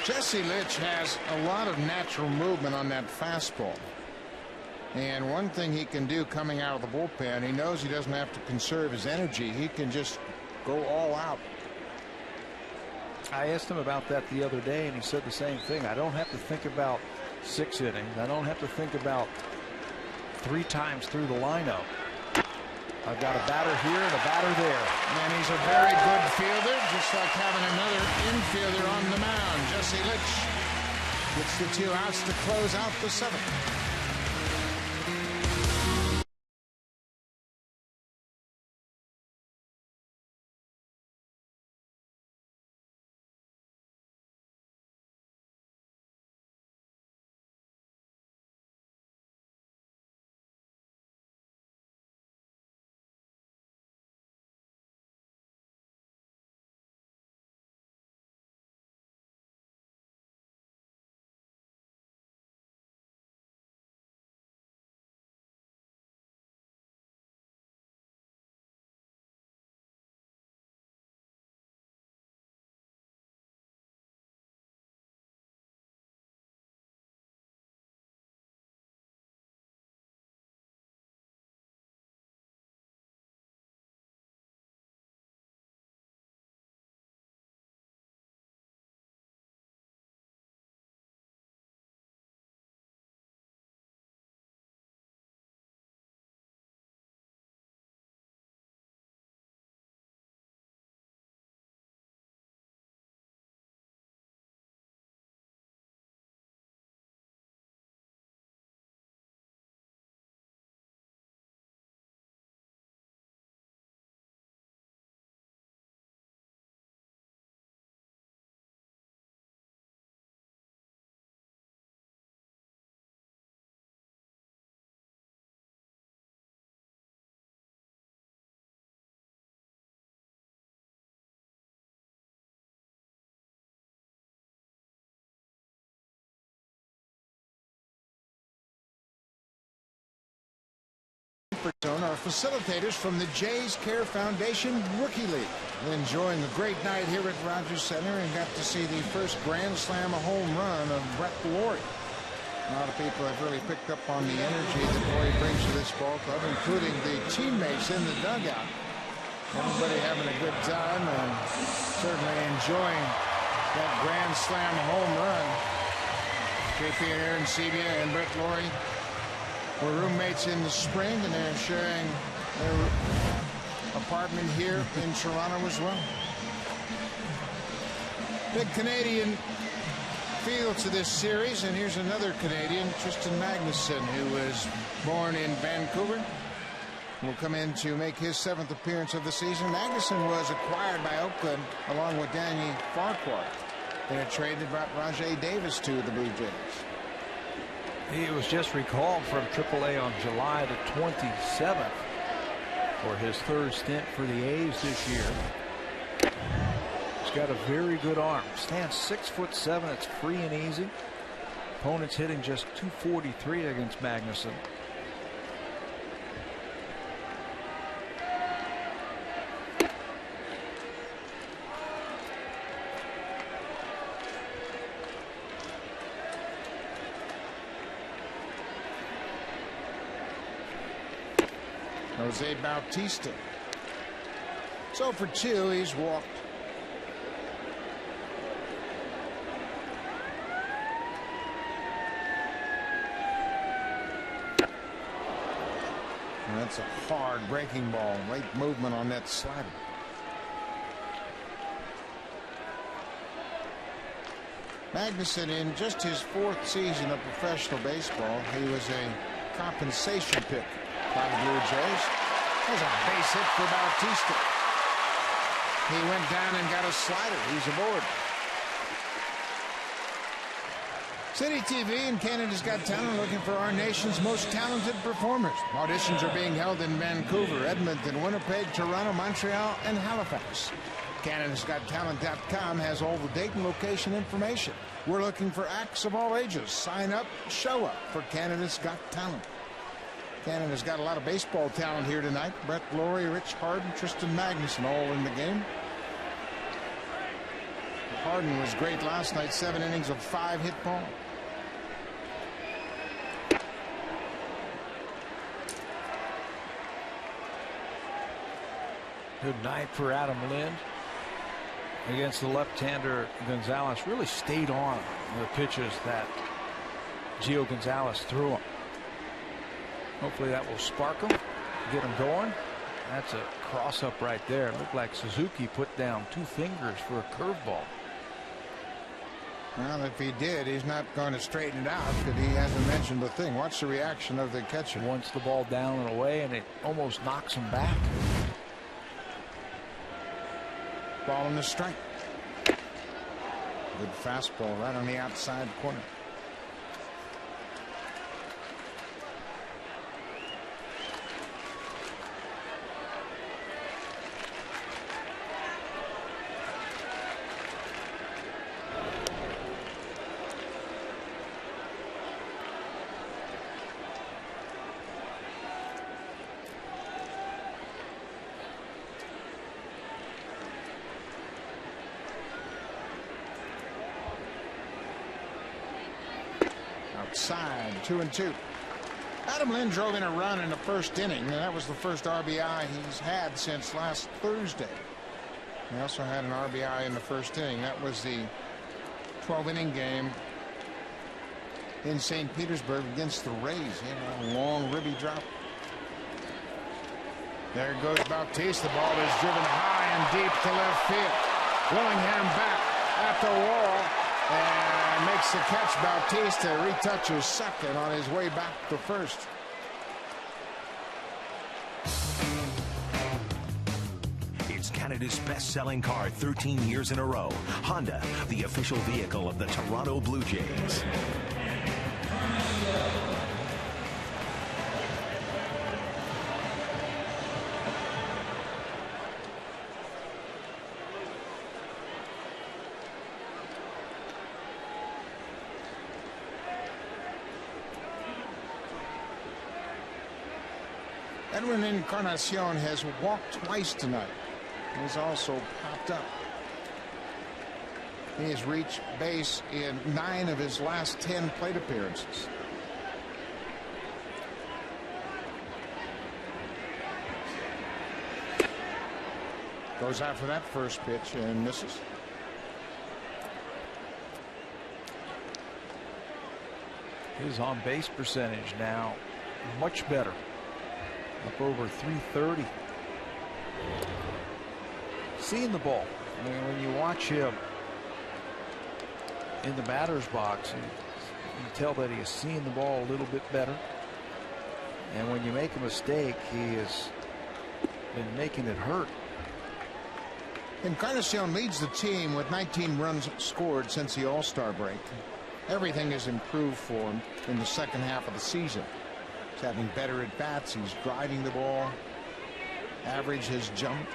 Jesse Litch has a lot of natural movement on that fastball. And one thing he can do coming out of the bullpen, he knows he doesn't have to conserve his energy. He can just go all out. I asked him about that the other day, and he said the same thing. I don't have to think about 6 innings. I don't have to think about 3 times through the lineup. I've got a batter here and a batter there. And he's a very good fielder, just like having another infielder on the mound. Jesse Litch gets the 2 outs to close out the 7th. Are facilitators from the Jays Care Foundation Rookie League. Enjoying a great night here at Rogers Center and got to see the first Grand Slam home run of Brett Laurie. A lot of people have really picked up on the energy that Laurie brings to this ball club, including the teammates in the dugout. Everybody having a good time and certainly enjoying that Grand Slam home run. JP and Aaron Sebia and Brett Laurie were roommates in the spring, and they're sharing their apartment here in Toronto as well. Big Canadian feel to this series, and here's another Canadian, Tristan Magnuson, who was born in Vancouver. Will come in to make his 7th appearance of the season. Magnuson was acquired by Oakland along with Danny Farquhar. They had traded Rajai Davis to the Blue Jays. He was just recalled from AAA on July the 27th for his 3rd stint for the A's this year. He's got a very good arm. Stands 6'7". It's free and easy. Opponents hitting just .243 against Magnuson. Jose Bautista. So for 2, he's walked. And that's a hard breaking ball. Late movement on that slider. Magnuson, in just his 4th season of professional baseball, he was a compensation pick by the Blue Jays. There's a base hit for Bautista. He went down and got a slider. He's aboard. City TV and Canada's Got Talent looking for our nation's most talented performers. Auditions are being held in Vancouver, Edmonton, Winnipeg, Toronto, Montreal, and Halifax. Canada'sGotTalent.com has all the date and location information. We're looking for acts of all ages. Sign up, show up for Canada's Got Talent. Canada's got a lot of baseball talent here tonight. Brett Laurie, Rich Harden, Tristan Magnuson all in the game. Harden was great last night. 7 innings of 5 hit ball. Good night for Adam Lind. against the left-hander Gonzalez. Really stayed on the pitches that Gio Gonzalez threw him. Hopefully that will spark him, get him going. That's a cross-up right there. It looked like Suzuki put down 2 fingers for a curveball. Well, if he did, he's not going to straighten it out because he hasn't mentioned the thing. Watch the reaction of the catcher. Wants the ball down and away, and it almost knocks him back. Ball in the strike. Good fastball right on the outside corner. Outside, 2-2. Adam Lynn drove in a run in the first inning, and that was the first RBI he's had since last Thursday. He also had an RBI in the first inning. That was the 12-inning game in St. Petersburg against the Rays. He had a long ribby drop. There goes Bautista. The ball is driven high and deep to left field. Willingham back at the wall and makes the catch. Bautista retouches second on his way back to first. It's Canada's best-selling car 13 years in a row. Honda, the official vehicle of the Toronto Blue Jays. Edwin Encarnacion has walked twice tonight. He's also popped up. He has reached base in 9 of his last 10 plate appearances. Goes out for that first pitch and misses. His on base percentage now much better. Up over 330. Seeing the ball. I mean, when you watch him in the batter's box, you can tell that he is seeing the ball a little bit better. And when you make a mistake, he has been making it hurt. Encarnacion leads the team with 19 runs scored since the All-Star break. Everything has improved for him in the second half of the season. He's having better at bats. He's driving the ball. Average has jumped.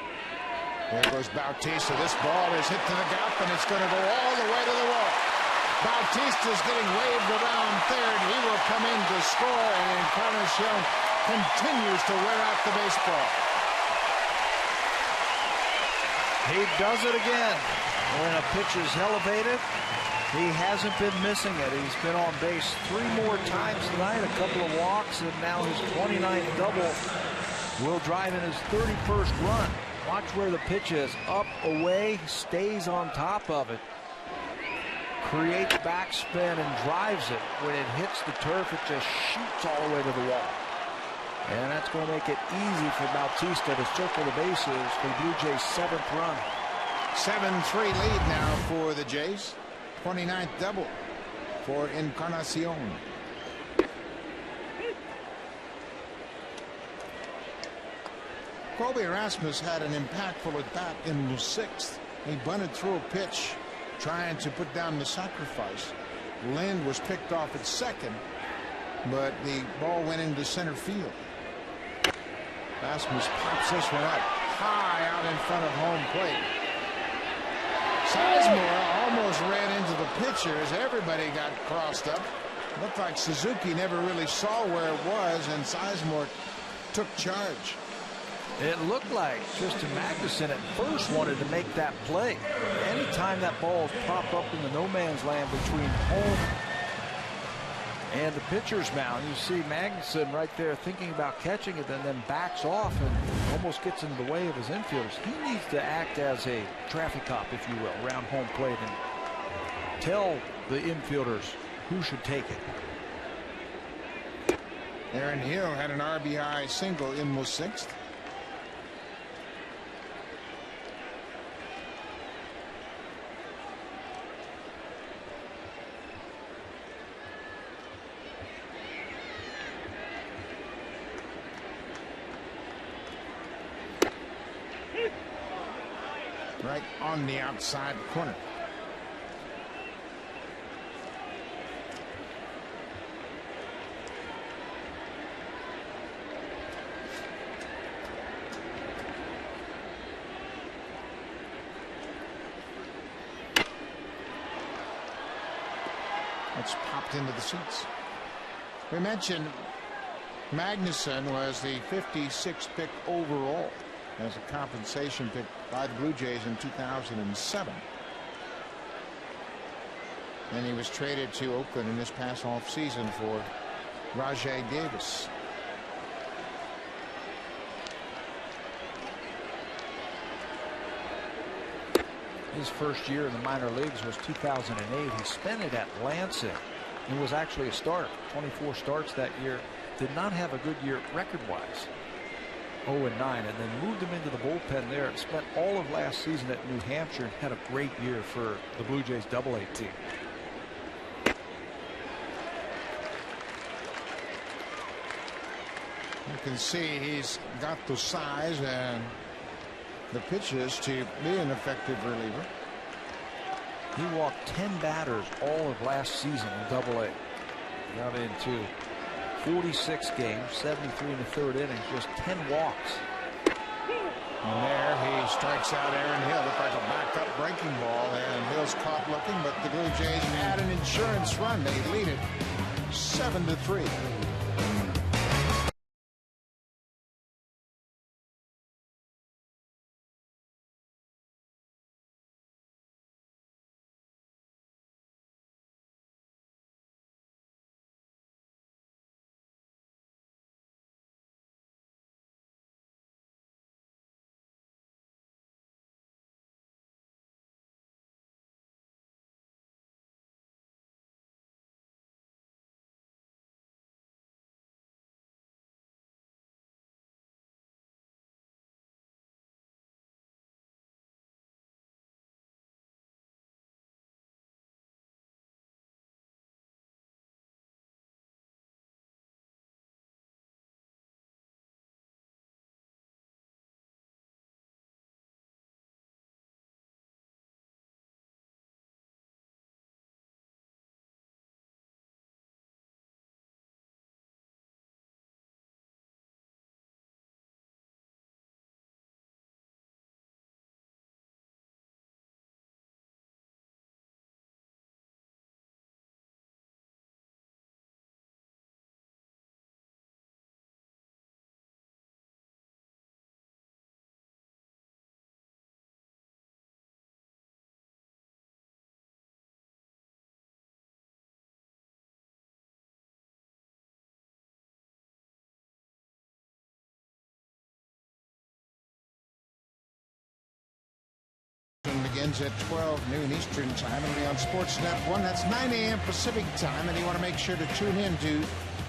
There goes Bautista. This ball is hit to the gap, and it's going to go all the way to the wall. Bautista's getting waved around third. He will come in to score, and Encarnacion continues to wear out the baseball. He does it again. When a pitch is elevated, he hasn't been missing it. He's been on base 3 more times tonight, a couple of walks, and now his 29th double will drive in his 31st run. Watch where the pitch is. Up, away, stays on top of it. Creates backspin and drives it. When it hits the turf, it just shoots all the way to the wall. And that's going to make it easy for Bautista to circle the bases for the Blue Jays' 7th run. 7-3 lead now for the Jays. 29th double for Encarnacion. Colby Erasmus had an impactful at bat in the 6th. He bunted through a pitch trying to put down the sacrifice. Lind was picked off at second, but the ball went into center field. Erasmus pops this one up high out in front of home plate. Sizemore almost ran into the pitcher as everybody got crossed up. Looked like Suzuki never really saw where it was, and Sizemore took charge. It looked like Tristan Magnuson at first wanted to make that play. Anytime that ball is popped up in the no man's land between home And the pitcher's mound, you see Magnuson right there thinking about catching it and then backs off and almost gets in the way of his infielders. He needs to act as a traffic cop, if you will, around home plate and tell the infielders who should take it. Aaron Hill had an RBI single in the 6th. Right on the outside corner. It's popped into the seats. We mentioned Magnuson was the 56th pick overall as a compensation pick by the Blue Jays in 2007. And he was traded to Oakland in this past offseason for Rajai Davis. His first year in the minor leagues was 2008. He spent it at Lansing. He was actually a starter. 24 starts that year. Did not have a good year record-wise. 0-9, and then moved him into the bullpen there and spent all of last season at New Hampshire and had a great year for the Blue Jays AA team. You can see he's got the size and the pitches to be an effective reliever. He walked 10 batters all of last season in AA. Got into 46 games, 73 in the 3rd innings, just 10 walks. And there he strikes out Aaron Hill. Looked like a backup breaking ball, and Hill's caught looking, but the Blue Jays had an insurance run. They lead it 7-3. Begins at 12 noon Eastern time. It'll be on Sportsnet 1. That's 9 a.m. Pacific time, and you want to make sure to tune in to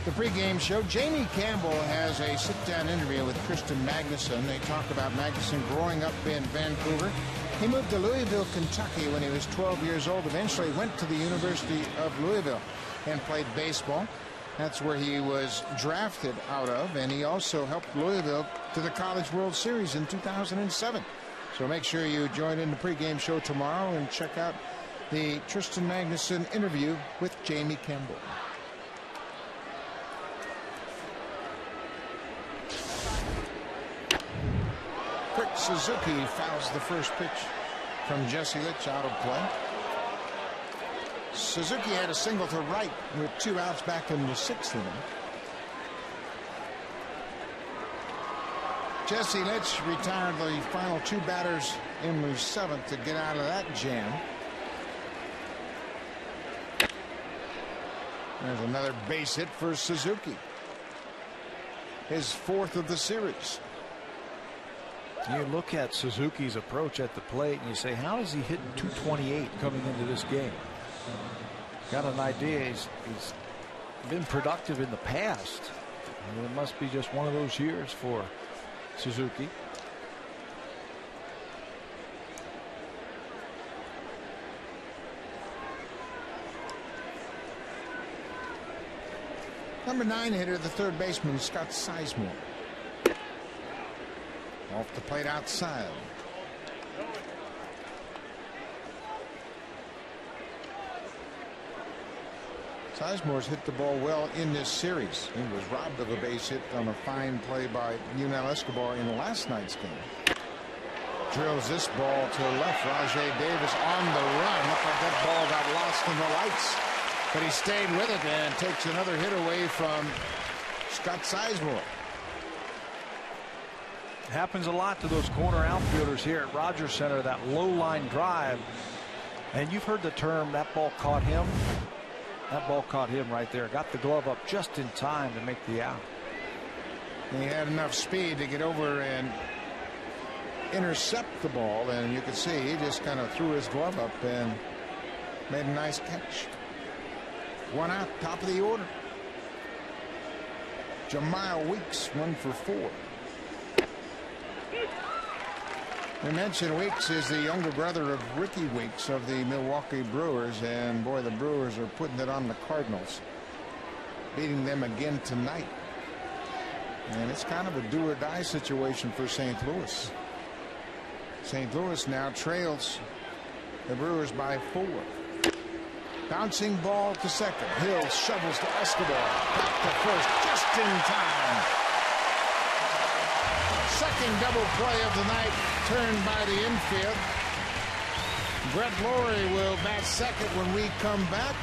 the pregame show. Jamie Campbell has a sit-down interview with Tristan Magnuson. They talk about Magnuson growing up in Vancouver. He moved to Louisville, Kentucky when he was 12 years old. Eventually went to the University of Louisville and played baseball. That's where he was drafted out of, and he also helped Louisville to the College World Series in 2007. So make sure you join in the pregame show tomorrow and check out the Tristan Magnuson interview with Jamie Campbell. Kurt Suzuki fouls the first pitch from Jesse Litch out of play. Suzuki had a single to right with 2 outs back in the 6th inning. Jesse Litch retired the final 2 batters in the 7th to get out of that jam. There's another base hit for Suzuki. His 4th of the series. You look at Suzuki's approach at the plate and you say, how is he hitting 228 coming into this game? Got an idea. He's been productive in the past. And it must be just one of those years for Suzuki. Number 9 hitter, the third baseman, Scott Sizemore. Off the plate outside. Sizemore's hit the ball well in this series. He was robbed of a base hit on a fine play by Yunel Escobar in last night's game. Drills this ball to left. Rajai Davis on the run. Looked like that ball got lost in the lights. But he stayed with it and takes another hit away from Scott Sizemore. Happens a lot to those corner outfielders here at Rogers Center, that low line drive. And you've heard the term, that ball caught him. That ball caught him right there. Got the glove up just in time to make the out. He had enough speed to get over and intercept the ball, and you could see he just kind of threw his glove up and made a nice catch. 1 out, top of the order. Jemiah Weeks, 1 for 4. We mentioned Weeks is the younger brother of Ricky Weeks of the Milwaukee Brewers, and boy, the Brewers are putting it on the Cardinals, beating them again tonight. And it's kind of a do-or-die situation for St. Louis. St. Louis now trails the Brewers by 4. Bouncing ball to second. Hill shovels to Escobar. Back to first just in time. Second double play of the night turned by the infield. Brett Lawrie will bat second when we come back.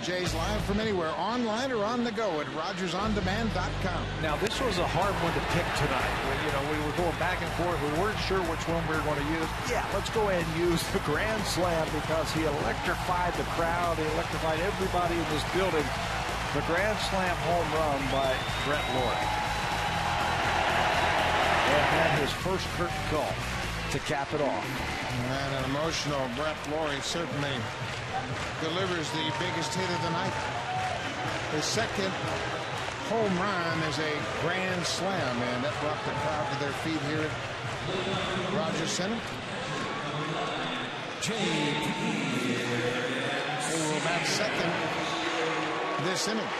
Jays live from anywhere, online or on the go at RogersOnDemand.com. Now, this was a hard one to pick tonight. We were going back and forth. We weren't sure which one we were going to use. Yeah, let's go ahead and use the grand slam because he electrified the crowd. He electrified everybody in this building. The grand slam home run by Brett Lawrie. And had his first curtain call to cap it off. And an emotional Brett Lawrie certainly delivers the biggest hit of the night. His second home run is a grand slam, and that brought the crowd to their feet here at Rogers Center. He will bat second this inning.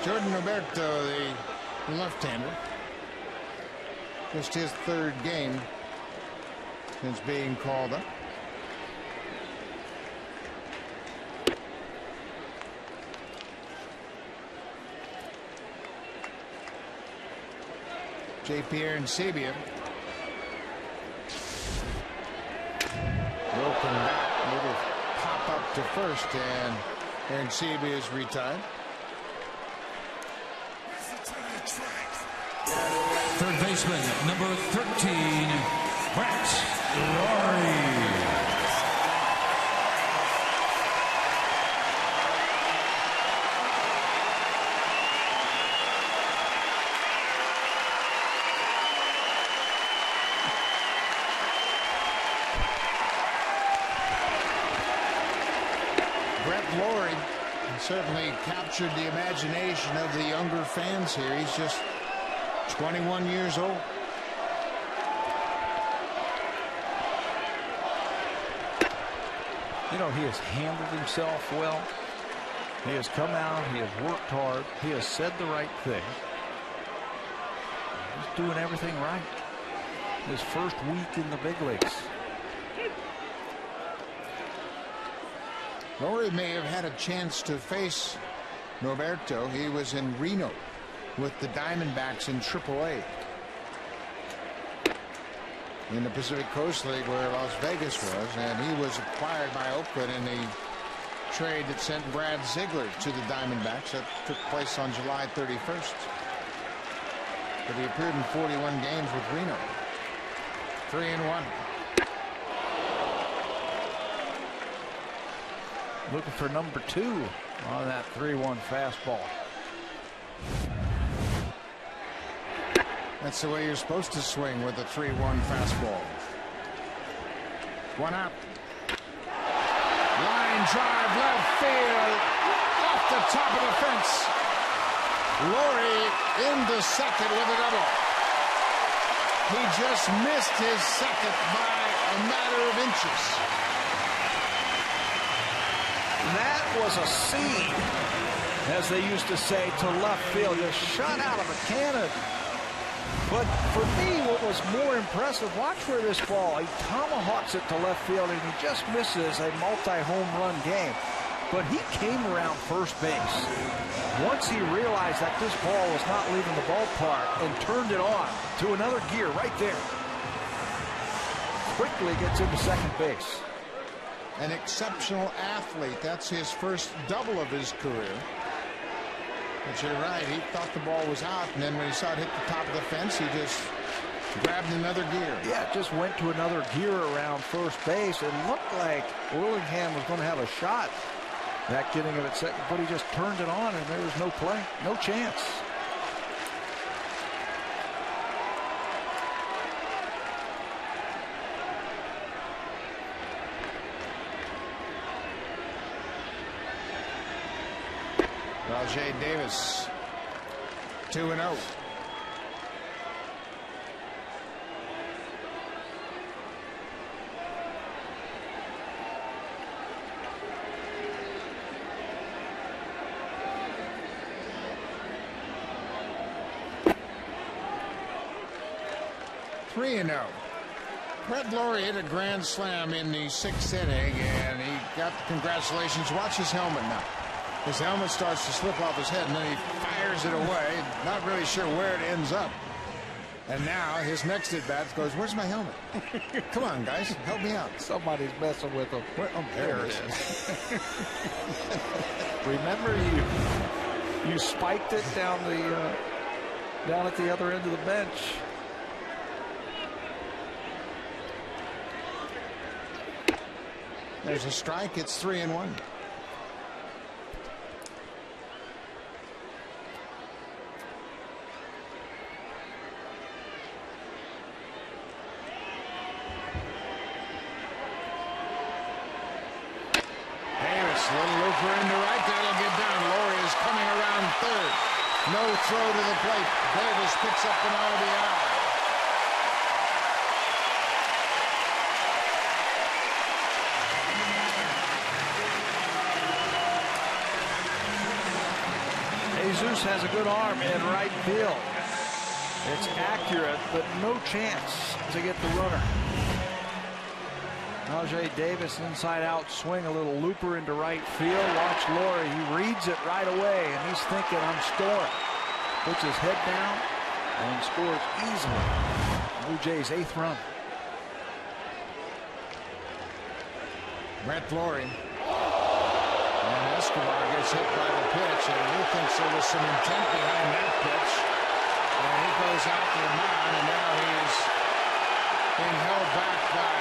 Jordan Roberto, the left-hander, just his third game since being called up. J.P. Arancibia. Broken bat, little pop up to first, and Arancibia is retired. Third baseman, number 13, Brett Laurie. Laurie certainly captured the imagination of the younger fans here. He's just 21 years old. You know, he has handled himself well. He has come out. He has worked hard. He has said the right thing. He's doing everything right. His first week in the big leagues. Laurie may have had a chance to face Roberto. He was in Reno with the Diamondbacks in AAA. In the Pacific Coast League where Las Vegas was, and he was acquired by Oakland in the trade that sent Brad Ziegler to the Diamondbacks. That took place on July 31st. But he appeared in 41 games with Reno. 3-1. Looking for number 2 on that 3-1 fastball. That's the way you're supposed to swing with a 3-1 fastball. 1 out. Line drive left field off the top of the fence. Laurie into second with a double. He just missed his second by a matter of inches. That was a seed, as they used to say, to left field. Just shot out of a cannon. But for me, what was more impressive, watch where this ball, he tomahawks it to left field, and he just misses a multi-home run game. But he came around first base once he realized that this ball was not leaving the ballpark and turned it on to another gear right there. Quickly gets into second base. An exceptional athlete. That's his first double of his career. But you're right, he thought the ball was out, and then when he saw it hit the top of the fence, he just grabbed another gear. Yeah, it just went to another gear around first base. It looked like Willingham was going to have a shot that getting of it second, but he just turned it on, and there was no play, no chance. Rajay Davis, 2-0. Brett Laurie hit a grand slam in the 6th inning, and he got the congratulations. Watch his helmet now. His helmet starts to slip off his head, and then he fires it away, not really sure where it ends up. And now his next at-bat goes, where's my helmet? Come on, guys, help me out. Somebody's messing with him. Oh, there it is. Remember, you spiked it down at the other end of the bench. There's a strike. It's 3-1. Little looper into right. That'll get down. Laurie is coming around third. No throw to the plate. Davis picks up an RBI. Jesus has a good arm in right field. It's accurate, but no chance to get the runner. Rajay Davis inside out swing, a little looper into right field. Watch Laurie, he reads it right away, and he's thinking, I'm scoring. Puts his head down, and scores easily. Blue Jays' 8th run. Brett Flory. And Escobar gets hit by the pitch, and he thinks there was some intent behind that pitch. And he goes out to the mound, and now he's being held back by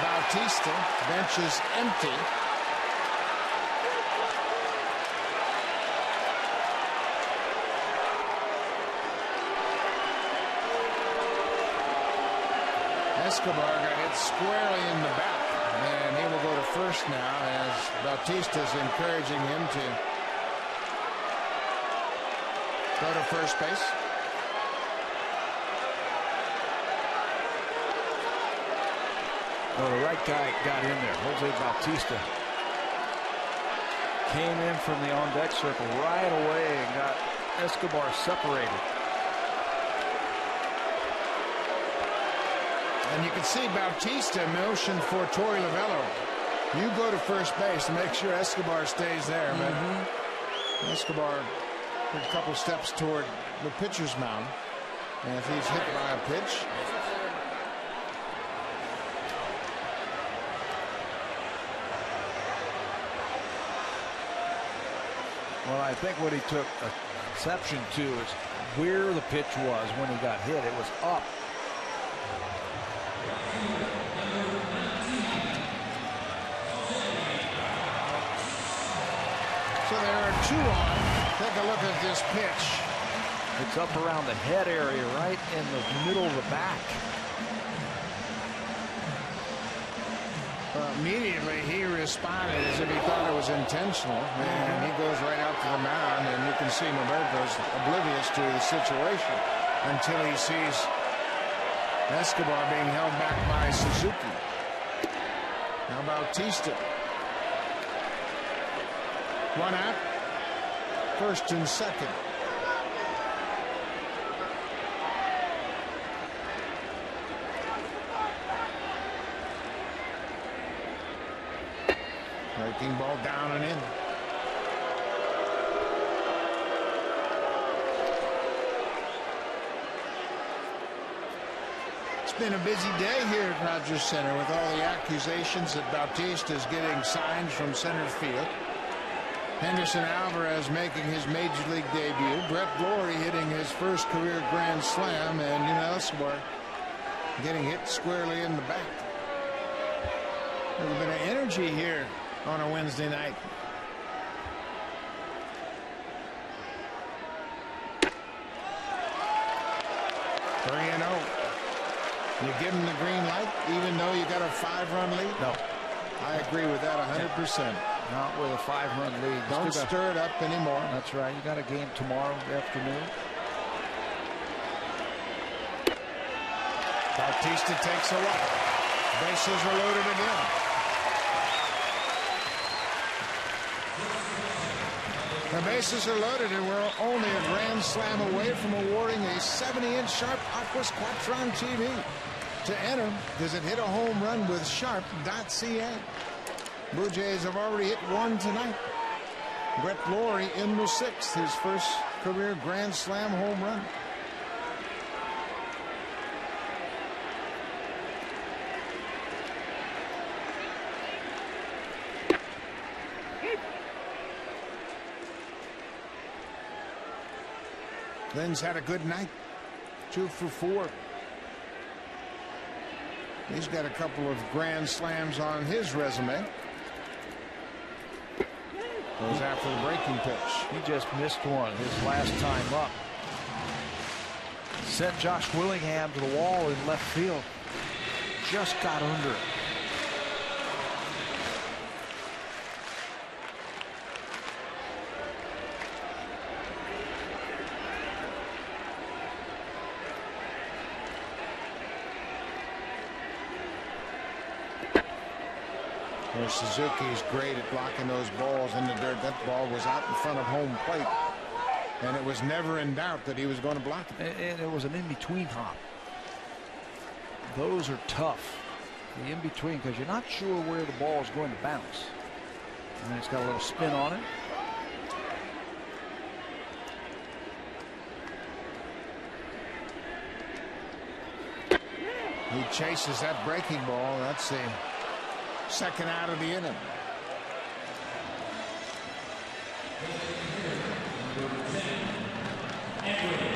Bautista. Bench is empty. Escobar got hit squarely in the back, and he will go to first now as Bautista is encouraging him to go to first base. Well, the right guy got in there. Jose Bautista came in from the on-deck circle right away and got Escobar separated. And you can see Bautista motion for Torey Lovello. You go to first base to make sure Escobar stays there. But Escobar took a couple steps toward the pitcher's mound. And if he's hit by a pitch. Well, I think what he took exception to is where the pitch was when he got hit. It was up. So there are two on. Take a look at this pitch. It's up around the head area, right in the middle of the back. Immediately he responded as if he thought it was intentional, and he goes right out to the mound, and you can see Norberto's oblivious to the situation until he sees Escobar being held back by Suzuki. Now Bautista. One out, first and second. Breaking ball down and in. It's been a busy day here at Rogers Center with all the accusations that Bautista is getting signs from center field. Henderson Alvarez making his major league debut. Brett Flory hitting his first career grand slam, and Escobar getting hit squarely in the back. There's a bit of energy here on a Wednesday night. Three and 0. You give him the green light, even though you got a 5-run lead? No. I agree with that 100%. Not with a 5-run lead. Don't stir it up anymore. That's right. You got a game tomorrow afternoon. Bautista takes a walk. Bases are loaded again. The bases are loaded, and we're only a grand slam away from awarding a 70-inch Sharp Aquas Quattron TV. To enter, visit Hit a Home Run with Sharp.ca. Blue Jays have already hit one tonight. Brett Flory in the 6th, his first career grand slam home run. Lynn's had a good night. 2 for 4. He's got a couple of grand slams on his resume. Goes after the breaking pitch. He just missed one his last time up. Sent Josh Willingham to the wall in left field. Just got under it. Suzuki's great at blocking those balls in the dirt. That ball was out in front of home plate, and it was never in doubt that he was going to block it. And it was an in-between hop. Those are tough. The in-between, because you're not sure where the ball is going to bounce. And it's got a little spin on it. He chases that breaking ball. That's the second out of the inning.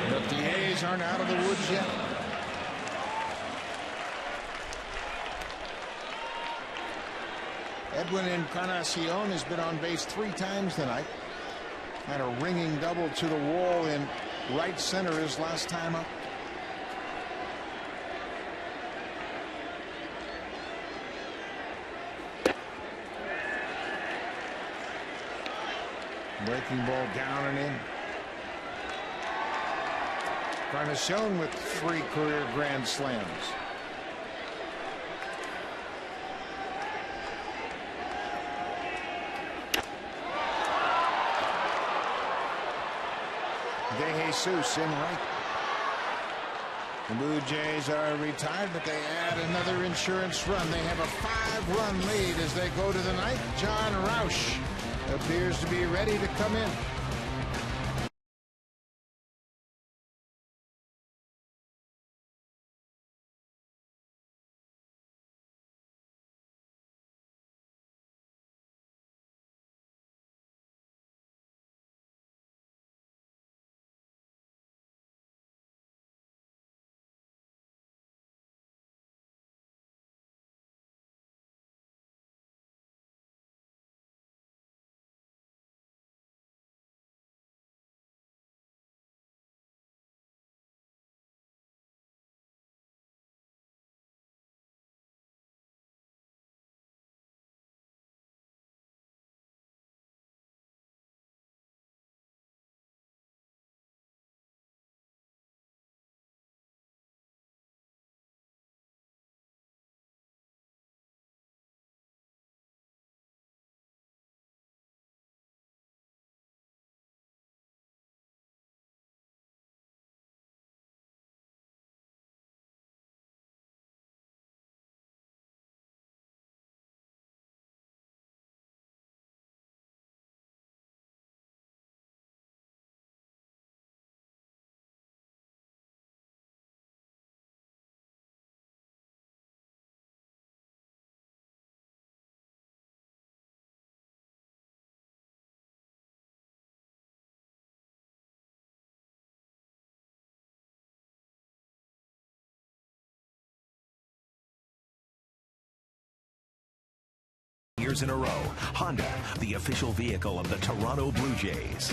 But the A's aren't out of the woods yet. Edwin Encarnacion has been on base 3 times tonight. Had a ringing double to the wall in right center his last time up. Breaking ball down and in. Encarnacion with 3 career grand slams. De Jesus in right. The Blue Jays are retired, but they add another insurance run. They have a 5-run lead as they go to the ninth. John Roush appears to be ready to come in. Years in a row, Honda, the official vehicle of the Toronto Blue Jays.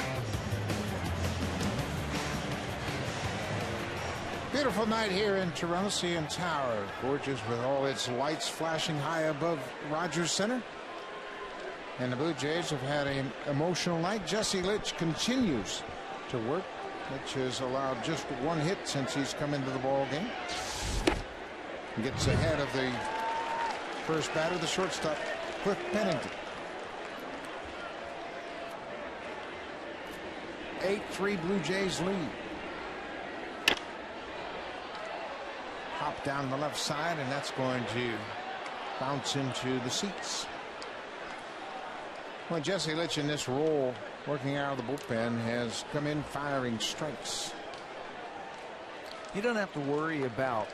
Beautiful night here in Toronto. CN Tower, gorgeous with all its lights flashing high above Rogers Center. And the Blue Jays have had an emotional night. Jesse Litch continues to work. Litch has allowed just 1 hit since he's come into the ball game. Gets ahead of the first batter, the shortstop, Cliff Pennington. 8-3 Blue Jays lead. Hop down the left side, and that's going to bounce into the seats. Well, Jesse Litch in this role, working out of the bullpen, has come in firing strikes. You don't have to worry about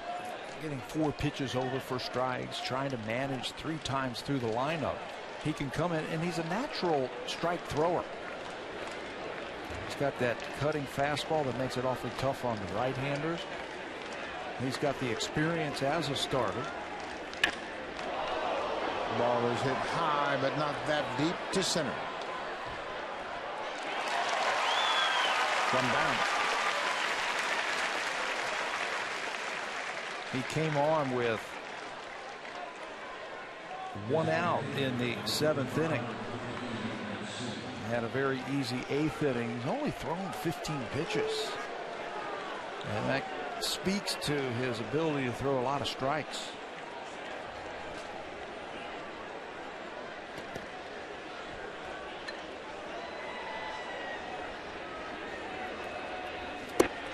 getting 4 pitches over for strikes, trying to manage 3 times through the lineup. He can come in, and he's a natural strike thrower. He's got that cutting fastball that makes it awfully tough on the right-handers. He's got the experience as a starter. The ball is hit high, but not that deep to center. Come down. He came on with 1 out in the 7th inning. Had a very easy 8th inning. He's only thrown 15 pitches. And that speaks to his ability to throw a lot of strikes.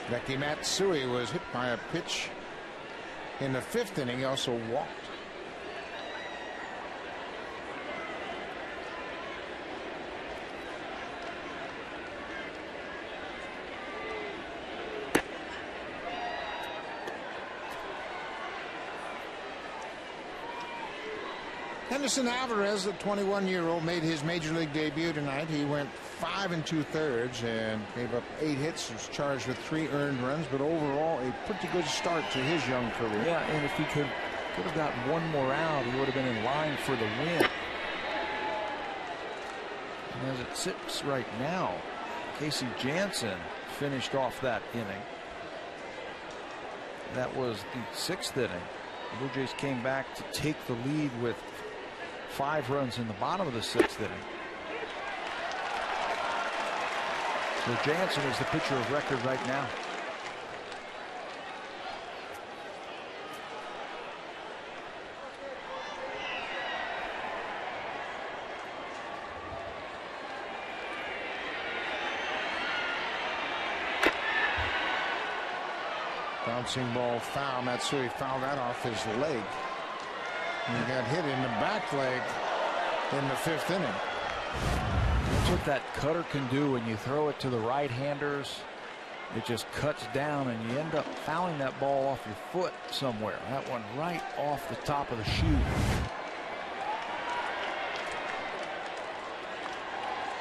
Becky Matsui was hit by a pitch in the 5th inning. He also walked. Henderson Alvarez, the 21-year-old, made his major league debut tonight. He went 5 2/3 and gave up 8 hits. Was charged with 3 earned runs, but overall a pretty good start to his young career. Yeah, and if he could have gotten one more out, he would have been in line for the win. And as it sits right now, Casey Janssen finished off that inning. That was the 6th inning. The Blue Jays came back to take the lead with 5 runs in the bottom of the 6th inning. So Janssen is the pitcher of record right now. Bouncing ball foul. Matsui fouled that off his leg. And he got hit in the back leg in the 5th inning. That's what that cutter can do when you throw it to the right-handers. It just cuts down and you end up fouling that ball off your foot somewhere. That one right off the top of the shoe.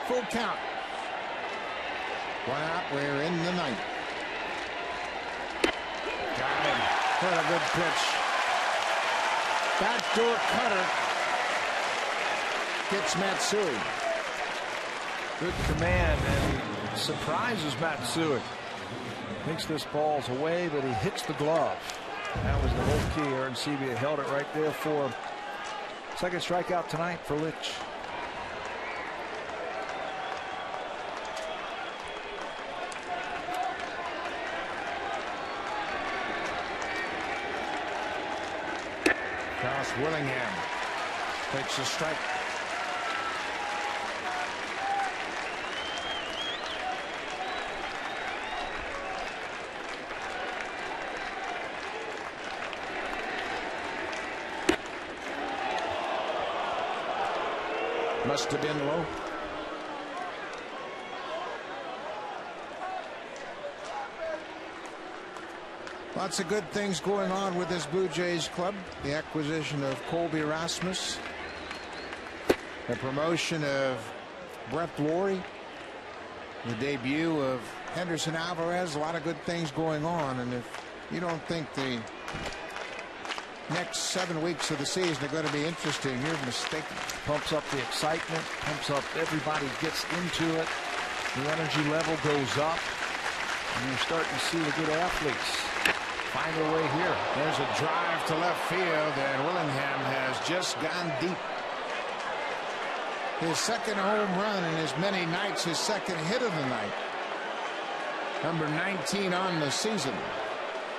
Full count. 1 out. We're in the 9th. Got him. What a good pitch. Backdoor cutter. Gets Matsui. Good command, and he surprises Matsui. Thinks this ball's away, but he hits the glove. That was the whole key. Aaron Sebia held it right there for him. Second strikeout tonight for Litch. Cross Willingham takes a strike. Must have been low. Lots of good things going on with this Blue Jays club. The acquisition of Colby Rasmus, the promotion of Brett Lawrie, the debut of Henderson Alvarez. A lot of good things going on, and if you don't think the next 7 weeks of the season are going to be interesting, you're mistaken. Pumps up the excitement, pumps up, everybody gets into it. The energy level goes up, and you're starting to see the good athletes find their way here. There's a drive to left field, and Willingham has just gone deep. His 2nd home run in as many nights, his 2nd hit of the night. Number 19 on the season.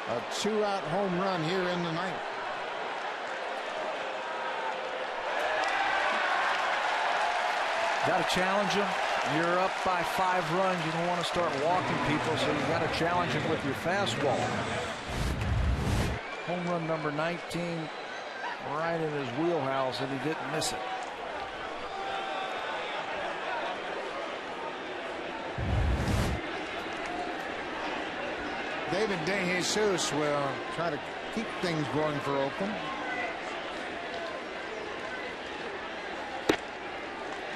A 2-out home run here in the 9th. Got to challenge him. You're up by 5 runs. You don't want to start walking people, so you got to challenge him with your fastball. Home run number 19, right in his wheelhouse, and he didn't miss it. David DeJesus will try to keep things going for Oakland.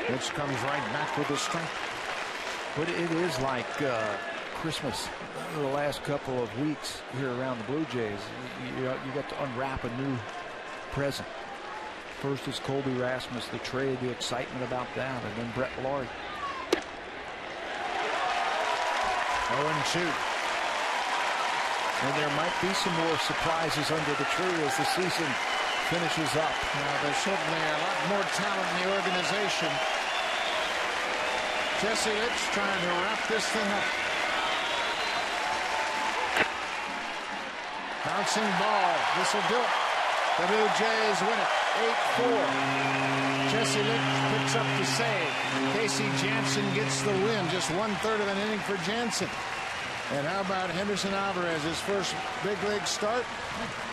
Which comes right back with a strike. But it is like Christmas the last couple of weeks here around the Blue Jays. You got to unwrap a new present. First is Colby Rasmus, the trade, the excitement about that, and then Brett Lawrie. 0-2. And there might be some more surprises under the tree as the season finishes up. There's certainly a lot more talent in the organization. Jesse Litch trying to wrap this thing up. Bouncing ball. This will do it. The Blue Jays win it. 8-4. Jesse Litch picks up the save. Casey Janssen gets the win. Just 1/3 of an inning for Janssen. And how about Henderson Alvarez, his first big league start,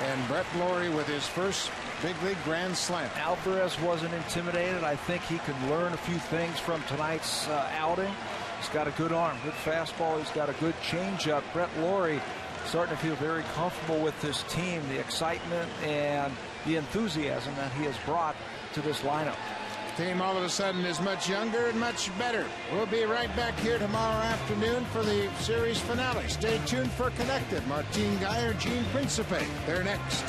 and Brett Lawrie with his first big league grand slam. Alvarez wasn't intimidated. I think he can learn a few things from tonight's outing. He's got a good arm, good fastball. He's got a good changeup. Brett Lawrie starting to feel very comfortable with this team. The excitement and the enthusiasm that he has brought to this lineup. Team all of a sudden is much younger and much better. We'll be right back here tomorrow afternoon for the series finale. Stay tuned for Connected. Martine Geyer, Gene Principe. They're next.